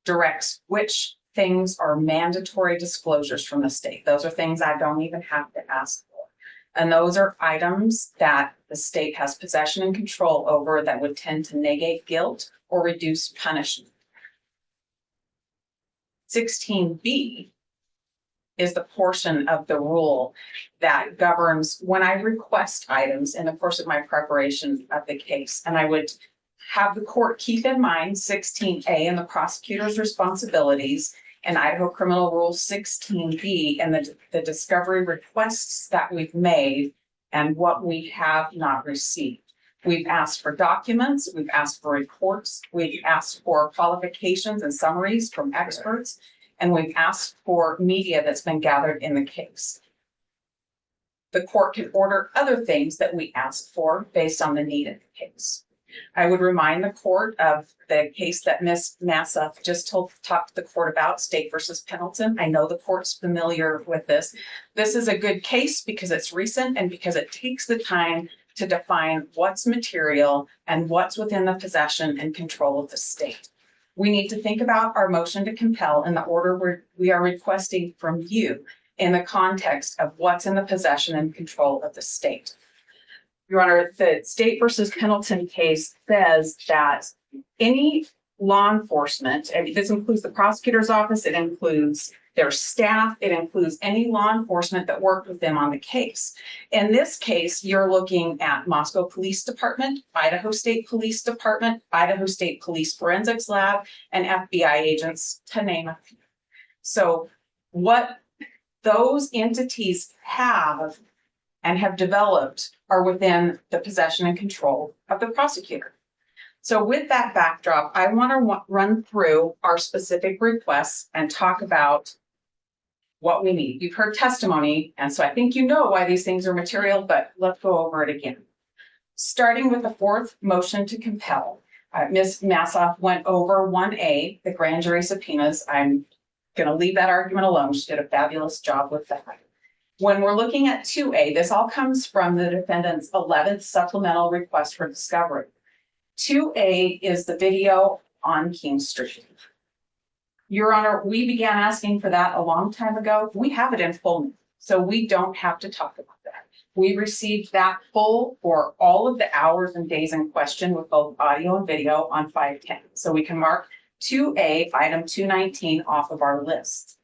directs which things are mandatory disclosures from the state. Those are things I don't even have to ask for. And those are items that the state has possession and control over that would tend to negate guilt or reduce punishment. 16B is the portion of the rule that governs when I request items in the course of my preparation of the case. And I would have the court keep in mind 16A and the prosecutor's responsibilities and Idaho Criminal Rule 16B and the discovery requests that we've made and what we have not received. We've asked for documents, we've asked for reports, we've asked for qualifications and summaries from experts, and we've asked for media that's been gathered in the case. The court can order other things that we asked for based on the need of the case. I would remind the court of the case that Ms. Massa just talked to the court about, State versus Pendleton. I know the court's familiar with this. This is a good case because it's recent and because it takes the time to define what's material and what's within the possession and control of the state. We need to think about our motion to compel in the order we are requesting from you in the context of what's in the possession and control of the state. Your Honor, the State versus Pendleton case says that any law enforcement, and this includes the prosecutor's office, it includes their staff, it includes any law enforcement that worked with them on the case. In this case, you're looking at Moscow Police Department, Idaho State Police Department, Idaho State Police Forensics Lab, and FBI agents, to name a few. So what those entities have and have developed are within the possession and control of the prosecutor. So with that backdrop, I want to run through our specific requests and talk about what we need. You've heard testimony, and so I think you know why these things are material, but let's go over it again. Starting with the fourth motion to compel, Ms. Massoff went over 1A, the grand jury subpoenas. I'm going to leave that argument alone. She did a fabulous job with that. When we're looking at 2A, this all comes from the defendant's 11th supplemental request for discovery. 2A is the video on King Street. Your Honor, we began asking for that a long time ago. We have it in full, so we don't have to talk about that. We received that full for all of the hours and days in question with both audio and video on 5/10. So we can mark 2A, item 219 off of our list.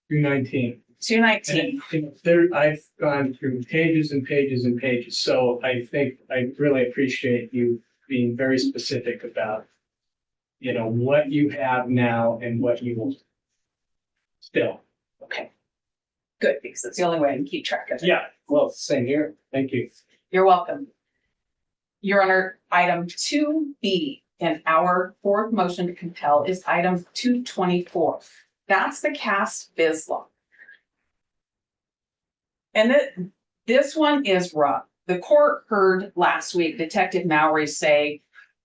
219. 219. And I've gone through pages and pages and pages, so I think I really appreciate you being very specific about, what you have now and what you will still. Okay. Good, because it's the only way I can keep track of it. Yeah, well, same here. Thank you. You're welcome. Your Honor, item 2B in our fourth motion to compel is item 224. That's the cast biz log. And this one is rough. The court heard last week Detective Mowry say,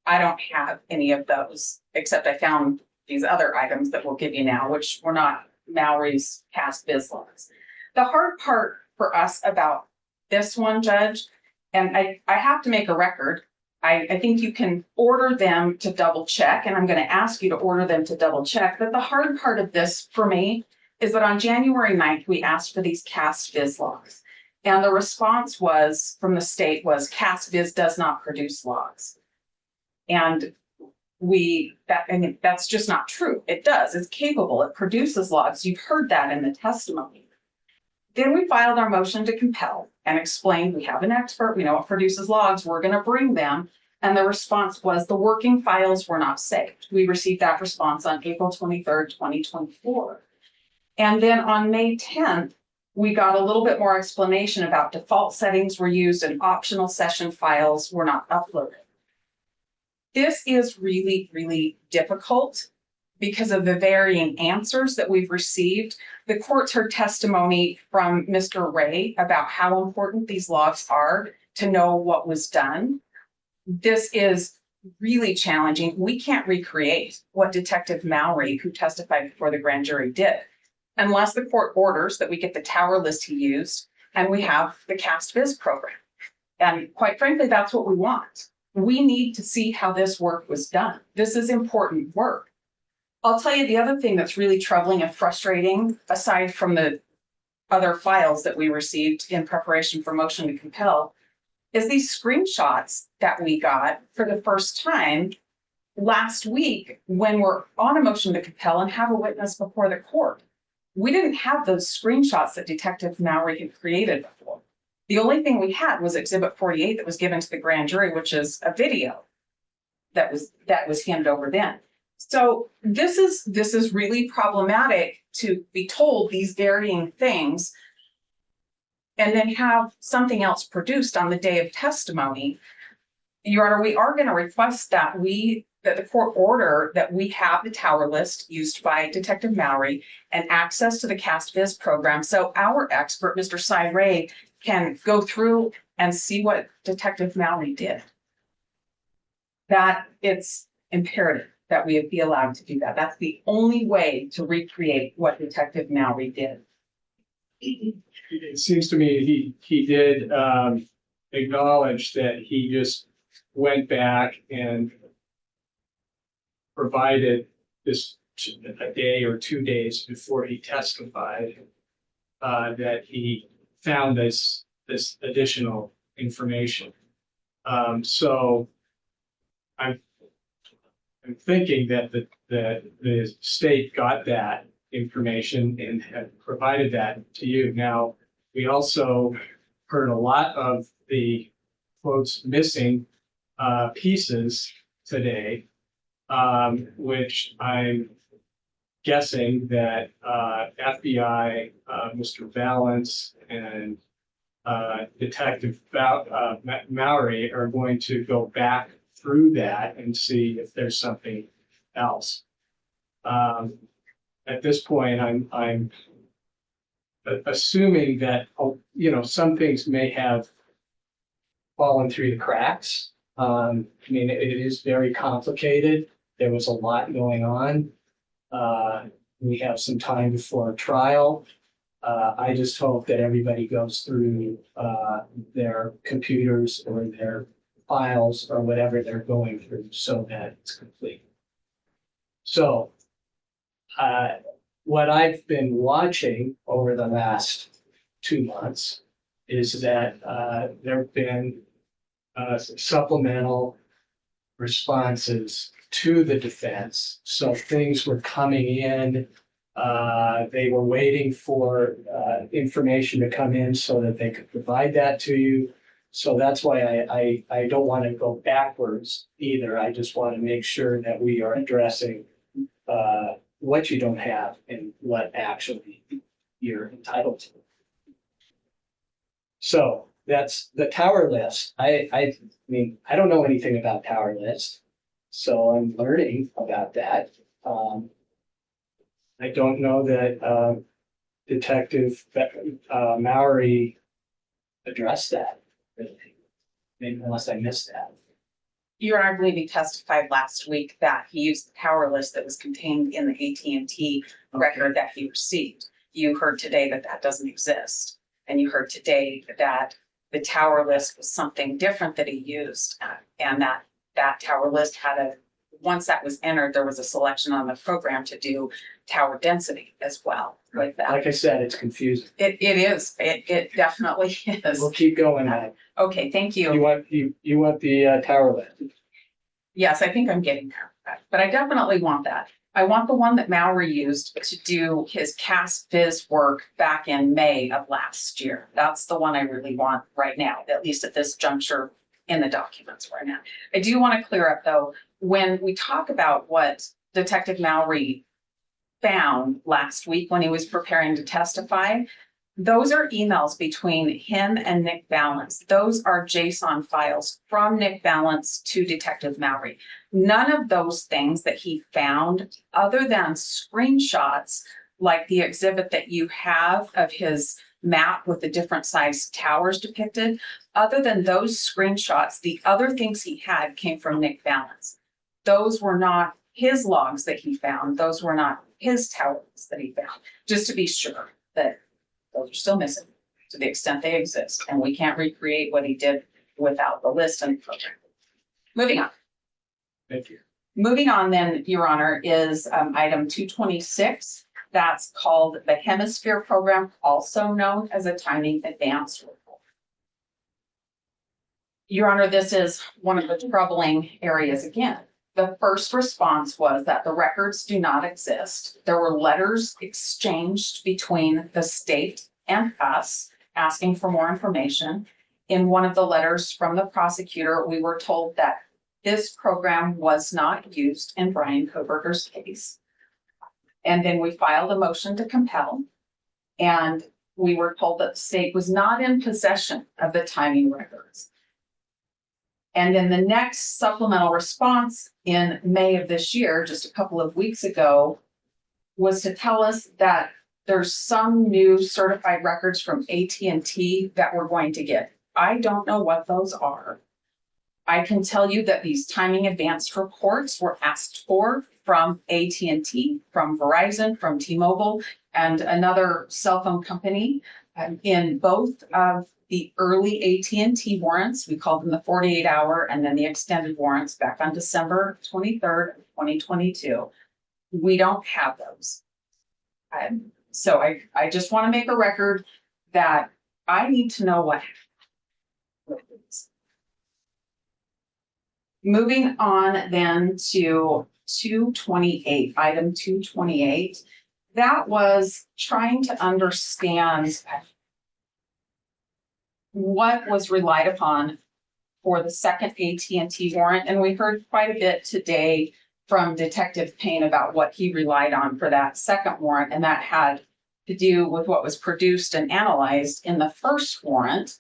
I don't have any of those, except I found these other items that we'll give you now, which were not Mowry's cast biz logs. The hard part for us about this one, Judge, and I have to make a record. I think you can order them to double check, and I'm going to ask you to order them to double check. But the hard part of this for me is that on January 9th, we asked for these cast biz logs. And the response from the state was cast biz does not produce logs. And that's just not true. It does. It's capable. It produces logs. You've heard that in the testimony. Then we filed our motion to compel and explained we have an expert. We know it produces logs. We're going to bring them. And the response was the working files were not saved. We received that response on April 23rd, 2024. And then on May 10th, we got a little bit more explanation about default settings were used and optional session files were not uploaded. This is really, really difficult because of the varying answers that we've received. The court's heard testimony from Mr. Ray about how important these logs are to know what was done. This is really challenging. We can't recreate what Detective Mallory, who testified before the grand jury, did, unless the court orders that we get the tower list he used and we have the cast viz program. And quite frankly, that's what we want. We need to see how this work was done. This is important work. I'll tell you the other thing that's really troubling and frustrating, aside from the other files that we received in preparation for motion to compel, is these screenshots that we got for the first time last week when we're on a motion to compel and have a witness before the court. We didn't have those screenshots that Detective Mallory had created before. The only thing we had was Exhibit 48 that was given to the grand jury, which is a video that was handed over then. So this is really problematic to be told these varying things and then have something else produced on the day of testimony. Your Honor, we are going to request that the court order that we have the tower list used by Detective Mallory and access to the cast viz program. So our expert, Mr. Cy Ray, can go through and see what Detective Mallory did. That it's imperative that we be allowed to do that. That's the only way to recreate what Detective Mallory did. It seems to me he did acknowledge that he just went back and provided this a day or 2 days before he testified that he found this additional information. So I'm thinking that the state got that information and have provided that to you. Now, we also heard a lot of the quotes missing pieces today, which I'm guessing that FBI, Mr. Valance and Detective Mallory are going to go back through that and see if there's something else. At this point, I'm assuming that, some things may have fallen through the cracks. I mean, it is very complicated. There was a lot going on. We have some time before trial. I just hope that everybody goes through their computers or their files or whatever they're going through so that it's complete. So what I've been watching over the last 2 months is that there have been supplemental responses to the defense. So things were coming in. They were waiting for information to come in so that they could provide that to you. So that's why I don't want to go backwards either. I just want to make sure that we are addressing what you don't have and what actually you're entitled to. So that's the tower list. I mean, I don't know anything about tower list, so I'm learning about that. I don't know that Detective Mallory addressed that, really, maybe, unless I missed that. Your Honor, I believe he testified last week that he used the tower list that was contained in the AT&T record that he received. You heard today that that doesn't exist. And you heard today that the tower list was something different that he used. And that tower list had once that was entered, there was a selection on the program to do tower density as well with that. Like I said, it's confusing. It is. It definitely is. We'll keep going. Okay, thank you. You want the tower list? Yes, I think I'm getting there, but I definitely want that. I want the one that Mallory used to do his cast viz work back in May of last year. That's the one I really want right now, at least at this juncture in the documents right now. I do want to clear up though, when we talk about what Detective Mallory found last week when he was preparing to testify, Those are emails between him and Nick Balance. Those are JSON files from Nick Balance to Detective Mowry. None of those things that he found, other than screenshots, like the exhibit that you have of his map with the different size towers depicted, other than those screenshots, the other things he had came from Nick Balance. Those were not his logs that he found. Those were not his towers that he found, just to be sure that those are still missing to the extent they exist, and we can't recreate what he did without the list and program. Moving on. Thank you. Moving on then, Your Honor, is item 226. That's called the Hemisphere Program, also known as a Timing Advance Report. Your Honor, this is one of the troubling areas again. The first response was that the records do not exist. There were letters exchanged between the state and us asking for more information. In one of the letters from the prosecutor, we were told that this program was not used in Brian Kohberger's case. And then we filed a motion to compel, and we were told that the state was not in possession of the timing records. And then the next supplemental response in May of this year, just a couple of weeks ago, was to tell us that there's some new certified records from AT&T that we're going to get. I don't know what those are. I can tell you that these timing advanced reports were asked for from AT&T, from Verizon, from T-Mobile, and another cell phone company. In both of the early AT&T warrants, we called them the 48-hour, and then the extended warrants back on December 23rd, 2022. We don't have those. So I just want to make a record that I need to know what happened. Moving on then to 228, item 228. That was trying to understand what was relied upon for the second AT&T warrant. And we heard quite a bit today from Detective Payne about what he relied on for that second warrant. And that had to do with what was produced and analyzed in the first warrant.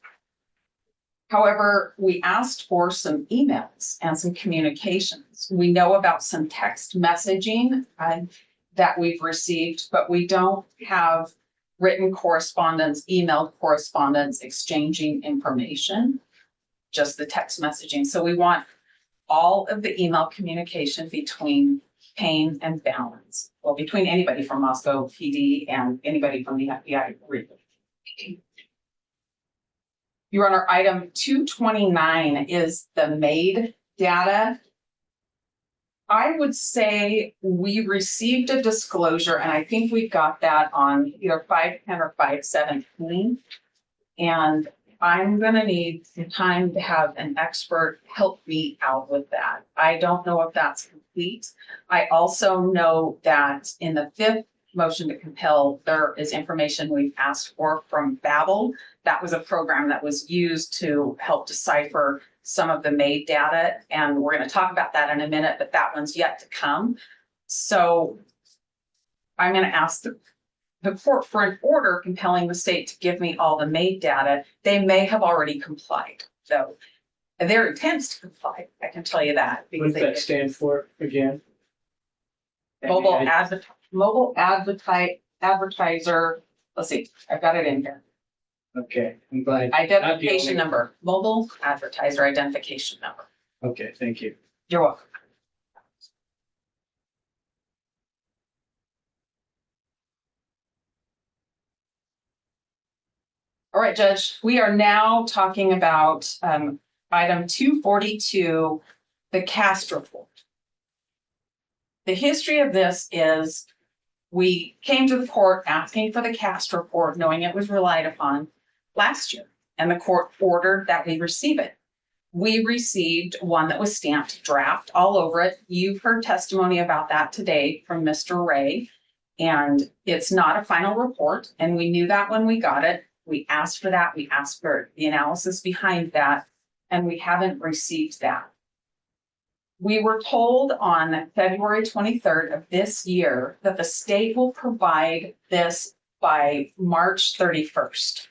However, we asked for some emails and some communications. We know about some text messaging that we've received, but we don't have written correspondence, emailed correspondence, exchanging information, just the text messaging. So we want all of the email communication between Payne and Balance. Well, between anybody from Moscow PD and anybody from the FBI. Your Honor, item 229 is the MAID data. I would say we received a disclosure, and I think we got that on either 510 or 517. And I'm going to need some time to have an expert help me out with that. I don't know if that's complete. I also know that in the fifth motion to compel, there is information we've asked for from Babel. That was a program that was used to help decipher some of the MAID data. And we're going to talk about that in a minute, but that one's yet to come. So I'm going to ask the court for an order compelling the state to give me all the MAID data. They may have already complied, though. Their intents to comply, I can tell you that. What does that stand for again? Mobile advertiser. Let's see, I've got it in here. Okay, I'm glad. Identification number, mobile advertiser identification number. Okay, thank you. You're welcome. All right, Judge, we are now talking about item 242, the CAST report. The history of this is we came to the court asking for the CAST report, knowing it was relied upon last year, and the court ordered that we receive it. We received one that was stamped draft all over it. You've heard testimony about that today from Mr. Ray, and it's not a final report, and we knew that when we got it. We asked for that. We asked for the analysis behind that, and we haven't received that. We were told on February 23rd of this year that the state will provide this by March 31st.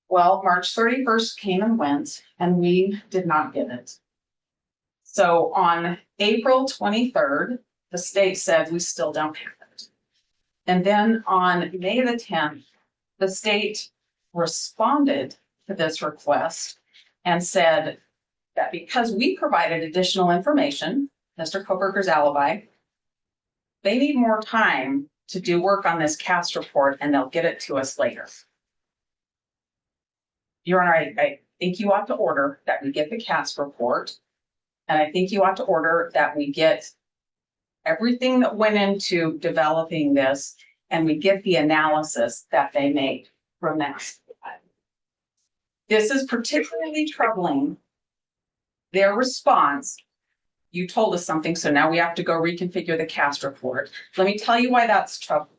Well, March 31st came and went, and we did not get it. So on April 23rd, the state said we still don't have it. And then on May the 10th, the state responded to this request and said that because we provided additional information, Mr. Kohberger's alibi, they need more time to do work on this cast report and they'll get it to us later. Your Honor, I think you ought to order that we get the cast report. And I think you ought to order that we get everything that went into developing this and we get the analysis that they made from that. This is particularly troubling. Their response, you told us something, so now we have to go reconfigure the cast report. Let me tell you why that's troubling.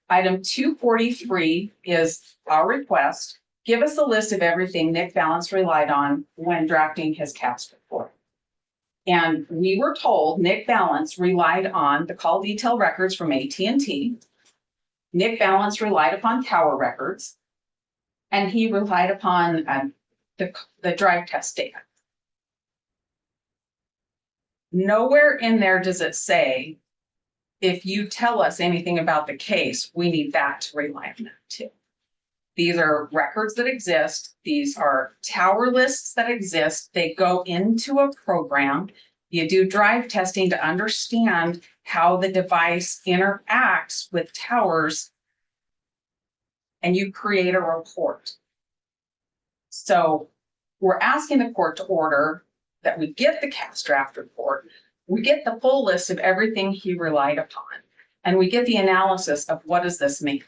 Item 243 is our request. Give us a list of everything Nick Balance relied on when drafting his cast report. And we were told Nick Balance relied on the call detail records from AT&T. Nick Balance relied upon tower records. And he relied upon the drive test data. Nowhere in there does it say, if you tell us anything about the case, we need that to rely on that too. These are records that exist. These are tower lists that exist. They go into a program. You do drive testing to understand how the device interacts with towers, and you create a report. So we're asking the court to order that we get the cast draft report, we get the full list of everything he relied upon, and we get the analysis of what does this mean.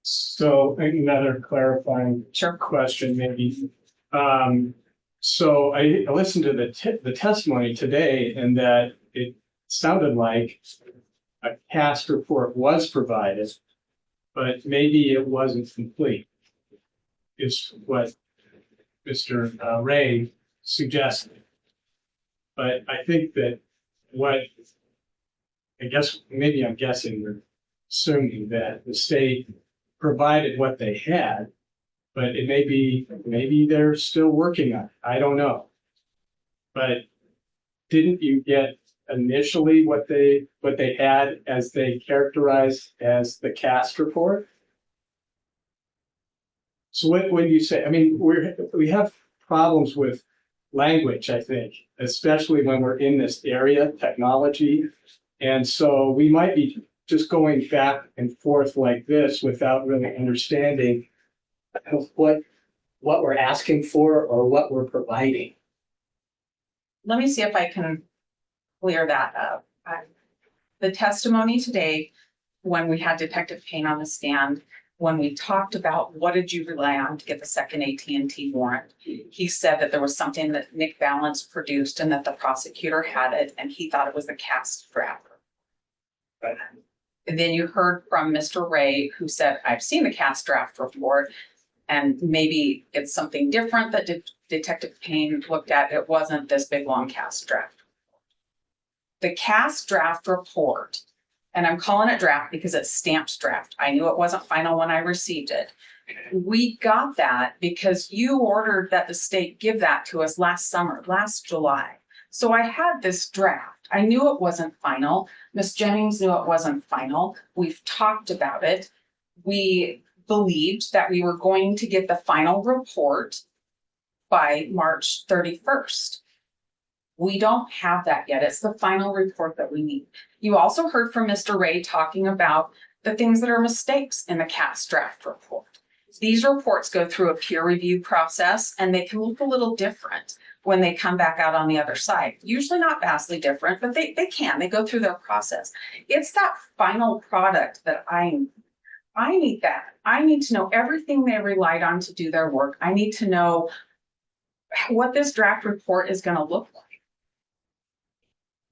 So another clarifying question, maybe. So I listened to the testimony today, and that it sounded like a cast report was provided, but maybe it wasn't complete. Is what Mr. Ray suggested. But I think that maybe I'm guessing, we're assuming that the state provided what they had, but it maybe they're still working on it. I don't know. But didn't you get initially what they had as they characterized as the cast report? So when you say, I mean, we have problems with language, I think, especially when we're in this area, technology. And so we might be just going back and forth like this without really understanding what we're asking for or what we're providing. Let me see if I can clear that up. The testimony today, when we had Detective Payne on the stand, when we talked about what did you rely on to get the second AT&T warrant, he said that there was something that Nick Balance produced and that the prosecutor had it, and he thought it was the cast draft. Right. And then you heard from Mr. Ray, who said, I've seen the cast draft report, and maybe it's something different that Detective Payne looked at. It wasn't this big, long cast draft. The cast draft report, and I'm calling it draft because it's stamped draft. I knew it wasn't final when I received it. We got that because you ordered that the state give that to us last summer, last July. So I had this draft. I knew it wasn't final. Ms. Jennings knew it wasn't final. We've talked about it. We believed that we were going to get the final report by March 31st. We don't have that yet. It's the final report that we need. You also heard from Mr. Ray talking about the things that are mistakes in the cast draft report. These reports go through a peer review process, and they can look a little different when they come back out on the other side. Usually not vastly different, but they can. They go through their process. It's that final product that I need that. I need to know everything they relied on to do their work. I need to know what this draft report is going to look like.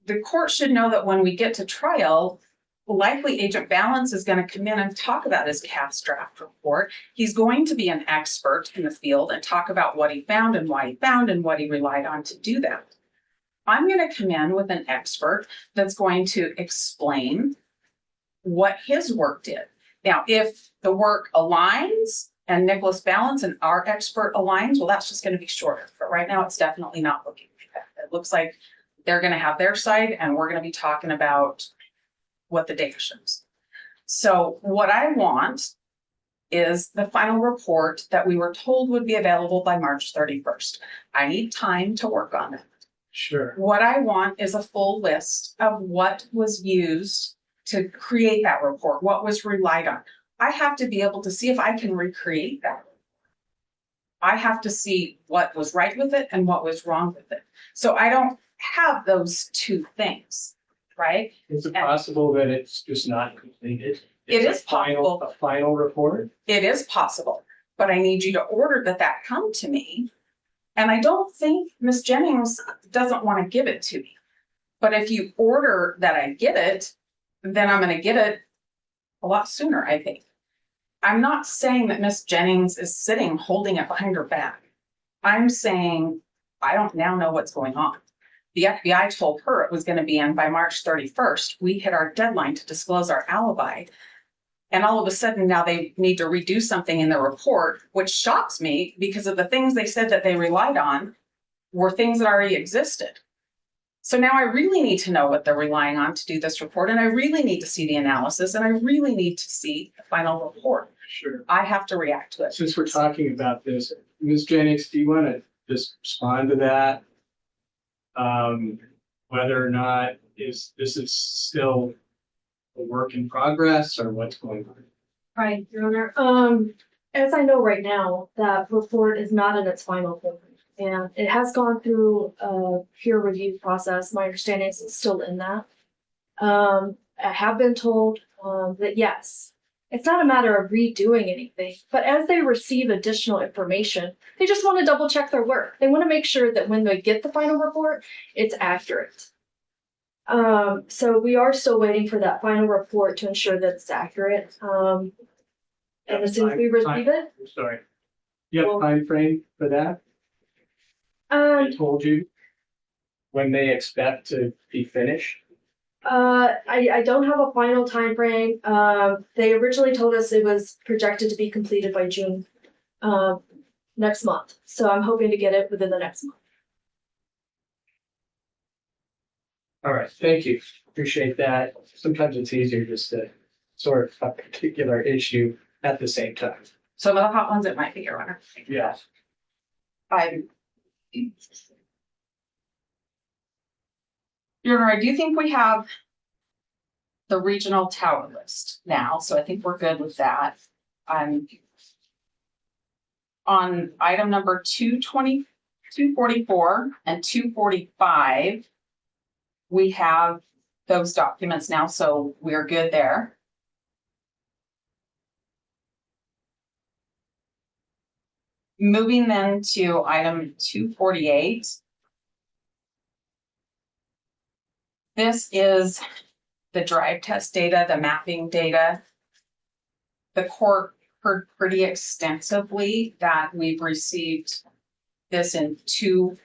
The court should know that when we get to trial, likely Agent Balance is going to come in and talk about his cast draft report. He's going to be an expert in the field and talk about what he found and why he found and what he relied on to do that. I'm going to come in with an expert that's going to explain what his work did. Now, if the work aligns and Nicholas Balance and our expert aligns, well, that's just going to be shorter. But right now, it's definitely not looking like that. It looks like they're going to have their side, and we're going to be talking about what the data shows. So what I want is the final report that we were told would be available by March 31st. I need time to work on it. Sure. What I want is a full list of what was used to create that report, what was relied on. I have to be able to see if I can recreate that. I have to see what was right with it and what was wrong with it. So I don't have those two things, right? Is it possible that it's just not completed? It It's is possible. A final report? It is possible, but I need you to order that come to me. And I don't think Ms. Jennings doesn't want to give it to me. But if you order that I get it, then I'm going to get it a lot sooner, I think. I'm not saying that Ms. Jennings is sitting holding it behind her back. I'm saying I don't now know what's going on. The FBI told her it was going to be in by March 31st. We hit our deadline to disclose our alibi. And all of a sudden now they need to redo something in the report, which shocks me because of the things they said that they relied on were things that already existed. So now I really need to know what they're relying on to do this report. And I really need to see the analysis, and I really need to see the final report. Sure. I have to react to it. Since we're talking about this, Ms. Jennings, do you want to just respond to that? Whether or not this is still a work in progress or what's going on? Right, Your Honor. As I know right now, that report is not in its final form. And it has gone through a peer review process. My understanding is it's still in that. I have been told that yes, it's not a matter of redoing anything, but as they receive additional information, they just want to double check their work. They want to make sure that when they get the final report, it's accurate. So we are still waiting for that final report to ensure that it's accurate. And as soon as we receive it, I'm sorry. You have a time frame for that? They told you when they expect to be finished? I don't have a final time frame. They originally told us it was projected to be completed by June next month. So I'm hoping to get it within the next month. All right, thank you. Appreciate that. Sometimes it's easier just to sort a particular issue at the same time. Some of the hot ones, it might be, Your Honor. Yeah. Your Honor, I do think we have the regional tower list now, so I think we're good with that. On item number 244 and 245, we have those documents now, so we're good there. Moving then to item 248. This is the drive test data, the mapping data. The court heard pretty extensively that we've received this in two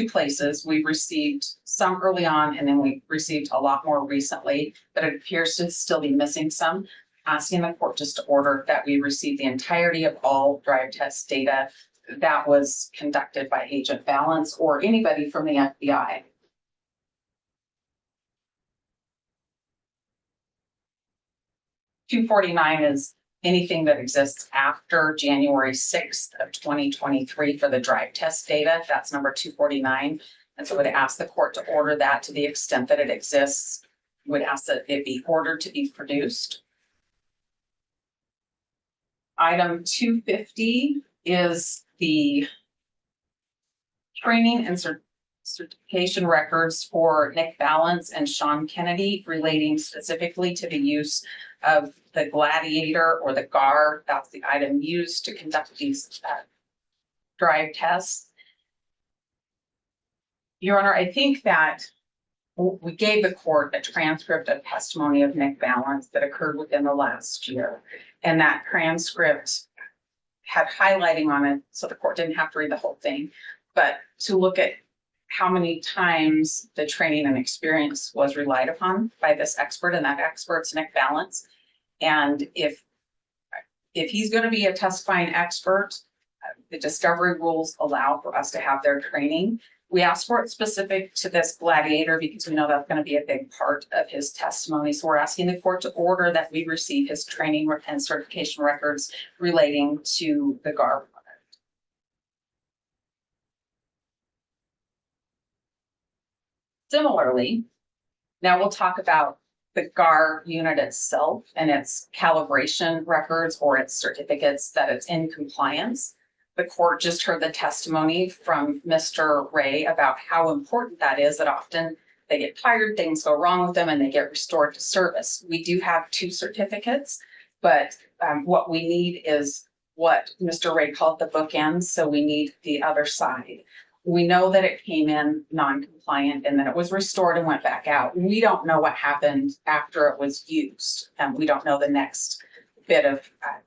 places. We've received some early on, and then we received a lot more recently, but it appears to still be missing some. Asking the court just to order that we receive the entirety of all drive test data that was conducted by Agent Balance or anybody from the FBI. $249 is anything that exists after January 6th of 2023 for the drive test data. That's number 249. And so I would ask the court to order that to the extent that it exists. Would ask that it be ordered to be produced. Item 250 is the training and certification records for Nick Balance and Sean Kennedy relating specifically to the use of the Gladiator or the GAR. That's the item used to conduct these drive tests. Your Honor, I think that we gave the court a transcript of testimony of Nick Balance that occurred within the last year. And that transcript had highlighting on it, so the court didn't have to read the whole thing, but to look at how many times the training and experience was relied upon by this expert, and that expert's Nick Balance. And if he's going to be a testifying expert, the discovery rules allow for us to have their training. We asked for it specific to this gladiator because we know that's going to be a big part of his testimony. So we're asking the court to order that we receive his training and certification records relating to the GAR product. Similarly, now we'll talk about the GAR unit itself and its calibration records or its certificates that it's in compliance. The court just heard the testimony from Mr. Ray about how important that is, that often they get tired, things go wrong with them, and they get restored to service. We do have 2 certificates, but what we need is what Mr. Ray called the bookends, so we need the other side. We know that it came in non-compliant and then it was restored and went back out. We don't know what happened after it was used, and we don't know the next bit of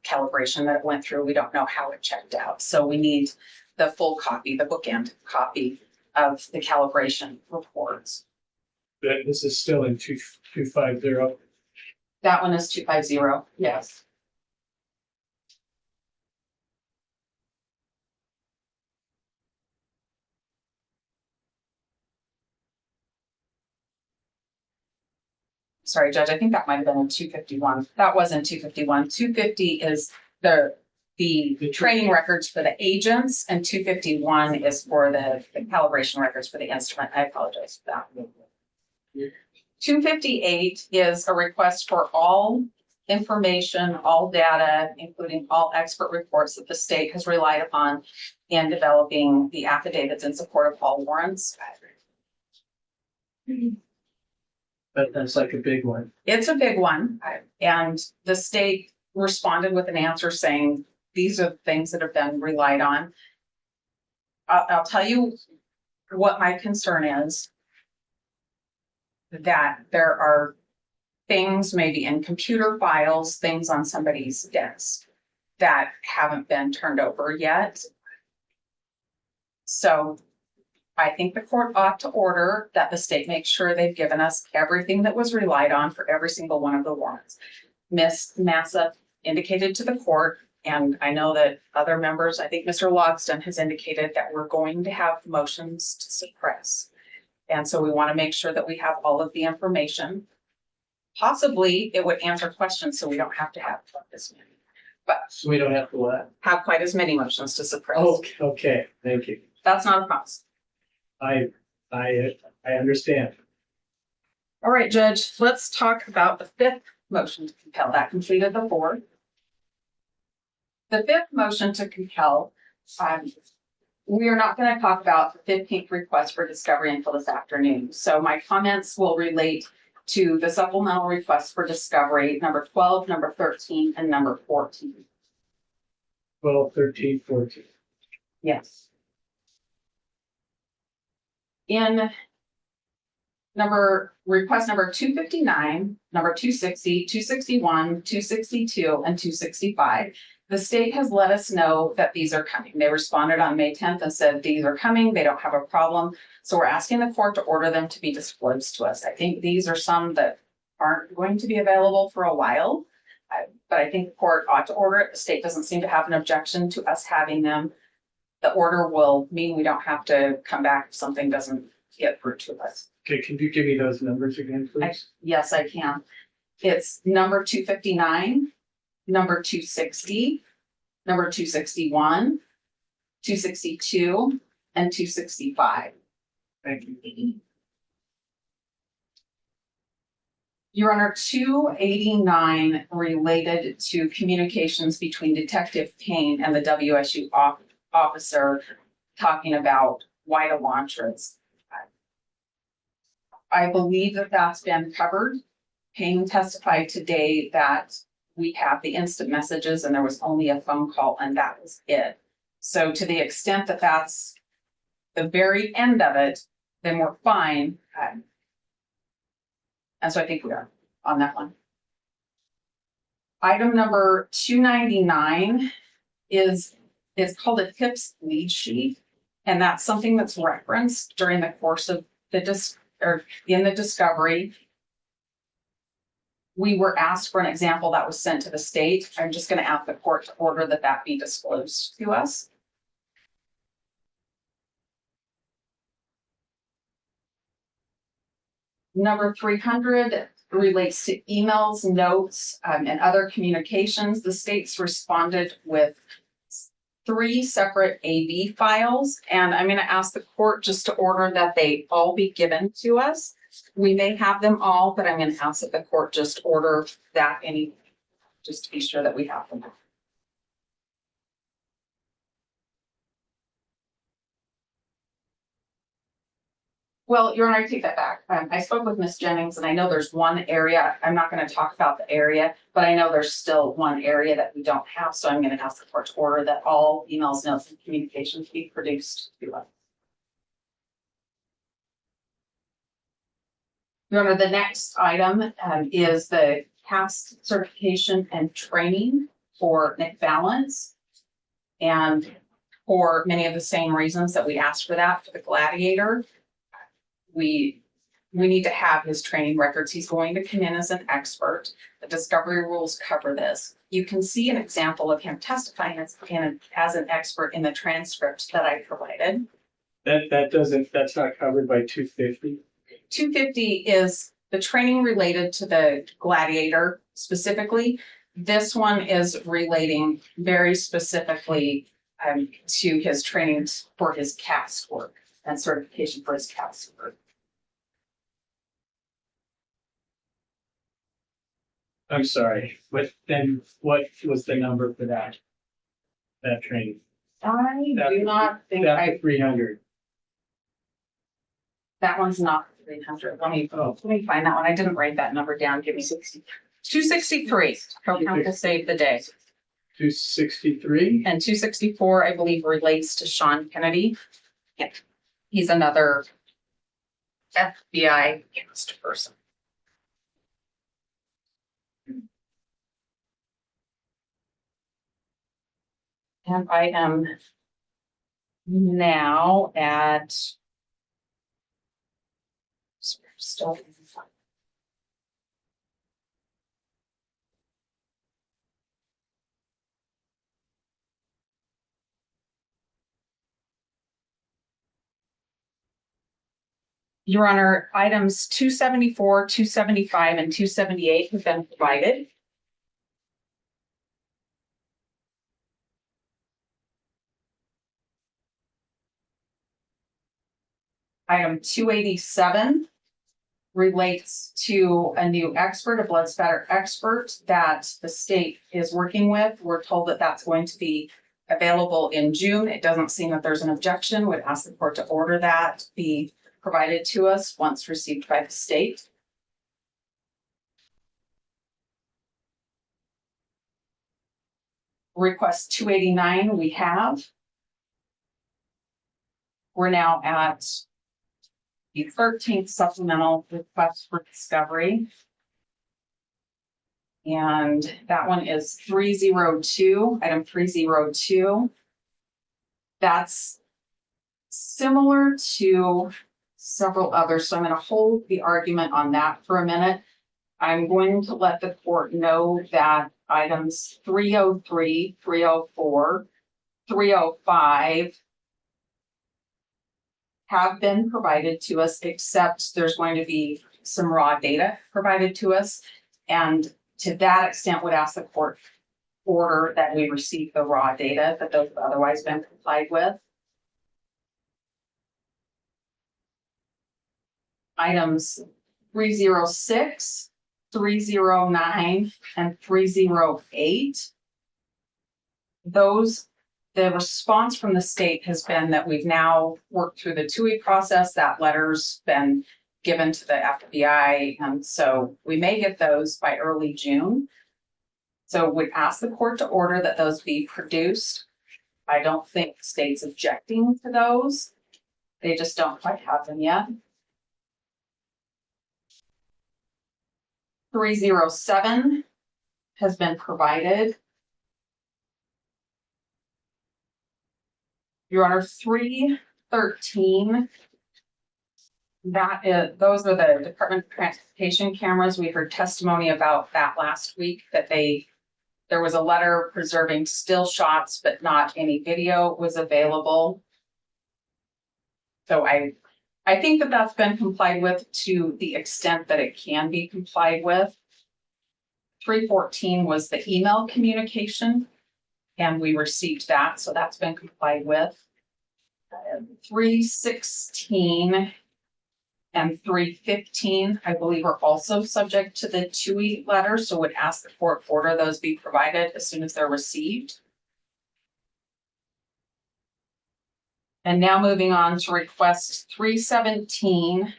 calibration that it went through. We don't know how it checked out. So we need the full copy, the bookend copy of the calibration reports. But this is still in 250. That one is 250, yes. Sorry, Judge, I think that might have been in 251. That wasn't 251. 250 is the training records for the agents, and 251 is for the calibration records for the instrument. I apologize for that. 258 is a request for all information, all data, including all expert reports that the state has relied upon in developing the affidavits in support of all warrants. But that's like a big one. It's a big one, and the state responded with an answer saying, these are the things that have been relied on. I'll tell you what my concern is, that there are things maybe in computer files, things on somebody's desk that haven't been turned over yet. So I think the court ought to order that the state make sure they've given us everything that was relied on for every single one of the warrants. Ms. Massa indicated to the court, and I know that other members, I think Mr. Logston has indicated that we're going to have motions to suppress. And so we want to make sure that we have all of the information. Possibly it would answer questions so we don't have to have this many, but So we don't have to what? have quite as many motions to suppress. Oh, okay, thank you. That's not a promise. I understand. All right, Judge, let's talk about the 5th motion to compel. That completed the 4th. The 5th motion to compel, we are not going to talk about the 15th request for discovery until this afternoon. So my comments will relate to the supplemental request for discovery, number 12, number 13, and number 14. 12, 13, 14. Yes. In request number 259, number 260, 261, 262, and 265, the state has let us know that these are coming. They responded on May 10th and said these are coming. They don't have a problem. So we're asking the court to order them to be disclosed to us. I think these are some that aren't going to be available for a while, but I think the court ought to order it. The state doesn't seem to have an objection to us having them. The order will mean we don't have to come back if something doesn't get through to us. Okay, can you give me those numbers again, please? Yes, I can. It's number 259, number 260, number 261, 262, and 265. Thank you. Your Honor, 289 related to communications between Detective Payne and the WSU officer talking about WIDA launchers. I believe that that's been covered. Payne testified today that we have the instant messages and there was only a phone call and that was it. So to the extent that that's the very end of it, then we're fine. And so I think we are on that one. Item number 299 is called a TIPS lead sheet. And that's something that's referenced during the course of in the discovery. We were asked for an example that was sent to the state. I'm just going to ask the court to order that that be disclosed to us. Number 300 relates to emails, notes, and other communications. The state's responded with 3 separate AV files, and I'm going to ask the court just to order that they all be given to us. We may have them all, but I'm going to ask that the court just order that just to be sure that we have them. Well, Your Honor, I take that back. I spoke with Ms. Jennings, and I know there's one area, I'm not going to talk about the area, but I know there's still one area that we don't have, so I'm going to ask the court to order that all emails, notes, and communications be produced to us. Your Honor, the next item is the CAST certification and training for Nick Balance. And for many of the same reasons that we asked for that for the Gladiator, we need to have his training records. He's going to come in as an expert. The discovery rules cover this. You can see an example of him testifying as an expert in the transcript that I provided. That's not covered by 250. 250 is the training related to the Gladiator specifically. This one is relating very specifically to his training for his CAST work and certification for his CAST work. I'm sorry, but then what was the number for that training? I do not think That's 300. that one's not 300. Let me find that one. I didn't write that number down. Give me 263. Count to save the day. 263. And 264, I believe, relates to Sean Kennedy. Yeah. He's another FBI CAST person. And I am now at still. Your Honor, items 274, 275, and 278 have been provided. Item 287 relates to a new expert, a blood spatter expert that the state is working with. We're told that that's going to be available in June. It doesn't seem that there's an objection. Would ask the court to order that be provided to us once received by the state. Request 289 we have. We're now at the 13th supplemental request for discovery. And that one is 302, item 302. That's similar to several others, so I'm going to hold the argument on that for a minute. I'm going to let the court know that items 303, 304, 305 have been provided to us, except there's going to be some raw data provided to us. And to that extent, would ask the court order that we receive the raw data that those have otherwise been complied with. Items 306, 309, and 308. The response from the state has been that we've now worked through the 2E process. That letter's been given to the FBI, and so we may get those by early June. So we ask the court to order that those be produced. I don't think the state's objecting to those. They just don't quite have them yet. 307 has been provided. Your Honor, 3 13. Those are the Department of Transportation cameras. We heard testimony about that last week, that there was a letter preserving still shots, but not any video was available. So I think that that's been complied with to the extent that it can be complied with. 314 was the email communication, and we received that, so that's been complied with. 316 and 315, I believe, are also subject to the 2E letter, so would ask the court order those be provided as soon as they're received. And now moving on to request 317,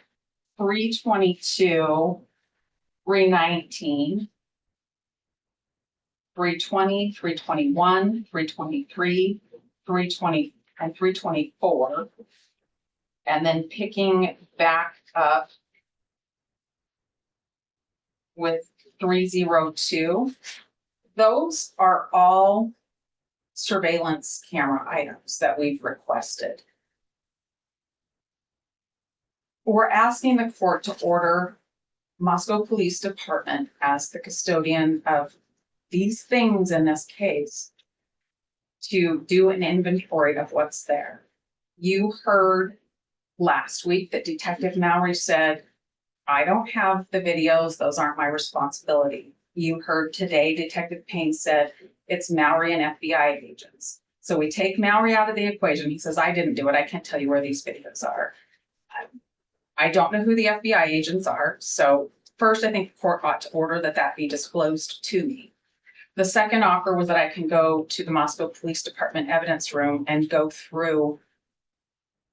322, 319, 320, 321, 323, 320, and 324. And then picking back up with 302. Those are all surveillance camera items that we've requested. We're asking the court to order Moscow Police Department, as the custodian of these things in this case, to do an inventory of what's there. You heard last week that Detective Mallory said, I don't have the videos, those aren't my responsibility. You heard today Detective Payne said it's Mallory and FBI agents. So we take Mallory out of the equation. He says, I didn't do it. I can't tell you where these videos are. I don't know who the FBI agents are. So first, I think the court ought to order that be disclosed to me. The second offer was that I can go to the Moscow Police Department evidence room and go through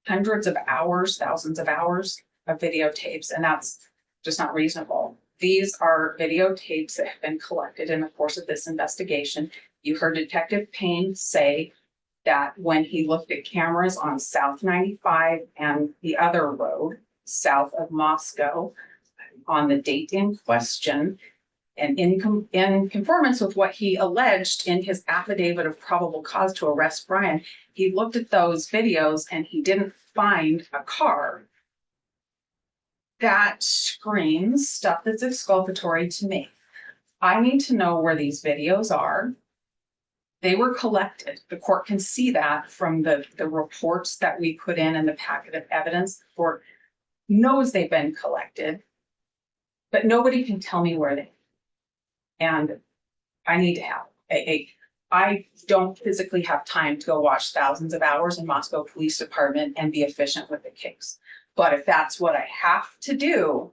hundreds of hours, thousands of hours of videotapes, and that's just not reasonable. These are videotapes that have been collected in the course of this investigation. You heard Detective Payne say that when he looked at cameras on South 95 and the other road, south of Moscow, on the date in question, and in conformance with what he alleged in his affidavit of probable cause to arrest Brian, he looked at those videos and he didn't find a car. That screams stuff that's exculpatory to me. I need to know where these videos are. They were collected. The court can see that from the reports that we put in the packet of evidence. The court knows they've been collected, but nobody can tell me where they are. And I need to have I don't physically have time to go watch thousands of hours in Moscow Police Department and be efficient with the case. But if that's what I have to do,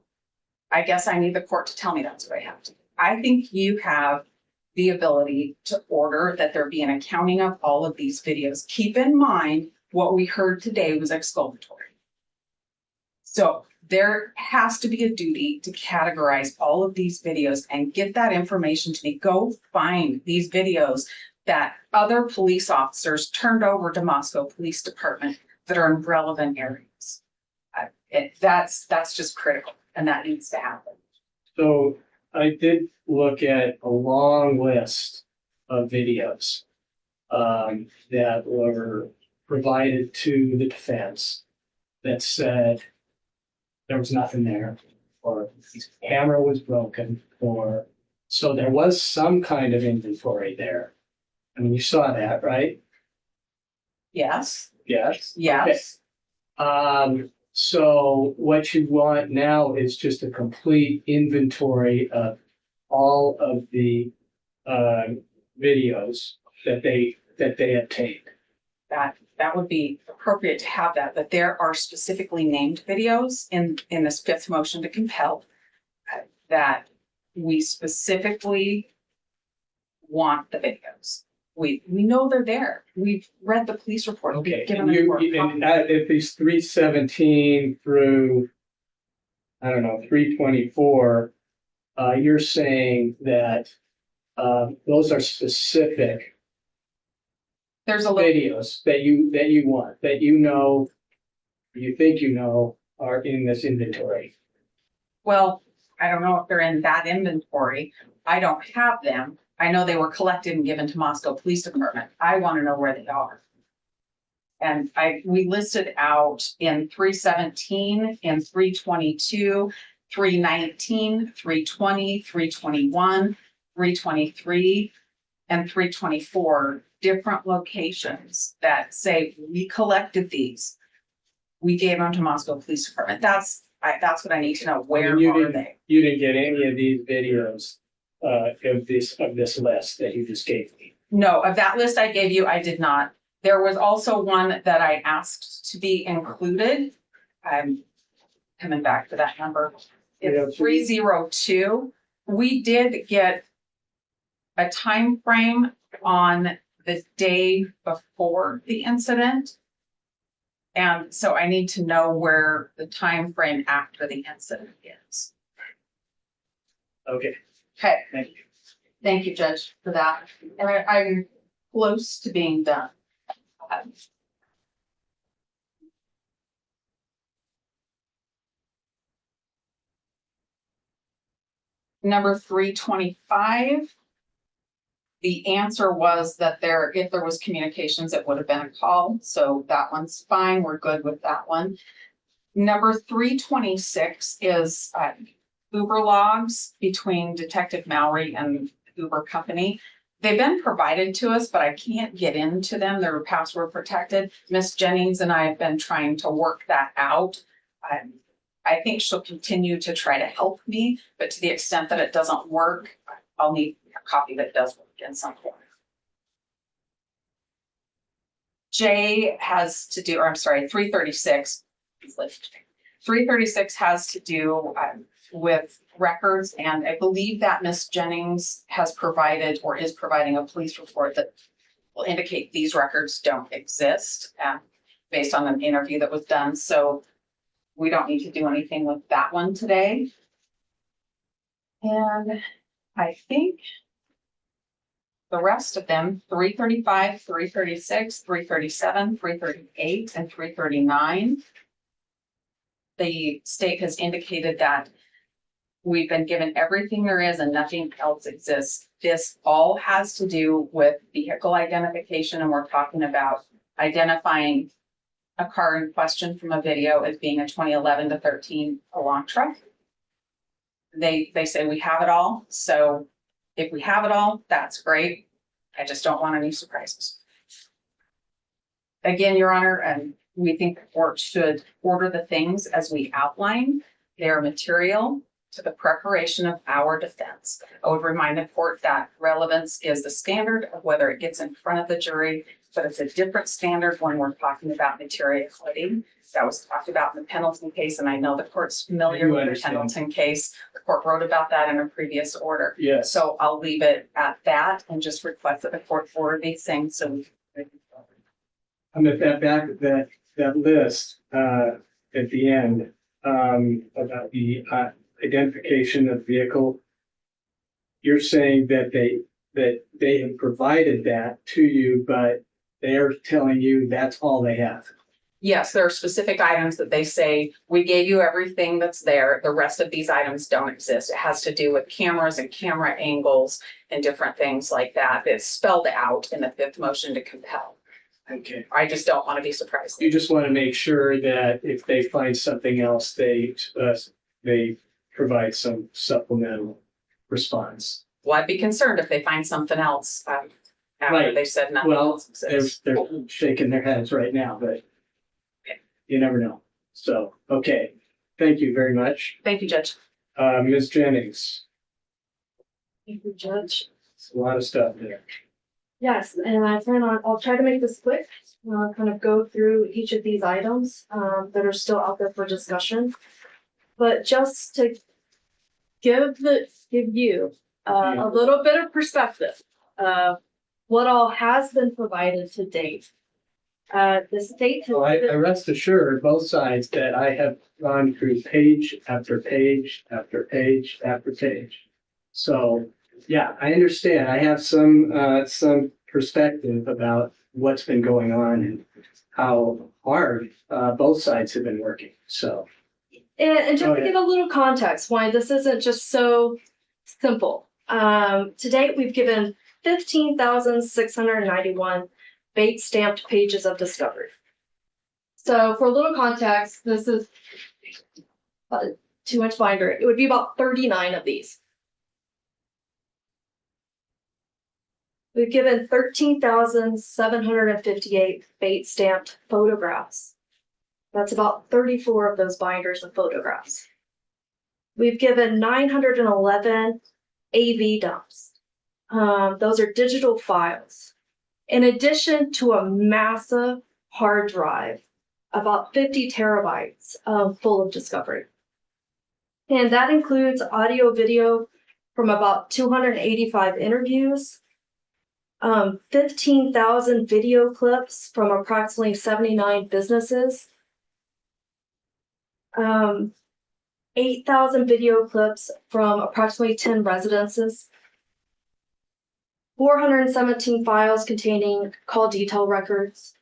I guess I need the court to tell me that's what I have to do. I think you have the ability to order that there be an accounting of all of these videos. Keep in mind what we heard today was exculpatory. So there has to be a duty to categorize all of these videos and get that information to me. Go find these videos that other police officers turned over to Moscow Police Department that are in relevant areas. That's just critical, and that needs to happen. So I did look at a long list of videos that were provided to the defense that said there was nothing there, or the camera was broken, or so there was some kind of inventory there. I mean, you saw that, right? Yes. Yes. Yes. Okay. So what you want now is just a complete inventory of all of the videos that they obtained. That would be appropriate to have that there are specifically named videos in this fifth motion to compel that we specifically want the videos. We know they're there. We've read the police report. Okay, We've given and them if these 317 through, I don't know, 324, you're saying that those are specific there's a videos that you want, that you think are in this inventory. Well, I don't know if they're in that inventory. I don't have them. I know they were collected and given to Moscow Police Department. I want to know where they are. And we listed out in 317, in 322, 319, 320, 321, 323, and 324 different locations that say we collected these. We gave them to Moscow Police Department. That's what I need to know. Where You are didn't- they? You didn't get any of these videos of this list that you just gave me. No, of that list I gave you, I did not. There was also one that I asked to be included. I'm coming back to that number. It's 302. We did get a time frame on the day before the incident. And so I need to know where the time frame after the incident is. Okay, Okay, thank you. thank you, Judge, for that. And I'm close to being done. Number 325. The answer was that if there was communications, it would have been a call. So that one's fine. We're good with that one. Number 326 is Uber logs between Detective Mallory and Uber company. They've been provided to us, but I can't get into them. They're password protected. Miss Jennings and I have been trying to work that out. I think she'll continue to try to help me, but to the extent that it doesn't work, I'll need a copy that does work in some form. J has to do, or I'm sorry, 336. 336 has to do with records, and I believe that Miss Jennings has provided or is providing a police report that will indicate these records don't exist based on an interview that was done. So we don't need to do anything with that one today. And I think the rest of them, 335, 336, 337, 338, and 339. The state has indicated that we've been given everything there is and nothing else exists. This all has to do with vehicle identification, and we're talking about identifying a car in question from a video as being a 2011 to 13 Elantra. They say we have it all. So if we have it all, that's great. I just don't want any surprises. Again, Your Honor, and we think the court should order the things as we outline. They are material to the preparation of our defense. I would remind the court that relevance is the standard of whether it gets in front of the jury, but it's a different standard when we're talking about materiality. That was talked about in the Pendleton case, and I know the court's familiar with the Pendleton case. The court wrote about that in a previous order. Yes. So I'll leave it at that and just request that the court order these things so we can. I'm at that list at the end about the identification of the vehicle. You're saying that they have provided that to you, but they're telling you that's all they have. Yes, there are specific items that they say, we gave you everything that's there. The rest of these items don't exist. It has to do with cameras and camera angles and different things like that. It's spelled out in the fifth motion to compel. Okay. I just don't want to be surprised. You just want to make sure that if they find something else, they provide some supplemental response. Well, I'd be concerned if they find something else after Right. they said nothing Well, else exists. they're shaking their heads right now, but you never know. So, okay. Thank you very much. Thank you, Judge. Ms. Jennings, Thank you, Judge. it's a lot of stuff there. Yes, and I'll try to make this quick, kind of go through each of these items that are still out there for discussion. But just to give you a little bit of perspective of what all has been provided to date. The state has. Well, I rest assured, both sides, that I have gone through page after page after page after page. So, yeah, I understand. I have some perspective about what's been going on and how hard both sides have been working. So, And just to give a little context, why this isn't just so simple. To date, we've given 15,691 bait stamped pages of discovery. So for a little context, this is a 2-inch binder. It would be about 39 of these. We've given 13,758 bait stamped photographs. That's about 34 of those binders of photographs. We've given 911 AV dumps. Those are digital files. In addition to a massive hard drive, about 50 terabytes full of discovery. And that includes audio, video from about 285 interviews, 15,000 video clips from approximately 79 businesses, 8,000 video clips from approximately 10 residences, 417 files containing call detail records,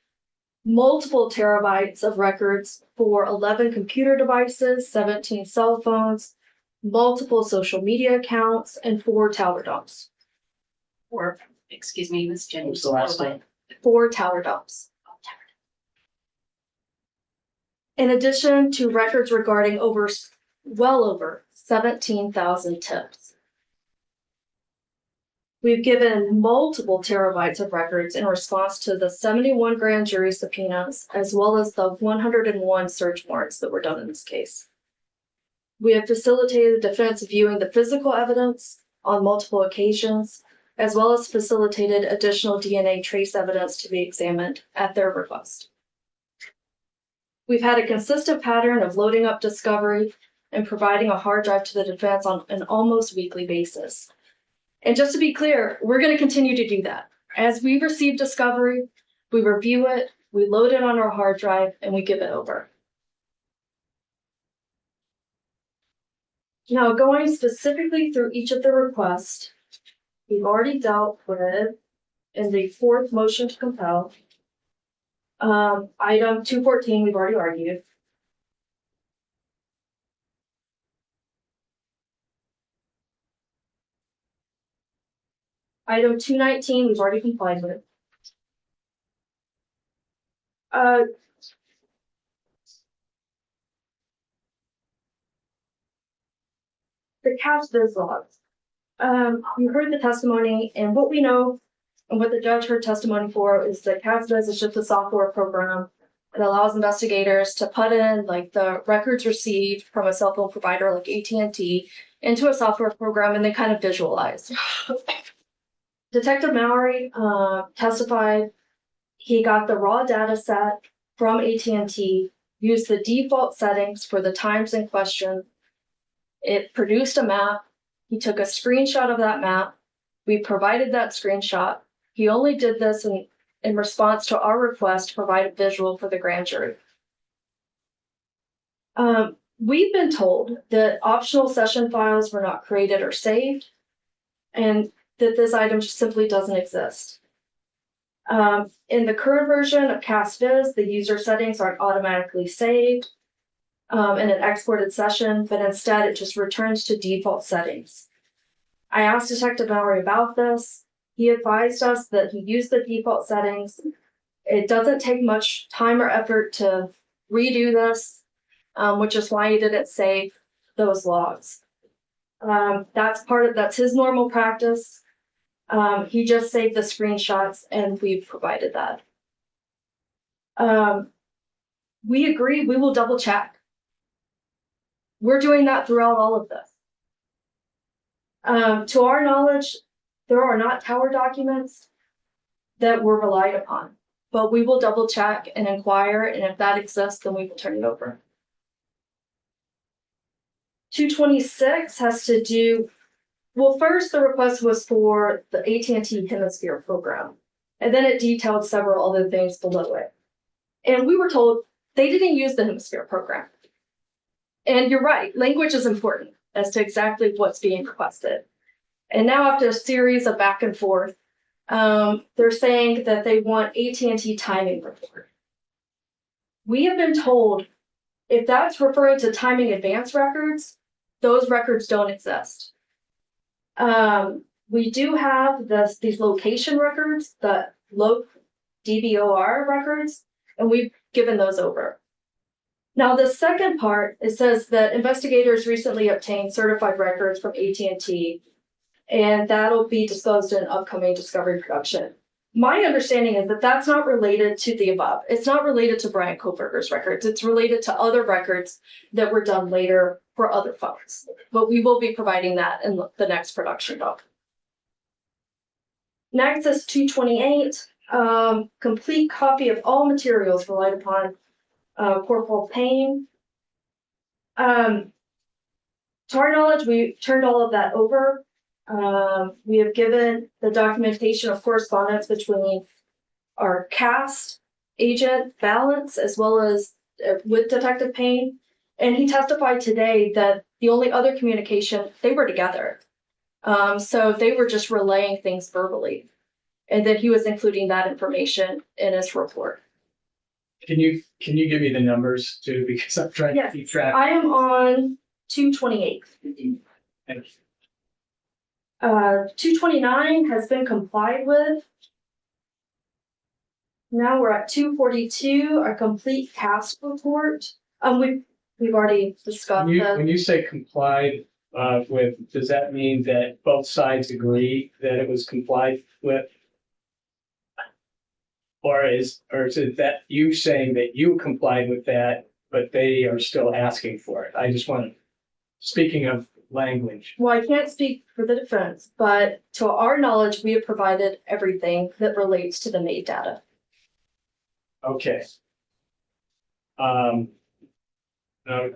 multiple terabytes of records for 11 computer devices, 17 cell phones, multiple social media accounts, and 4 tower dumps. Or, excuse me, Ms. Jenny. What was the last one? 4 tower dumps. In addition to records regarding well over 17,000 tips. We've given multiple terabytes of records in response to the 71 grand jury subpoenas, as well as the 101 search warrants that were done in this case. We have facilitated the defense viewing the physical evidence on multiple occasions, as well as facilitated additional DNA trace evidence to be examined at their request. We've had a consistent pattern of loading up discovery and providing a hard drive to the defense on an almost weekly basis. And just to be clear, we're going to continue to do that. As we receive discovery, we review it, we load it on our hard drive, and we give it over. Now, going specifically through each of the requests, we've already dealt with in the 4th motion to compel. Item 214, we've already argued. Item 219, we've already complied with. The CAS viz logs. You heard the testimony, and what we know and what the judge heard testimony for is that CAS viz is just a software program. It allows investigators to put in like the records received from a cell phone provider like AT&T into a software program, and they kind of visualize. Detective Mallory testified he got the raw data set from AT&T, used the default settings for the times in question. It produced a map. He took a screenshot of that map. We provided that screenshot. He only did this in response to our request to provide a visual for the grand jury. We've been told that optional session files were not created or saved, and that this item just simply doesn't exist. In the current version of CAS viz, the user settings aren't automatically saved in an exported session, but instead it just returns to default settings. I asked Detective Mallory about this. He advised us that he used the default settings. It doesn't take much time or effort to redo this, which is why he didn't save those logs. That's his normal practice. He just saved the screenshots, and we've provided that. We agree, we will double check. We're doing that throughout all of this. To our knowledge, there are not tower documents that were relied upon, but we will double check and inquire, and if that exists, then we will turn it over. 226 has to do, well, first the request was for the AT&T Hemisphere program, and then it detailed several other things below it. And we were told they didn't use the Hemisphere program. And you're right, language is important as to exactly what's being requested. And now after a series of back and forth, they're saying that they want AT&T timing report. We have been told if that's referring to timing advance records, those records don't exist. We do have these location records, the DBOR records, and we've given those over. Now, the second part, it says that investigators recently obtained certified records from AT&T, and that'll be disclosed in upcoming discovery production. My understanding is that that's not related to the above. It's not related to Brian Kohberger's records. It's related to other records that were done later for other funds. But we will be providing that in the next production doc. Next is 228, complete copy of all materials relied upon Corporal Payne. To our knowledge, we turned all of that over. We have given the documentation of correspondence between our cast agent Balance as well as with Detective Payne. And he testified today that the only other communication, they were together. So they were just relaying things verbally. And that he was including that information in his report. Can you give me the numbers too? Because I'm trying to keep track. I am on 228. Thank you. 229 has been complied with. Now we're at 242, a complete cast report. We've already discussed that. When you say complied with, does that mean that both sides agree that it was complied with? Or is it that you saying that you complied with that, but they are still asking for it? I just want to, speaking of language. Well, I can't speak for the defense, but to our knowledge, we have provided everything that relates to the MAID data. Okay. I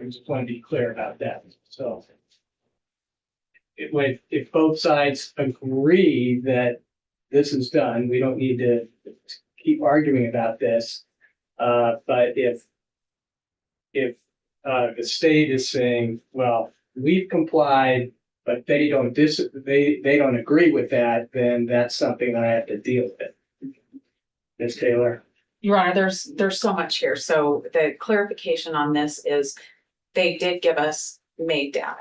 just want to be clear about that. So if both sides agree that this is done, we don't need to keep arguing about this. But if the state is saying, well, we've complied, but they don't agree with that, then that's something I have to deal with. Ms. Taylor. Your Honor, there's so much here. So the clarification on this is they did give us MAID data.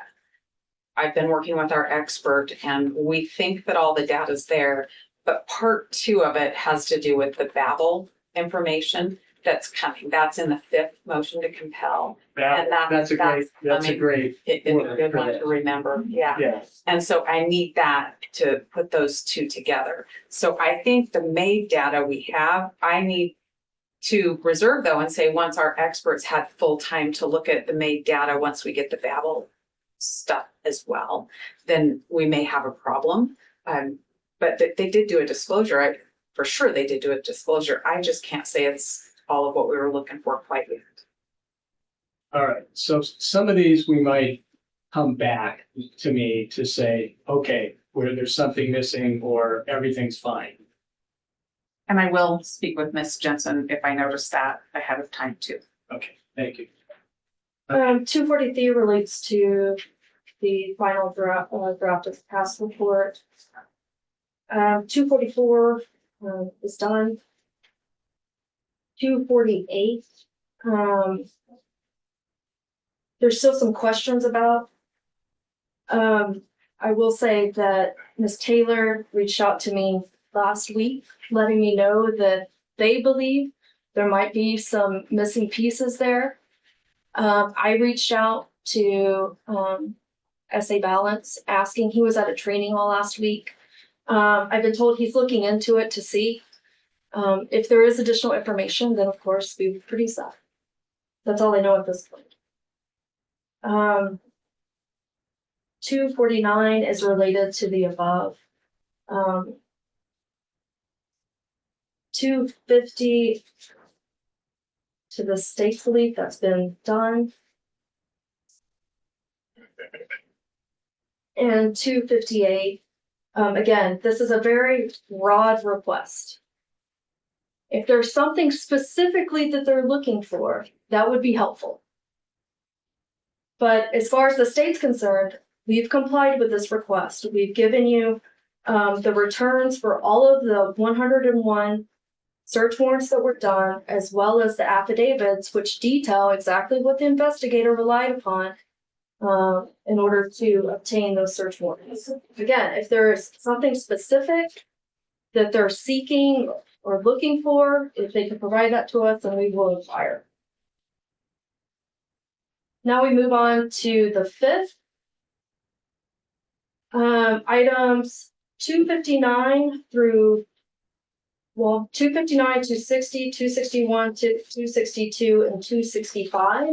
I've been working with our expert and we think that all the data is there, but part 2 of it has to do with the Babel information that's coming. That's in the 5th motion to compel. And That's a great it's a good one to remember. Yeah. Yes. And so I need that to put those 2 together. So I think the MAID data we have, I need to reserve though and say once our experts had full time to look at the MAID data, once we get the Babel stuff as well, then we may have a problem. But they did do a disclosure. For sure they did do a disclosure. I just can't say it's all of what we were looking for quite yet. All right. So some of these we might come back to me to say, okay, where there's something missing or everything's fine. And I will speak with Ms. Jensen if I notice that ahead of time too. Okay, thank you. 243 relates to the final draft of the past report. 244 is done. 248. There's still some questions about. I will say that Ms. Taylor reached out to me last week, letting me know that they believe there might be some missing pieces there. I reached out to SA Balance, asking. He was at a training all last week. I've been told he's looking into it to see if there is additional information. Then, of course, we would produce that. That's all I know at this point. 249 is related to the above. 250 to the state's belief that's been done. And 258, again, this is a very broad request. If there's something specifically that they're looking for, that would be helpful. But as far as the state's concerned, we've complied with this request. We've given you the returns for all of the 101 search warrants that were done, as well as the affidavits, which detail exactly what the investigator relied upon in order to obtain those search warrants. Again, if there is something specific that they're seeking or looking for. If they can provide that to us, then we will inquire. Now we move on to the fifth. Items 259 through 259, 260, 261, 262, and 265.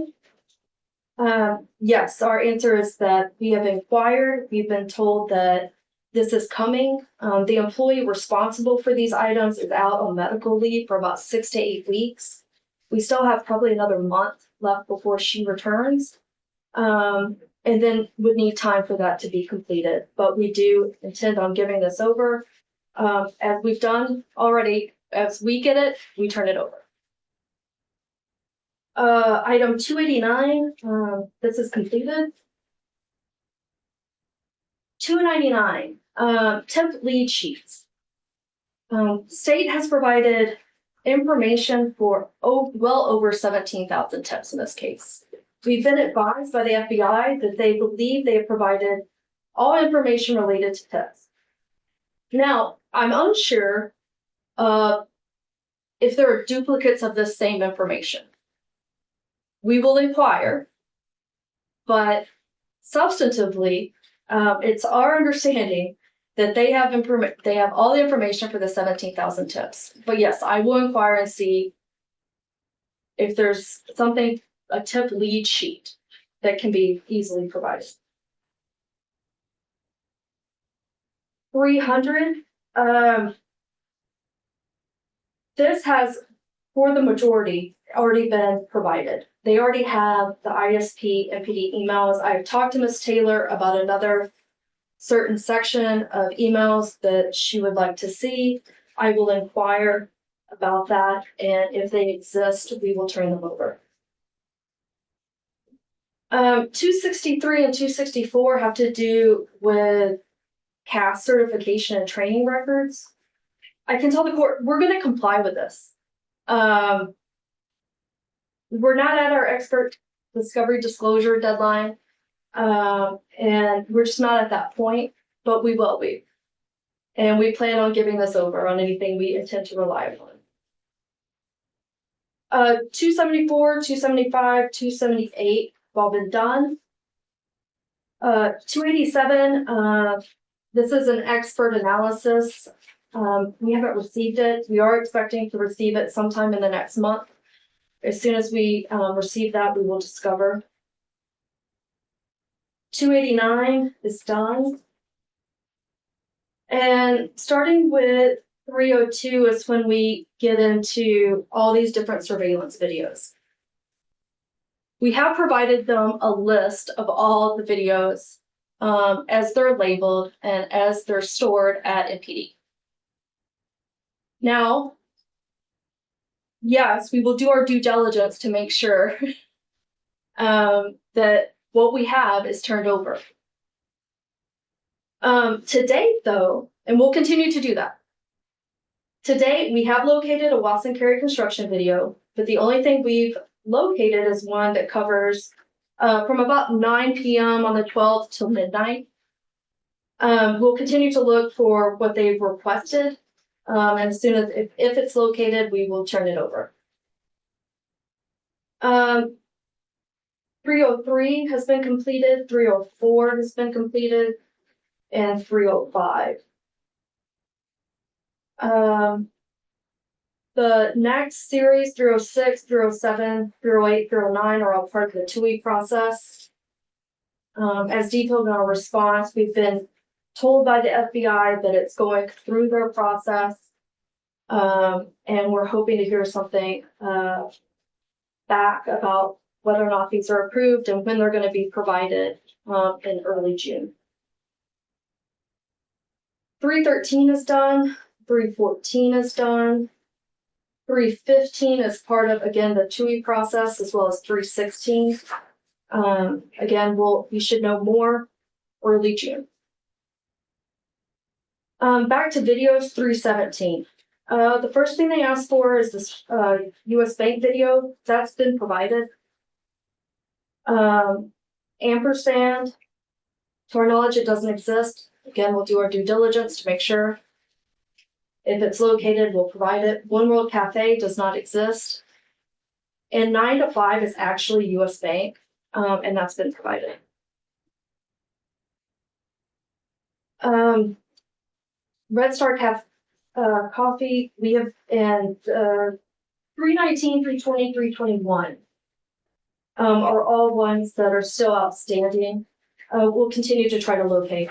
Yes, our answer is that we have inquired. We've been told that this is coming. The employee responsible for these items is out on medical leave for about 6 to 8 weeks. We still have probably another month left before she returns. And then would need time for that to be completed. But we do intend on giving this over. As we've done already, as we get it, we turn it over. Item 289, this is completed. 299, temp lead sheets. State has provided information for well over 17,000 temps in this case. We've been advised by the FBI that they believe they have provided all information related to temps. Now, I'm unsure if there are duplicates of this same information. We will inquire, but substantively, it's our understanding that they have all the information for the 17,000 tips. But yes, I will inquire and see if there's something, a tip lead sheet that can be easily provided. 300. This has, for the majority, already been provided. They already have the ISP and PD emails. I've talked to Ms. Taylor about another certain section of emails that she would like to see. I will inquire about that, and if they exist, we will turn them over. 263 and 264 have to do with CAS certification and training records. I can tell the court we're going to comply with this. We're not at our expert discovery disclosure deadline, and we're just not at that point, but we will be. And we plan on giving this over on anything we intend to rely upon. 274, 275, 278 have all been done. 287, this is an expert analysis. We haven't received it. We are expecting to receive it sometime in the next month. As soon as we receive that, we will discover. 289 is done. And starting with 302 is when we get into all these different surveillance videos. We have provided them a list of all the videos as they're labeled and as they're stored at MPD. Now, yes, we will do our due diligence to make sure that what we have is turned over. To date, though, and we'll continue to do that. To date, we have located a Watson Carey construction video, but the only thing we've located is one that covers from about 9 p.m. on the 12th till midnight. We'll continue to look for what they've requested. And as soon as, if it's located, we will turn it over. 303 has been completed, 304 has been completed, and 305. The next series, 306, 307, 308, 309 are all part of the 2-week process. As detailed in our response, we've been told by the FBI that it's going through their process, and we're hoping to hear something back about whether or not these are approved and when they're going to be provided in early June. 313 is done, 314 is done, 315 is part of, again, the 2-week process, as well as 316. Again, we should know more early June. Back to videos, 317. The first thing they asked for is this US Bank video. That's been provided. Ampersand, to our knowledge, it doesn't exist. Again, we'll do our due diligence to make sure. If it's located, we'll provide it. One World Cafe does not exist. And 9 to 5 is actually US Bank, and that's been provided. Red Star Coffee, we have, and 319, 320, 321 are all ones that are still outstanding. We'll continue to try to locate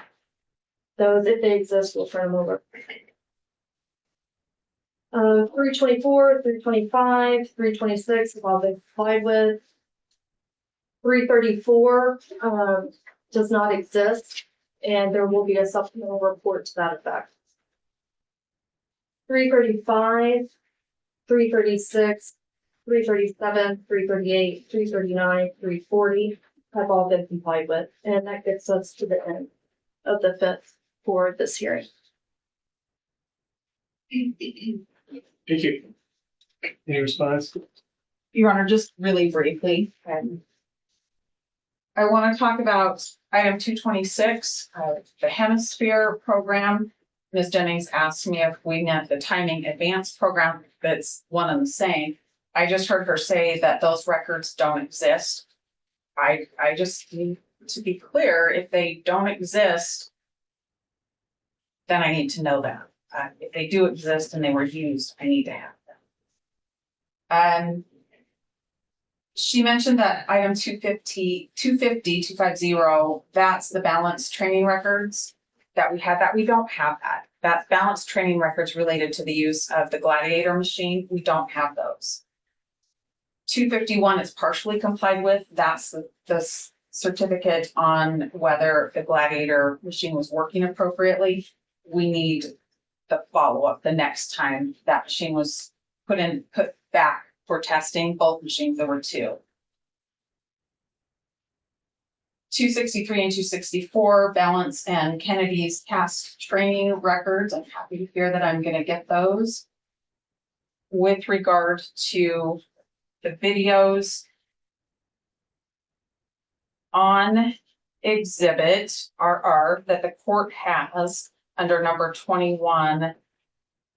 those. If they exist, we'll turn them over. 324, 325, 326 have all been complied with. 334 does not exist, and there will be a supplemental report to that effect. 335, 336, 337, 338, 339, 340 have all been complied with, and that gets us to the end of the fifth for this hearing. Thank you. Any response? Your Honor, just really briefly, I want to talk about item 226, the Hemisphere program. Ms. Jennings asked me if we meant the timing advance program, that's one and the same. I just heard her say that those records don't exist. I just need to be clear, if they don't exist, then I need to know that. If they do exist and they were used, I need to have them. She mentioned that item 250, that's the balance training records that we have, that we don't have that. That's balance training records related to the use of the Gladiator machine. We don't have those. 251 is partially complied with. That's the certificate on whether the Gladiator machine was working appropriately. We need the follow-up the next time that machine was put back for testing. Both machines, there were two. 263 and 264, Balance and Kennedy's cast training records. I'm happy to hear that I'm going to get those. With regard to the videos on exhibit RR that the court has under number 21,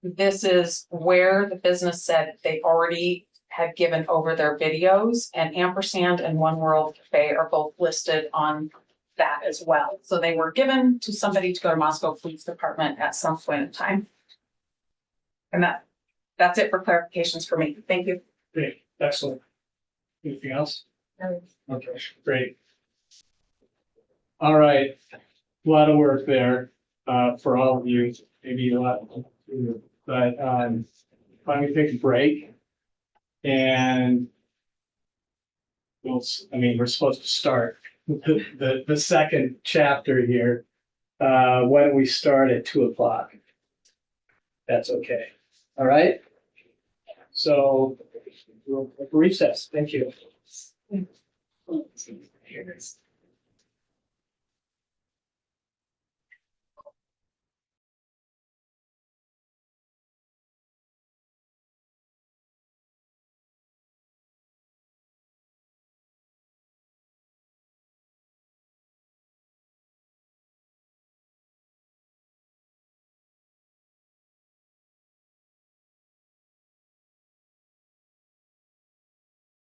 this is where the business said they already had given over their videos, and Ampersand and One World Cafe are both listed on that as well. So they were given to somebody to go to Moscow Police Department at some point in time. And that's it for clarifications for me. Thank you. Great, excellent. Anything else? No. Okay, great. All right, a lot of work there for all of you, maybe a lot, but why don't we take a break? And we're supposed to start the second chapter here. Why don't we start at 2:00? That's okay. All right. So we'll recess. Thank you.